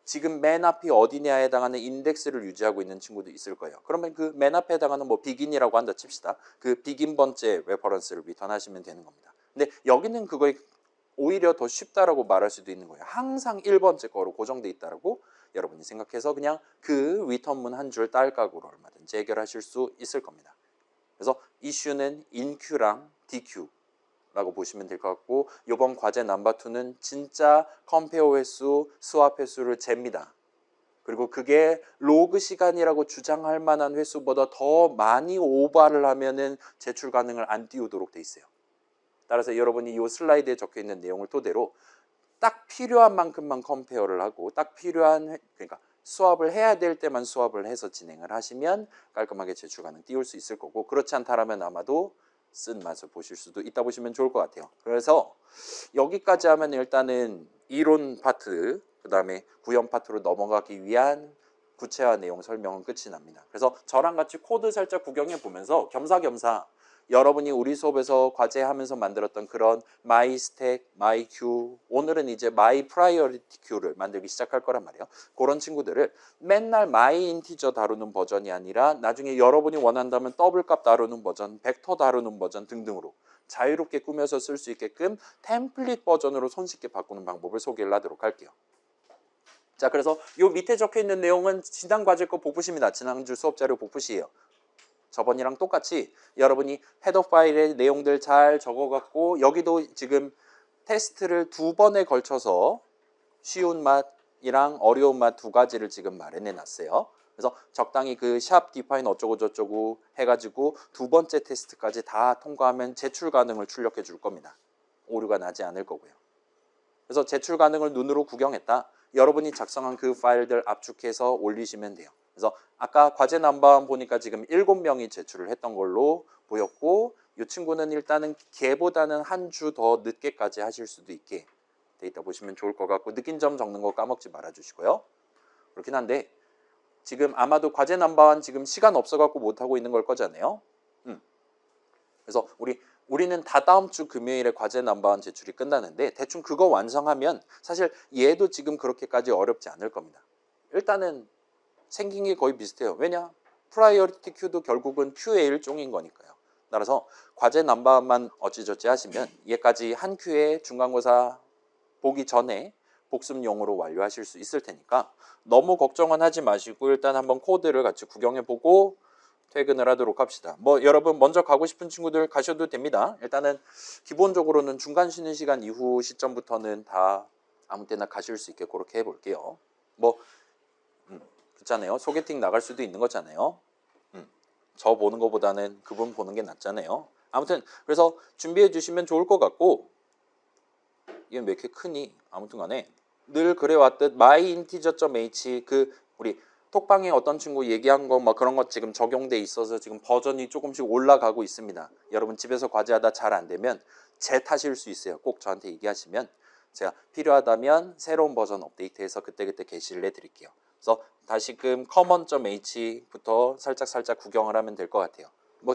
지금 맨 앞이 어디냐에 해당하는 인덱스를 유지하고 있는 친구도 있을 거예요. 그러면 그 맨 앞에 해당하는 비긴이라고 한다 칩시다. 그 비긴 번째 레퍼런스를 리턴하시면 되는 겁니다. 근데 여기는 그거에 오히려 더 쉽다라고 말할 수도 있는 거예요. 항상 1번째 거로 고정돼 있다라고 여러분이 생각해서 그냥 그 리턴문 한 줄 딸깍으로 얼마든지 해결하실 수 있을 겁니다. 그래서 이슈는 inQ랑 dQ라고 보시면 될 것 같고 이번 과제 넘버2는 진짜 컴페어 횟수, 스왑 횟수를 잽니다. 그리고 그게 로그 시간이라고 주장할 만한 횟수보다 더 많이 오버를 하면은 제출 가능을 안 띄우도록 돼 있어요. 따라서 여러분이 이 슬라이드에 적혀 있는 내용을 토대로 딱 필요한 만큼만 컴페어를 하고 딱 필요한 그러니까 수합을 해야 될 때만 수합을 해서 진행을 하시면 깔끔하게 제출 가능 띄울 수 있을 거고 그렇지 않다라면 아마도 쓴 맛을 보실 수도 있다 보시면 좋을 것 같아요. 그래서 여기까지 하면 일단은 이론 파트 그 다음에 구현 파트로 넘어가기 위한 구체화 내용 설명은 끝이 납니다. 그래서 저랑 같이 코드 살짝 구경해 보면서 겸사겸사 여러분이 우리 수업에서 과제하면서 만들었던 그런 my stack, my queue, 오늘은 이제 my priority queue를 만들기 시작할 거란 말이에요. 그런 친구들을 맨날 my integer 다루는 버전이 아니라 나중에 여러분이 원한다면 더블 값 다루는 버전, 벡터 다루는 버전 등등으로 자유롭게 꾸며서 쓸 수 있게끔 템플릿 버전으로 손쉽게 바꾸는 방법을 소개를 하도록 할게요. 자, 그래서 요 밑에 적혀 있는 내용은 지난 과제 거 복붙입니다. 지난주 수업 자료 복붙이에요. 저번이랑 똑같이 여러분이 헤더 파일의 내용들 잘 적어갖고 여기도 지금 테스트를 2번에 걸쳐서 쉬운 맛이랑 어려운 맛 2가지를 지금 마련해 놨어요. 그래서 적당히 그 샵 디파인 어쩌고 저쩌고 해가지고 2번째 테스트까지 다 통과하면 제출 가능을 출력해 줄 겁니다. 오류가 나지 않을 거고요. 그래서 제출 가능을 눈으로 구경했다. 여러분이 작성한 그 파일들 압축해서 올리시면 돼요. 그래서 아까 과제 넘버원 보니까 지금 7명이 제출을 했던 걸로 보였고 이 친구는 일단은 걔보다는 한 주 더 늦게까지 하실 수도 있게 돼 있다 보시면 좋을 것 같고 느낀 점 적는 거 까먹지 말아 주시고요. 그렇긴 한데 지금 아마도 과제 넘버원 지금 시간 없어갖고 못하고 있는 걸 거잖아요. 그래서 우리는 다다음 주 금요일에 과제 넘버원 제출이 끝나는데 대충 그거 완성하면 사실 얘도 지금 그렇게까지 어렵지 않을 겁니다. 일단은 생긴 게 거의 비슷해요. 왜냐? 프라이어리티 큐도 결국은 큐의 일종인 거니까요. 따라서 과제 넘버원만 어찌저찌 하시면 얘까지 한 큐에 중간고사 보기 전에 복습용으로 완료하실 수 있을 테니까 너무 걱정은 하지 마시고 일단 한번 코드를 같이 구경해보고 퇴근을 하도록 합시다. 여러분 먼저 가고 싶은 친구들 가셔도 됩니다. 일단은 기본적으로는 중간 쉬는 시간 이후 시점부터는 다 아무 때나 가실 수 있게 그렇게 해볼게요. 그렇잖아요. 소개팅 나갈 수도 있는 거잖아요. 저 보는 것보다는 그분 보는 게 낫잖아요. 아무튼 그래서 준비해 주시면 좋을 것 같고 이건 왜 이렇게 크니? 아무튼 간에 늘 그래왔듯 myinteger.h 우리 톡방에 어떤 친구 얘기한 거 그런 거 지금 적용돼 있어서 지금 버전이 조금씩 올라가고 있습니다. 여러분 집에서 과제하다 잘 안 되면 제 탓일 수 있어요. 꼭 저한테 얘기하시면 제가 필요하다면 새로운 버전 업데이트해서 그때그때 게시를 해드릴게요. 그래서 다시금 common.h부터 살짝 구경을 하면 될 것 같아요.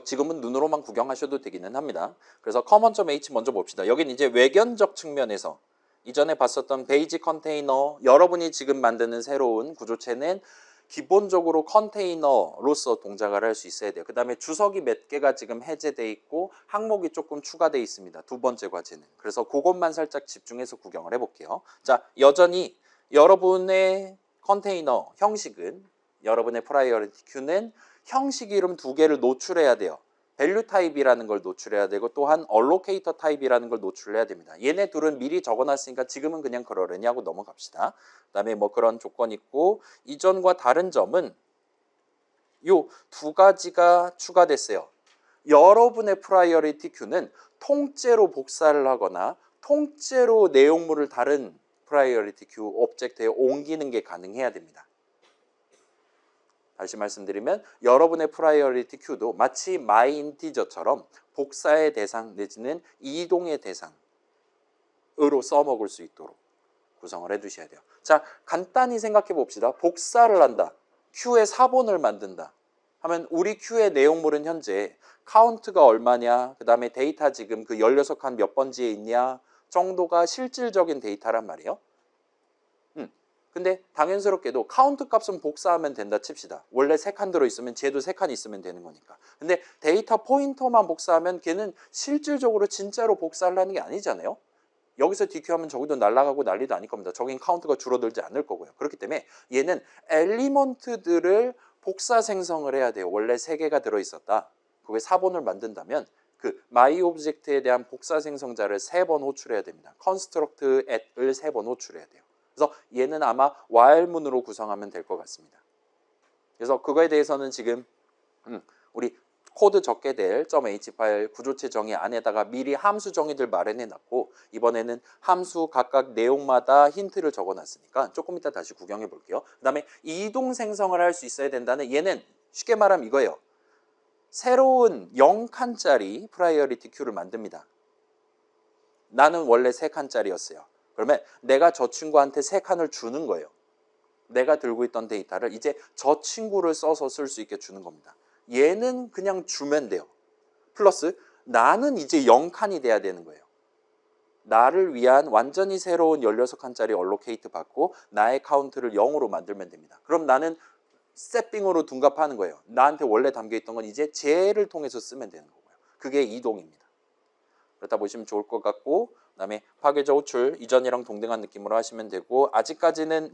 지금은 눈으로만 구경하셔도 되기는 합니다. 그래서 common.h 먼저 봅시다. 여긴 이제 외견적 측면에서 이전에 봤었던 베이직 컨테이너, 여러분이 지금 만드는 새로운 구조체는 기본적으로 컨테이너로서 동작을 할 수 있어야 돼요. 그 다음에 주석이 몇 개가 지금 해제돼 있고 항목이 조금 추가돼 있습니다. 두 번째 과제는. 그래서 그것만 살짝 집중해서 구경을 해볼게요. 자, 여전히 여러분의 컨테이너 형식은, 여러분의 프라이어리티 큐는 형식 이름 두 개를 노출해야 돼요. 밸류 타입이라는 걸 노출해야 되고 또한 얼로케이터 타입이라는 걸 노출해야 됩니다. 얘네 둘은 미리 적어놨으니까 지금은 그냥 그러려니 하고 넘어갑시다. 그 다음에 뭐 그런 조건 있고, 이전과 다른 점은 요 두 가지가 추가됐어요. 여러분의 프라이어리티 큐는 통째로 복사를 하거나 통째로 내용물을 다른 프라이어리티 큐 오브젝트에 옮기는 게 가능해야 됩니다. 다시 말씀드리면 여러분의 프라이어리티 큐도 마치 마이인티저처럼 복사의 대상 내지는 이동의 대상으로 써먹을 수 있도록 구성을 해두셔야 돼요. 자, 간단히 생각해 봅시다. 복사를 한다. 큐의 사본을 만든다. 하면 우리 큐의 내용물은 현재 카운트가 얼마냐, 그 다음에 데이터 지금 그 16칸 몇 번지에 있냐 정도가 실질적인 데이터란 말이에요. 근데 당연스럽게도 카운트 값은 복사하면 된다 칩시다. 원래 3칸 들어있으면 쟤도 3칸 있으면 되는 거니까. 근데 데이터 포인터만 복사하면 걔는 실질적으로 진짜로 복사를 하는 게 아니잖아요. 여기서 DQ하면 저기도 날아가고 난리도 아닐 겁니다. 저긴 카운트가 줄어들지 않을 거고요. 그렇기 때문에 얘는 엘리먼트들을 복사 생성을 해야 돼요. 원래 3개가 들어있었다. 그게 4번을 만든다면 그 my 오브젝트에 대한 복사 생성자를 3번 호출해야 됩니다. construct at을 3번 호출해야 돼요. 그래서 얘는 아마 while문으로 구성하면 될 것 같습니다. 그래서 그거에 대해서는 지금 우리 코드 적게 될 .h 파일 구조체 정의 안에다가 미리 함수 정의들 마련해 놨고, 이번에는 함수 각각 내용마다 힌트를 적어 놨으니까 조금 이따 다시 구경해 볼게요. 그 다음에 이동 생성을 할 수 있어야 된다는, 얘는 쉽게 말하면 이거예요. 새로운 0칸짜리 프라이어리티 큐를 만듭니다. 나는 원래 3칸짜리였어요. 그러면 내가 저 친구한테 3칸을 주는 거예요. 내가 들고 있던 데이터를 이제 저 친구를 써서 쓸 수 있게 주는 겁니다. 얘는 그냥 주면 돼요. 플러스 나는 이제 0칸이 돼야 되는 거예요. 나를 위한 완전히 새로운 16칸짜리 얼로케이트 받고 나의 카운트를 0으로 만들면 됩니다. 그럼 나는 세핑으로 둔갑하는 거예요. 나한테 원래 담겨있던 건 이제 쟤를 통해서 쓰면 되는 거고요. 그게 이동입니다. 그렇다 보시면 좋을 것 같고, 그 다음에 파괴적 호출 이전이랑 동등한 느낌으로 하시면 되고, 아직까지는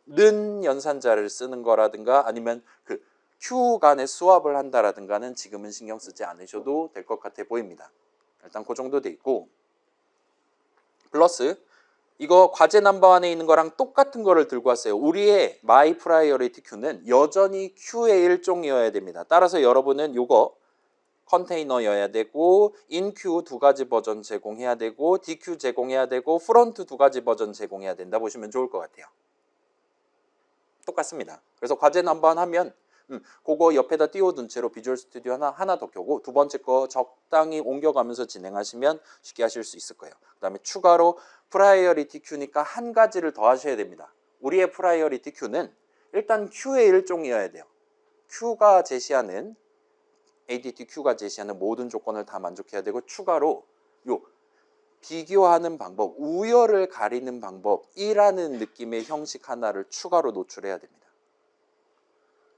는 연산자를 쓰는 거라든가 아니면 그 q 간의 수합을 한다라든가는 지금은 신경 쓰지 않으셔도 될 것 같아 보입니다. 일단 그 정도 돼 있고, 플러스 이거 과제 넘버 안에 있는 거랑 똑같은 거를 들고 왔어요. 우리의 my priority queu는 여전히 queu의 일종이어야 됩니다. 따라서 여러분은 요거 컨테이너여야 되고 인큐 2가지 버전 제공해야 되고 DQ 제공해야 되고 프론트 2가지 버전 제공해야 된다 보시면 좋을 것 같아요. 똑같습니다. 그래서 과제 넘버 하면 그거 옆에다 띄워둔 채로 비주얼 스튜디오 하나 더 켜고 두 번째 거 적당히 옮겨가면서 진행하시면 쉽게 하실 수 있을 거예요. 그 다음에 추가로 프라이어리티 큐니까 한 가지를 더 하셔야 됩니다. 우리의 프라이어리티 큐는 일단 큐의 일종이어야 돼요. 큐가 제시하는 ADT-Q가 제시하는 모든 조건을 다 만족해야 되고, 추가로 비교하는 방법, 우열을 가리는 방법이라는 느낌의 형식 하나를 추가로 노출해야 됩니다.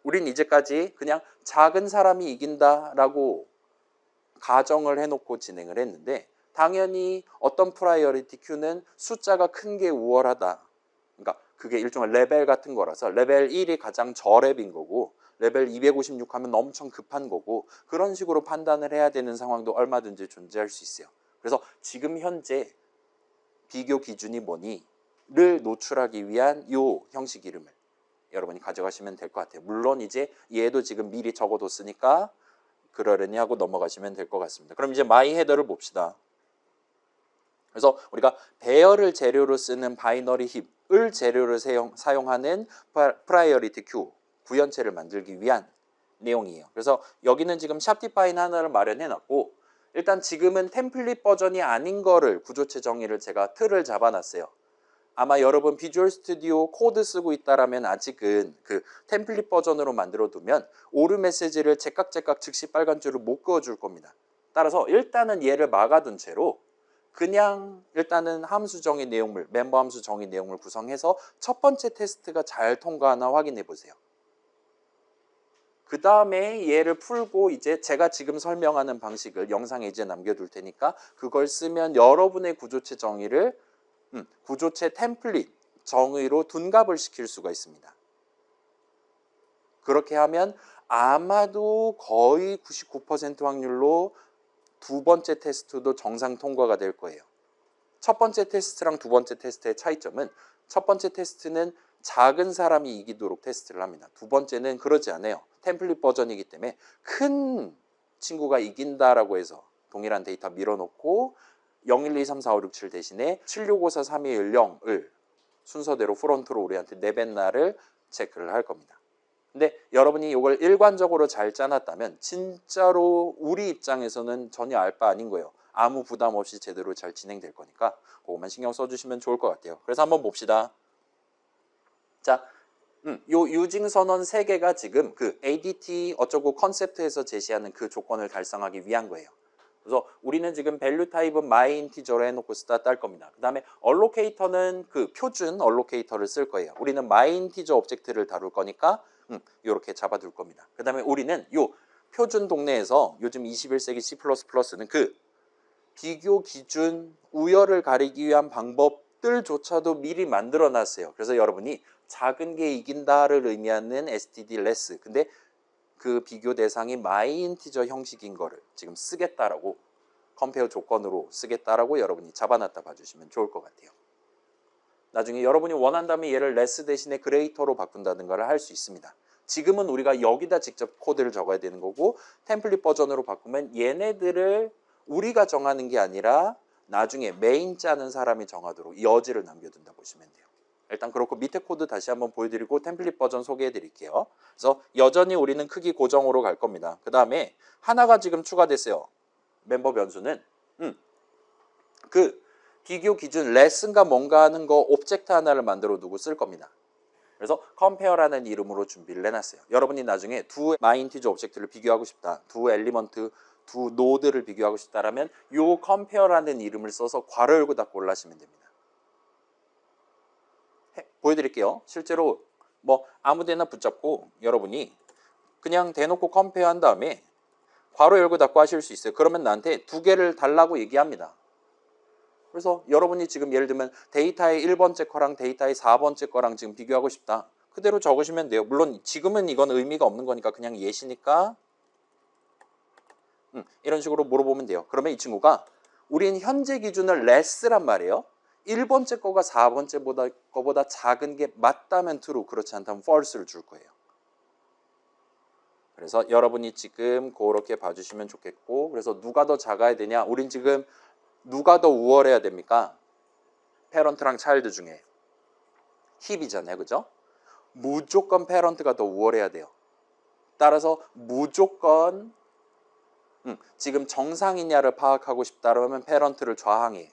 우린 이제까지 그냥 작은 사람이 이긴다라고 가정을 해놓고 진행을 했는데, 당연히 어떤 프라이어리티 큐는 숫자가 큰 게 우월하다. 그러니까 그게 일종의 레벨 같은 거라서 레벨 1이 가장 저랩인 거고 레벨 256 하면 엄청 급한 거고, 그런 식으로 판단을 해야 되는 상황도 얼마든지 존재할 수 있어요. 그래서 지금 현재 비교 기준이 뭐니를 노출하기 위한 요 형식 이름을 여러분이 가져가시면 될 것 같아요. 물론 이제 얘도 지금 미리 적어뒀으니까 그러려니 하고 넘어가시면 될 것 같습니다. 그럼 이제 마이 헤더를 봅시다. 그래서 우리가 배열을 재료로 쓰는 바이너리 힙을 재료로 사용하는 프라이어리티 큐 구현체를 만들기 위한 내용이에요. 그래서 여기는 지금 샵디파인 하나를 마련해 놨고, 일단 지금은 템플릿 버전이 아닌 거를 구조체 정의를 제가 틀을 잡아놨어요. 아마 여러분 비주얼 스튜디오 코드 쓰고 있다라면 아직은 그 템플릿 버전으로 만들어 두면 오류 메시지를 제깍제깍 즉시 빨간 줄을 못 그어줄 겁니다. 따라서 일단은 얘를 막아둔 채로 그냥 일단은 함수 정의 내용물, 멤버 함수 정의 내용을 구성해서 첫 번째 테스트가 잘 통과하나 확인해 보세요. 그 다음에 얘를 풀고 이제 제가 지금 설명하는 방식을 영상에 이제 남겨둘 테니까 그걸 쓰면 여러분의 구조체 정의를 구조체 템플릿 정의로 둔갑을 시킬 수가 있습니다. 그렇게 하면 아마도 거의 99% 확률로 두 번째 테스트도 정상 통과가 될 거예요. 첫 번째 테스트랑 두 번째 테스트의 차이점은 첫 번째 테스트는 작은 사람이 이기도록 테스트를 합니다. 두 번째는 그러지 않아요. 템플릿 버전이기 때문에 큰 친구가 이긴다라고 해서 동일한 데이터 밀어놓고 0, 1, 2, 3, 4, 5, 6, 7 대신에 7, 6, 5, 4, 3, 2, 1, 0을 순서대로 프론트로 우리한테 내뱉나를 체크를 할 겁니다. 근데 여러분이 이걸 일관적으로 잘 짜놨다면 진짜로 우리 입장에서는 전혀 알 바 아닌 거예요. 아무 부담 없이 제대로 잘 진행될 거니까 그것만 신경 써주시면 좋을 것 같아요. 그래서 한번 봅시다. 자, 요 유징 선언 3개가 지금 그 ADT 어쩌고 컨셉트에서 제시하는 그 조건을 달성하기 위한 거예요. 그래서 우리는 지금 밸류 타입은 my 인티저로 해놓고 쓰다 딸 겁니다. 그 다음에 allocator는 그 표준 allocator를 쓸 거예요. 우리는 my 인티저 오브젝트를 다룰 거니까 이렇게 잡아둘 겁니다. 그 다음에 우리는 요 표준 동네에서 요즘 21세기 C++는 그 비교 기준 우열을 가리기 위한 방법들조차도 미리 만들어 놨어요. 그래서 여러분이 작은 게 이긴다를 의미하는 std less 근데 그 비교 대상이 my 인티저 형식인 거를 지금 쓰겠다라고 컴페어 조건으로 쓰겠다라고 여러분이 잡아놨다 봐주시면 좋을 것 같아요. 나중에 여러분이 원한다면 얘를 less 대신에 greater로 바꾼다든가를 할 수 있습니다. 지금은 우리가 여기다 직접 코드를 적어야 되는 거고 템플릿 버전으로 바꾸면 얘네들을 우리가 정하는 게 아니라 나중에 메인 짜는 사람이 정하도록 여지를 남겨둔다 보시면 돼요. 일단 그렇고 밑에 코드 다시 한번 보여드리고 템플릿 버전 소개해 드릴게요. 그래서 여전히 우리는 크기 고정으로 갈 겁니다. 그 다음에 하나가 지금 추가됐어요. 멤버 변수는 그 비교 기준 레슨과 뭔가 하는 거 오브젝트 하나를 만들어 두고 쓸 겁니다. 그래서 compare라는 이름으로 준비를 해놨어요. 여러분이 나중에 두 myInteger 오브젝트를 비교하고 싶다. 두 엘리먼트, 두 노드를 비교하고 싶다라면 요 compare라는 이름을 써서 괄호 열고 닫고 올라시면 됩니다. 보여드릴게요. 실제로 뭐 아무데나 붙잡고 여러분이 그냥 대놓고 compare 한 다음에 괄호 열고 닫고 하실 수 있어요. 그러면 나한테 두 개를 달라고 얘기합니다. 그래서 여러분이 지금 예를 들면 데이터의 1번째 거랑 데이터의 4번째 거랑 지금 비교하고 싶다. 그대로 적으시면 돼요. 물론 지금은 이건 의미가 없는 거니까 그냥 예시니까 이런 식으로 물어보면 돼요. 그러면 이 친구가 우린 현재 기준을 less란 말이에요. 1번째 거가 4번째 거보다 작은 게 맞다면 true, 그렇지 않다면 false를 줄 거예요. 그래서 여러분이 지금 그렇게 봐주시면 좋겠고 그래서 누가 더 작아야 되냐? 우린 지금 누가 더 우월해야 됩니까? 패런트랑 차일드 중에 힙이잖아요. 그죠? 무조건 패런트가 더 우월해야 돼요. 따라서 무조건 지금 정상이냐를 파악하고 싶다면 패런트를 좌항에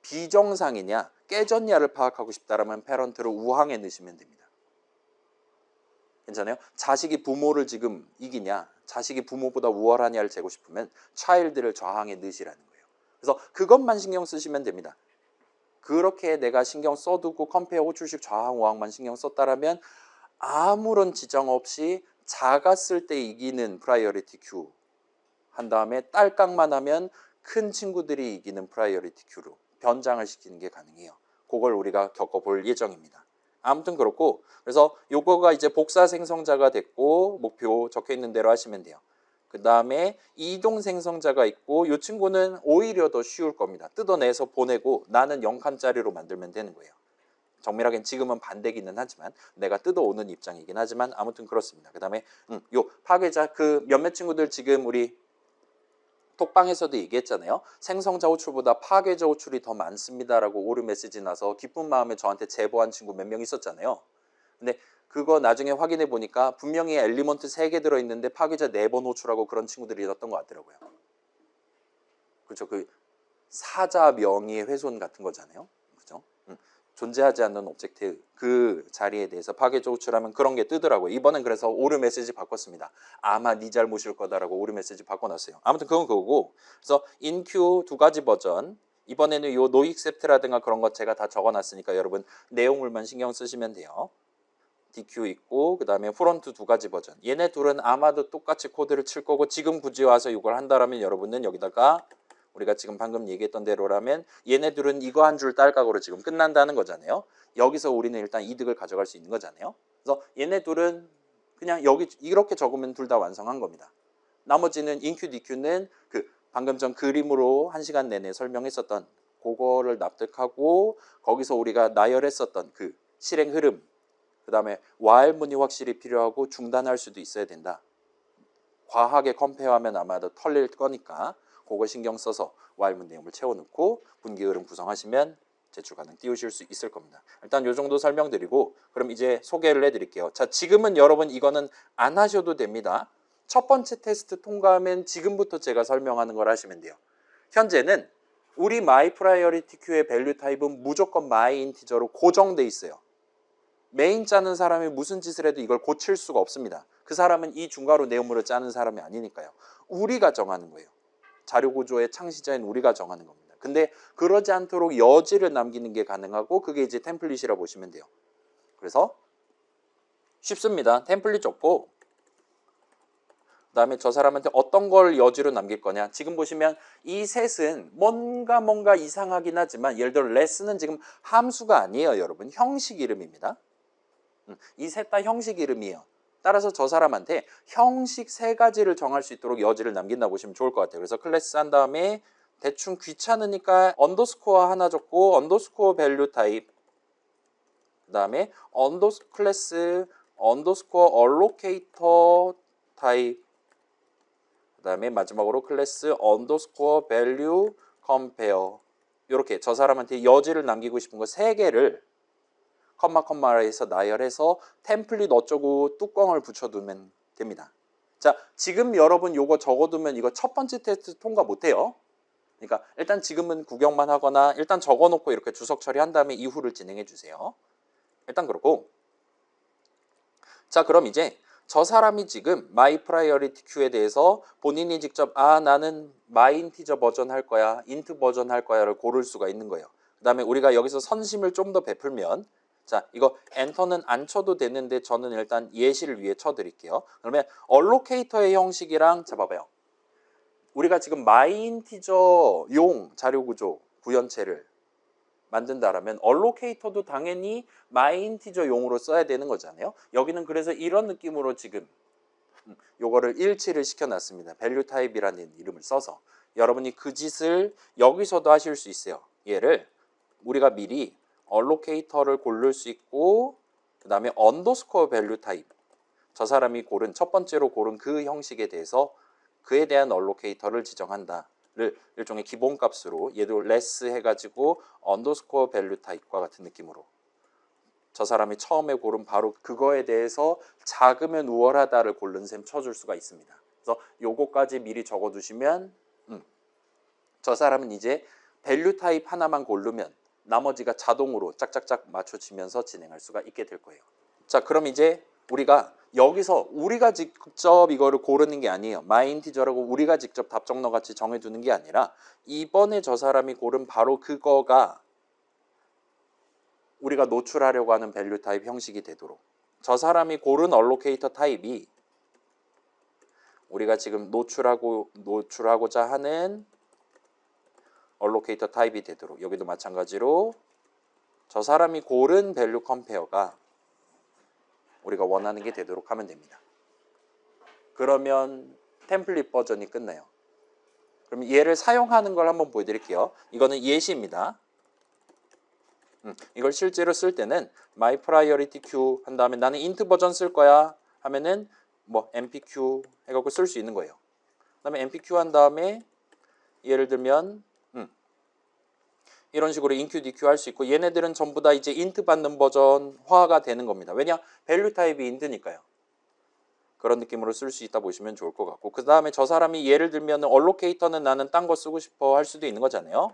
비정상이냐 깨졌냐를 파악하고 싶다면 패런트를 우항에 넣으시면 됩니다. 괜찮아요? 자식이 부모를 지금 이기냐 자식이 부모보다 우월하냐를 재고 싶으면 차일드를 좌항에 넣으시라는 거예요. 그래서 그것만 신경 쓰시면 됩니다. 그렇게 내가 신경 써두고 컴페어 호출식 좌항 우항만 신경 썼다라면 아무런 지정 없이 작았을 때 이기는 프라이어리티 큐 한 다음에 딸깍만 하면 큰 친구들이 이기는 프라이어리티 큐로 변장을 시키는 게 가능해요. 그걸 우리가 겪어볼 예정입니다. 아무튼 그렇고 그래서 요거가 이제 복사 생성자가 됐고 목표 적혀있는 대로 하시면 돼요. 그 다음에 이동 생성자가 있고 이 친구는 오히려 더 쉬울 겁니다. 뜯어내서 보내고 나는 0칸짜리로 만들면 되는 거예요. 정밀하게는 지금은 반대기는 하지만 내가 뜯어오는 입장이긴 하지만 아무튼 그렇습니다. 그 다음에 요 파괴자 그 몇몇 친구들 지금 우리 톡방에서도 얘기했잖아요. 생성자 호출보다 파괴자 호출이 더 많습니다라고 오류 메시지 나서 기쁜 마음에 저한테 제보한 친구 몇 명 있었잖아요. 근데 그거 나중에 확인해 보니까 분명히 엘리먼트 3개 들어있는데 파괴자 4번 호출하고 그런 친구들이 있었던 것 같더라고요. 그렇죠. 그 사자 명의의 훼손 같은 거잖아요. 그죠? 존재하지 않는 오브젝트 그 자리에 대해서 파괴자 호출하면 그런 게 뜨더라고요. 이번엔 그래서 오류 메시지 바꿨습니다. 아마 네 잘못일 거다라고 오류 메시지 바꿔놨어요. 아무튼 그건 그거고 그래서 인큐 2가지 버전 이번에는 요 no except라든가 그런 것 제가 다 적어놨으니까 여러분 내용물만 신경 쓰시면 돼요. DQ 있고 그 다음에 프론트 두 가지 버전. 얘네 둘은 아마도 똑같이 코드를 칠 거고 지금 굳이 와서 이걸 한다라면 여러분은 여기다가 우리가 지금 방금 얘기했던 대로라면 얘네들은 이거 한 줄 딸깍으로 지금 끝난다는 거잖아요. 여기서 우리는 일단 이득을 가져갈 수 있는 거잖아요. 그래서 얘네 둘은 그냥 여기 이렇게 적으면 둘 다 완성한 겁니다. 나머지는 인큐, DQ는 그 방금 전 그림으로 1시간 내내 설명했었던 그거를 납득하고 거기서 우리가 나열했었던 그 실행 흐름 그 다음에 while문이 확실히 필요하고 중단할 수도 있어야 된다. 과하게 컴페어하면 아마도 털릴 거니까 그거 신경 써서 while문 내용을 채워넣고 분기 흐름 구성하시면 제출 가능 띄우실 수 있을 겁니다. 일단 이 정도 설명드리고 그럼 이제 소개를 해드릴게요. 자, 지금은 여러분 이거는 안 하셔도 됩니다. 첫 번째 테스트 통과하면 지금부터 제가 설명하는 걸 하시면 돼요. 현재는 우리 my priority queue의 밸류 타입은 무조건 my 인티저로 고정돼 있어요. 메인 짜는 사람이 무슨 짓을 해도 이걸 고칠 수가 없습니다. 그 사람은 이 중괄호 내용물을 짜는 사람이 아니니까요. 우리가 정하는 거예요. 자료 구조의 창시자인 우리가 정하는 겁니다. 근데 그러지 않도록 여지를 남기는 게 가능하고 그게 이제 템플릿이라 보시면 돼요. 그래서 쉽습니다. 템플릿 적고 그 다음에 저 사람한테 어떤 걸 여지로 남길 거냐. 지금 보시면 이 셋은 뭔가 이상하긴 하지만 예를 들어 레슨은 지금 함수가 아니에요. 여러분 형식 이름입니다. 이 셋 다 형식 이름이에요. 따라서 저 사람한테 형식 3가지를 정할 수 있도록 여지를 남긴다 보시면 좋을 것 같아요. 그래서 클래스 한 다음에 대충 귀찮으니까 언더스코어 하나 적고 언더스코어 밸류 타입 그 다음에 클래스 언더스코어 얼로케이터 타입 그 다음에 마지막으로 클래스 언더스코어 밸류 컴페어 이렇게 저 사람한테 여지를 남기고 싶은 거 3개를 컴마에서 나열해서 템플릿 어쩌고 뚜껑을 붙여두면 됩니다. 자, 지금 여러분 요거 적어두면 이거 첫 번째 테스트 통과 못해요. 그러니까 일단 지금은 구경만 하거나 일단 적어놓고 이렇게 주석 처리한 다음에 이후를 진행해 주세요. 일단 그렇고 자, 그럼 이제 저 사람이 지금 my priority queue에 대해서 본인이 직접 나는 my integer 버전 할 거야, int 버전 할 거야를 고를 수가 있는 거예요. 그 다음에 우리가 여기서 선심을 좀 더 베풀면 자, 이거 엔터는 안 쳐도 되는데 저는 일단 예시를 위해 쳐드릴게요. 그러면 allocator의 형식이랑 잡아봐요. 우리가 지금 myInteger용 자료구조 구현체를 만든다라면 allocator도 당연히 myInteger용으로 써야 되는 거잖아요. 여기는 그래서 이런 느낌으로 지금 요거를 일치를 시켜놨습니다. value type이라는 이름을 써서 여러분이 그 짓을 여기서도 하실 수 있어요. 얘를 우리가 미리 allocator를 고를 수 있고 그 다음에 underscore value type 저 사람이 고른 첫 번째로 고른 그 형식에 대해서 그에 대한 allocator를 지정한다를 일종의 기본값으로 얘도 less 해가지고 underscore value type과 같은 느낌으로 저 사람이 처음에 고른 바로 그거에 대해서 작으면 우월하다를 고른 셈 쳐줄 수가 있습니다. 그래서 요거까지 미리 적어두시면 저 사람은 이제 value type 하나만 고르면 나머지가 자동으로 짝짝짝 맞춰지면서 진행할 수가 있게 될 거예요. 자, 그럼 이제 우리가 여기서 우리가 직접 이거를 고르는 게 아니에요. my integer라고 우리가 직접 답정너 같이 정해두는 게 아니라 이번에 저 사람이 고른 바로 그거가 우리가 노출하려고 하는 밸류 타입 형식이 되도록 저 사람이 고른 allocator 타입이 우리가 지금 노출하고자 하는 allocator 타입이 되도록 여기도 마찬가지로 저 사람이 고른 밸류 컴페어가 우리가 원하는 게 되도록 하면 됩니다. 그러면 템플릿 버전이 끝나요. 그럼 얘를 사용하는 걸 한번 보여드릴게요. 이거는 예시입니다. 이걸 실제로 쓸 때는 my priority queue 한 다음에 나는 int 버전 쓸 거야 하면은 뭐 mpq 해갖고 쓸 수 있는 거예요. 그 다음에 mpq 한 다음에 예를 들면 이런 식으로 inq, dq 할 수 있고 얘네들은 전부 다 이제 int 받는 버전화가 되는 겁니다. 왜냐? 밸류 타입이 int니까요. 그런 느낌으로 쓸 수 있다 보시면 좋을 것 같고 그 다음에 저 사람이 예를 들면 allocator는 나는 딴 거 쓰고 싶어 할 수도 있는 거잖아요.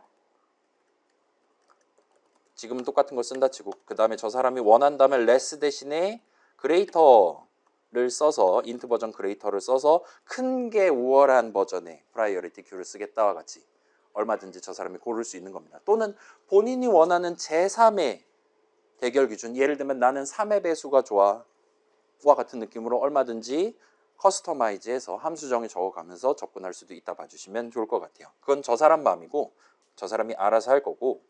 지금은 똑같은 걸 쓴다 치고 그 다음에 저 사람이 원한다면 less 대신에 greater를 써서 int 버전 greater를 써서 큰 게 우월한 버전의 priority queue를 쓰겠다와 같이 얼마든지 저 사람이 고를 수 있는 겁니다. 또는 본인이 원하는 제3의 대결 기준, 예를 들면 나는 3의 배수가 좋아 와 같은 느낌으로 얼마든지 커스터마이즈해서 함수정에 적어가면서 접근할 수도 있다 봐주시면 좋을 것 같아요. 그건 저 사람 마음이고 저 사람이 알아서 할 거고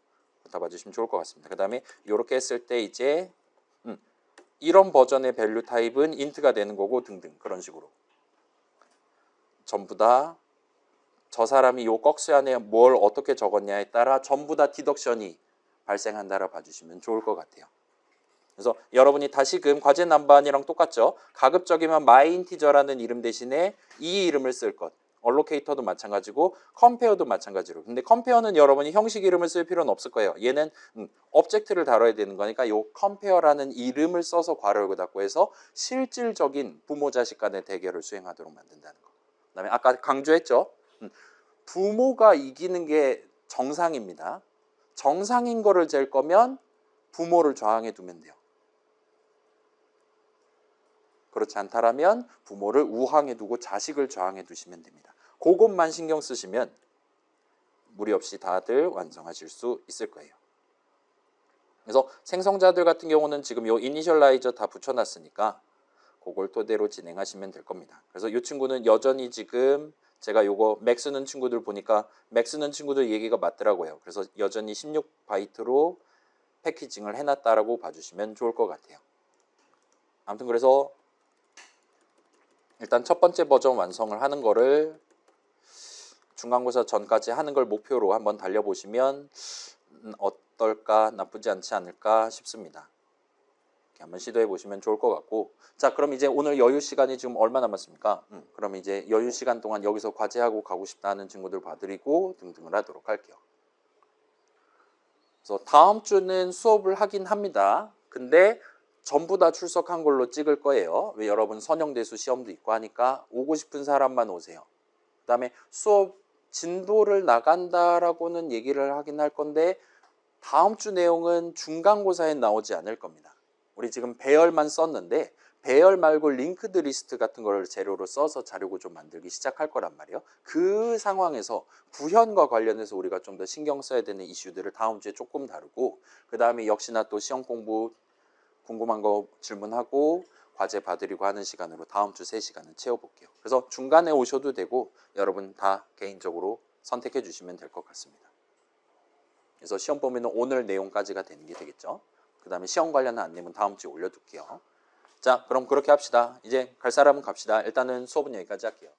그렇다 봐주시면 좋을 것 같습니다. 그 다음에 이렇게 했을 때 이제 이런 버전의 밸류 타입은 인트가 되는 거고 등등 그런 식으로 전부 다 저 사람이 요 꺽쇠 안에 뭘 어떻게 적었냐에 따라 전부 다 디덕션이 발생한다라 봐주시면 좋을 것 같아요. 그래서 여러분이 다시금 과제 남반이랑 똑같죠. 가급적이면 myInteger라는 이름 대신에 이 이름을 쓸 것. allocator도 마찬가지고 compare도 마찬가지로. 근데 compare는 여러분이 형식 이름을 쓸 필요는 없을 거예요. 얘는 object를 다뤄야 되는 거니까 요 compare라는 이름을 써서 괄호를 닫고 해서 실질적인 부모 자식 간의 대결을 수행하도록 만든다는 거. 그다음에 아까 강조했죠. 부모가 이기는 게 정상입니다. 정상인 거를 잴 거면 부모를 저항해 두면 돼요. 그렇지 않다라면 부모를 우항해 두고 자식을 저항해 두시면 됩니다. 그것만 신경 쓰시면 무리 없이 다들 완성하실 수 있을 거예요. 그래서 생성자들 같은 경우는 지금 요 이니셜라이저 다 붙여놨으니까 그걸 토대로 진행하시면 될 겁니다. 그래서 이 친구는 여전히 지금 제가 요거 맥 쓰는 친구들 보니까 맥 쓰는 친구들 얘기가 맞더라고요. 그래서 여전히 16바이트로 패키징을 해놨다라고 봐주시면 좋을 것 같아요. 아무튼 그래서 일단 첫 번째 버전 완성을 하는 거를 중간고사 전까지 하는 걸 목표로 한번 달려보시면 어떨까 나쁘지 않지 않을까 싶습니다. 이렇게 한번 시도해 보시면 좋을 것 같고 자 그럼 이제 오늘 여유 시간이 지금 얼마 남았습니까? 그럼 이제 여유 시간 동안 여기서 과제하고 가고 싶다 하는 친구들 봐드리고 등등을 하도록 할게요. 그래서 다음 주는 수업을 하긴 합니다. 근데 전부 다 출석한 걸로 찍을 거예요. 왜 여러분 선형대수 시험도 있고 하니까 오고 싶은 사람만 오세요. 그 다음에 수업 진도를 나간다라고는 얘기를 하긴 할 건데 다음 주 내용은 중간고사에 나오지 않을 겁니다. 우리 지금 배열만 썼는데 배열 말고 링크드 리스트 같은 걸 재료로 써서 자료고 좀 만들기 시작할 거란 말이에요. 그 상황에서 구현과 관련해서 우리가 좀 더 신경 써야 되는 이슈들을 다음 주에 조금 다루고 그 다음에 역시나 또 시험 공부 궁금한 거 질문하고 과제 봐드리고 하는 시간으로 다음 주 3시간은 채워볼게요. 그래서 중간에 오셔도 되고 여러분 다 개인적으로 선택해 주시면 될 것 같습니다. 그래서 시험 보면 오늘 내용까지가 되는 게 되겠죠. 그 다음에 시험 관련한 안내문 다음 주에 올려둘게요. 자, 그럼 그렇게 합시다. 이제 갈 사람은 갑시다. 일단은 수업은 여기까지 할게요.